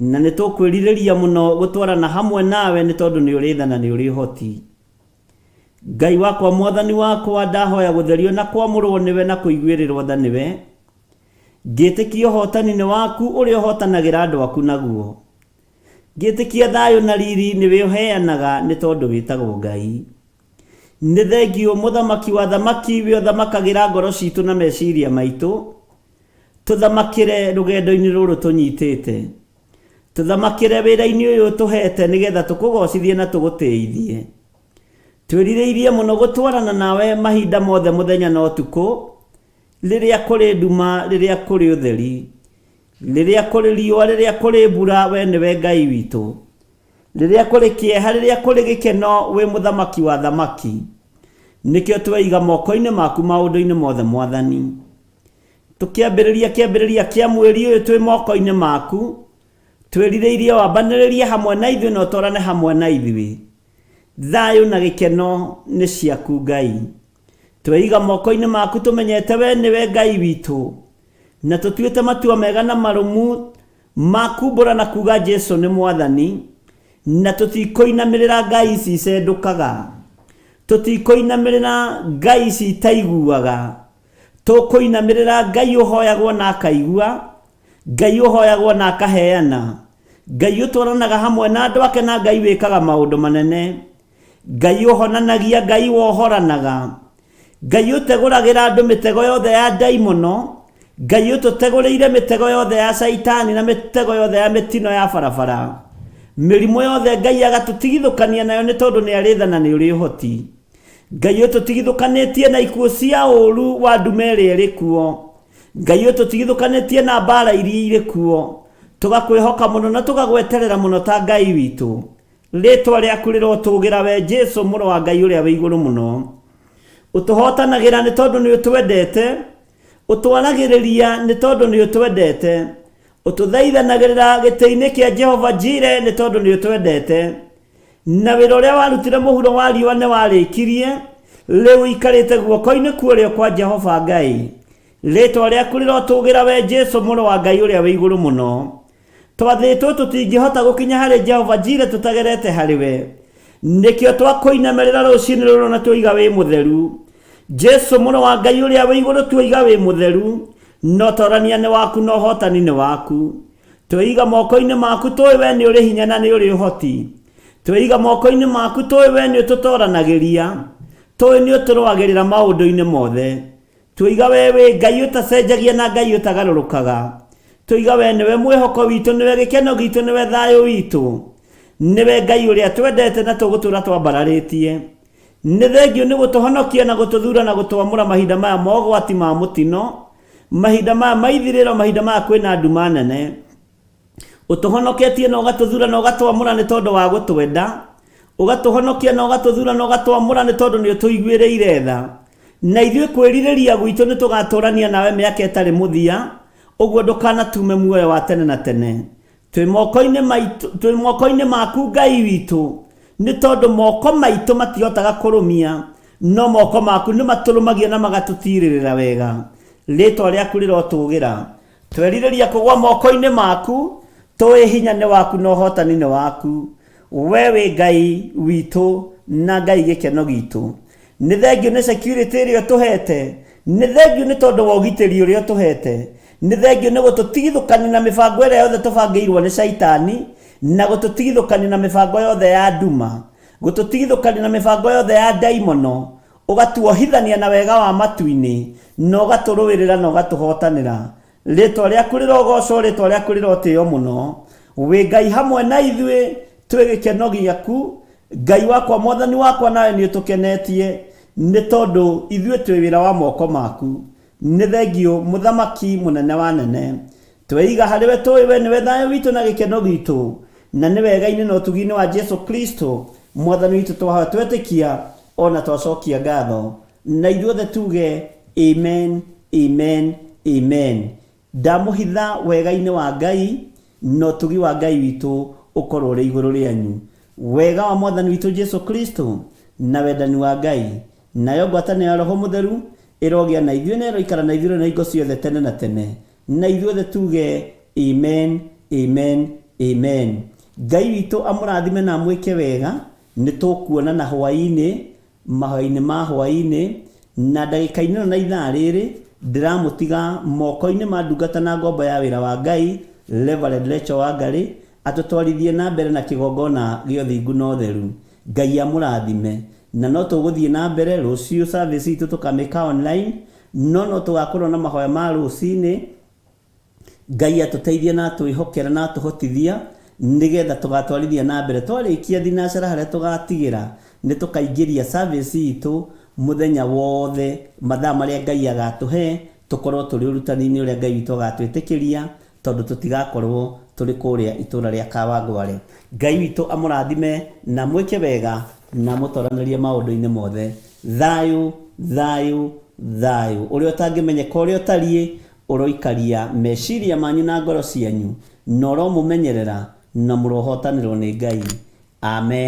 Na nĩ tũkwĩrirĩria mũno gũtwarana hamwe nawe nĩ tondũ nĩ ũrĩ tha na nĩ ũrĩ ũhoti. Ngai wakwa Mwathani wakwa ndahoya gũtherio na kwamũrwo nĩwe na kũiguĩrĩrwo tha nĩwe. Ngĩtĩkia ũhotani-inĩ waku ũrĩa ũhotanagĩra andũ aku naguo. Ngĩtĩkia thayũ na riri nĩwe ũheanaga nĩ tondũ wĩtagwo Ngai. Nĩ thengio mũthamaki wa thamaki we ũthamakagĩra ngoro citũ na meciria maitũ. Tũthamakĩre rũgendo-inĩ rũrũ tũnyitĩte. Tũthamakĩre wĩra-inĩ ũyũ tũhete nĩgetha tũkũgocithie na tũgũtĩithie. Twĩrirĩirie mũno gũtwarana nawe mahinda mothe mũthenya na ũtukũ. Rĩrĩa kũrĩ nduma, rĩrĩa kũrĩ ũtheri. Rĩrĩa kũrĩ riũa, rĩrĩa kũrĩ mbura, we nĩwe Ngai witũ. Rĩrĩa kũrĩ kĩeha, rĩrĩa kũrĩ gĩkeno, we mũthamaki wa thamaki. Nĩkĩo tweiga moko-inĩ maku maũndũ-inĩ mothe Mwathani. Tũkĩambĩrĩria kĩambĩrĩria kĩa mweri ũyũ twĩ moko-inĩ maku. Twĩrirĩirie wambanĩrĩrie hamwe na ithuĩ na ũtwarane hamwe na ithuĩ. Thayũ na gĩkeno nĩ ciaku Ngai. Tweiga moko-inĩ maku tũmenyete we nĩwe Ngai witũ. Na tũtuĩte matua mega na marũmu makumbũra na kuga Jesũ nĩ Mwathani. Na tũtikũinamĩrĩra ngai ici icendũkaga. Tũtikũinamĩrĩra ngai ici itaiguaga. Tũkũinamĩrĩra Ngai ũhoyagwo na akaigua. Ngai ũhoyagwo na akaheana. Ngai ũtwaranaga hamwe na andũ ake na Ngai wĩkaga maũndũ manene. Ngai ũhonanagia, Ngai wohoranaga. Ngai ũtegũragĩra andũ mĩtego yothe ya ndaimono. Ngai ũtũtegũrĩire mĩtego yothe ya Saitani na mĩtego yothe ya mĩtino ya barabara. Mĩrimũ yothe Ngai agatũtigithũkania nayo nĩ tondũ nĩ arĩ tha na nĩ ũrĩ ũhoti. Ngai ũtũtigithũkanĩtie na ikuũ cia ũũru wa ndume ĩrĩa ĩrĩ kuo. Ngai ũtũtigithũkanĩtie na mbara iria irĩ kuo. Tũgakwĩhoka mũno na tũgagweterera mũno ta Ngai witũ. Rĩĩtwa rĩaku rĩrotũgĩra we Jesũ mũrũ wa Ngai ũrĩa wĩ igũrũ mũno. Ũtũhotanagĩra nĩ tondũ nĩ ũtwendete. Ũtwaragĩrĩria nĩ tondũ nĩ ũtwendete. Ũtũthaithanagĩrĩra gĩtĩ-inĩ kĩa Jehova Jireh nĩ tondũ nĩ ũtwendete. Na wĩra ũrĩa warutire mũhuro wa riũa nĩ warĩkirie. Rĩu ikarĩte guoko-inĩ kuorĩo kwa Jehova Ngai. Rĩĩtwa rĩaku rĩrotũgĩra we Jesũ mũrũ wa Ngai ũrĩa wĩ igũrũ mũno. Twathĩtwo tũtingĩhota gũkinya harĩ Jehova Jireh tũtagerete harĩ we. Nĩkĩo twakũinamĩrĩra rũciinĩ rũrũ na twoiga wĩ mũtheru. Jesũ mũrũ wa Ngai ũrĩa wĩ igũrũ twoiga wĩ mũtheru. No torania nĩ waku na ũhotani nĩ waku. Tweiga moko-inĩ maku tũĩ we nĩ ũrĩ hinya na nĩ ũrĩ ũhoti. Tweiga moko-inĩ maku tũĩ we nĩ ũtũtoranagĩria. Tũĩ nĩ ũtũrũagĩrĩra maũndũ-inĩ mothe. Tweiga we wĩ Ngai ũtacenjagia na Ngai ũtagarũrũkaga. Tweiga we nĩwe mwĩhoko witũ, nĩwe gĩkeno gitũ, nĩwe thayũ witũ. Nĩwe Ngai ũrĩa twendete na tũgũtũra twambararĩtie. Nĩ thengio nĩ gũtũhonokia na gũtũthura na gũtwamũra mahinda maya ma ũgwati ma mũtino. Mahinda maya ma ithirĩro, mahinda maya kwĩna nduma nene. Ũtũhonoketie na ũgatũthura na ũgatwamũra nĩ tondũ wa gũtwenda. Ũgatũhonokia na ũgatũthura na ũgatwamũra nĩ tondũ nĩ ũtũiguĩrĩire tha. Na ithuĩ kwĩrirĩria gwitũ nĩ tũgatũrania nawe mĩaka ĩtarĩ mũthia. Ũguo ndũkanatume muoyo wa tene na tene. Twĩ moko-inĩ maku Ngai witũ. Nĩ tondũ moko maitũ matihotaga kũrũmia. No moko maku nĩ matũrũmagia na magatũtirĩrĩra wega. Rĩĩtwa rĩaku rĩrotũgĩra. Twerirĩria kũgwa moko-inĩ maku. Tũĩ hinya nĩ waku na ũhotani nĩ waku. We wĩ Ngai witũ na Ngai gĩkeno gitũ. Nĩ thengio nĩ security ĩrĩa tũhete. Nĩ thengio nĩ tondũ wa ũgitĩri ũrĩa tũhete. Nĩ thengio nĩ gũtũtigithũkania na mĩbango ĩrĩa yothe tũbangĩirwo nĩ Saitani. na gũtũtigithũkania na mĩbango yothe ya nduma, gũtũtigithũkania na mĩbango yothe ya ndaimono, ũgatuohithania na wega wa matu-inĩ, na ũgatũrũĩrĩra na ũgatũhotanĩra. Rĩtwa rĩaku rĩrogocwo, rĩtwa rĩaku rĩrotĩo mũno. Wĩ Ngai hamwe na ithuĩ, twĩ gĩkeno gĩaku. Ngai wakwa, Mwathani wakwa, nawe nĩ ũtũkenetie nĩ tondũ ithuĩ twĩ wĩra wa moko maku. Nĩ thengio mũthamaki mũnene wa nene, tweiga harĩ we, tũĩ we nĩwe thayũ witũ na gĩkeno gitũ, na nĩ wega-inĩ na ũtugi-inĩ wa Jesu Kristo Mwathani witũ twahoya twetĩkia ona twacokia ngatho, na ithuothe tuge amen, amen, amen. Ndamũhitha wega-inĩ wa Ngai na ũtugi wa Ngai witũ ũkorwo ũrĩ igũrũ rĩanyu. Wega wa Mwathani witũ Jesu Kristo na wendani wa Ngai nayo ngwatanĩro ya Roho Mũtheru ĩrogĩa na ithuĩ na ĩroikara na ithuĩ na hingo ciothe tene na tene, na ithuothe tuge amen, amen, amen. Ngai witũ amũrathime na amwĩke wega. Nĩ tũkuonana hwaĩ-inĩ, mahoya-inĩ ma hwaĩ-inĩ, na ndagĩka-inĩ na ithaa rĩrĩ ndĩramũtiga moko-inĩ ma ndungata na ngombo ya wĩra wa Ngai Reverend Rachel Wangarĩ atũtwarithie na mbere na kĩgongona gĩa ũthingu na ũtheru. Ngai amũrathime, na no tũgũthiĩ na mbere rũciũ service itũ tũkamĩka online, no tũgakorwo na mahoya ma rũcinĩ. Ngai atũteithie na atwĩhokera na atũhotithia nĩgetha tũgatwarithia na mbere. Twarĩkia thinacara harĩa tũgatigĩra nĩ tũkaingĩria service itũ mũthenya wothe, mathaa marĩa Ngai agatũhe tũkorwo tũrĩ ũrutani-inĩ ũrĩa Ngai witũ agatwĩtĩkĩria, tondũ tũtigakorwo tũrĩ kũrĩa itũra rĩa Kawangware. Ngai witũ amũrathime na mwĩke wega na mũtoranĩrie maũndũ-inĩ mothe. Thayũ, thayũ, thayũ ũrĩa ũtangĩmenyeka, ũrĩa ũtariĩ, ũroikaria meciria manyu na ngoro cianyu, na ũromũmenyerera na mũrohotanĩrwo nĩ Ngai. Amen.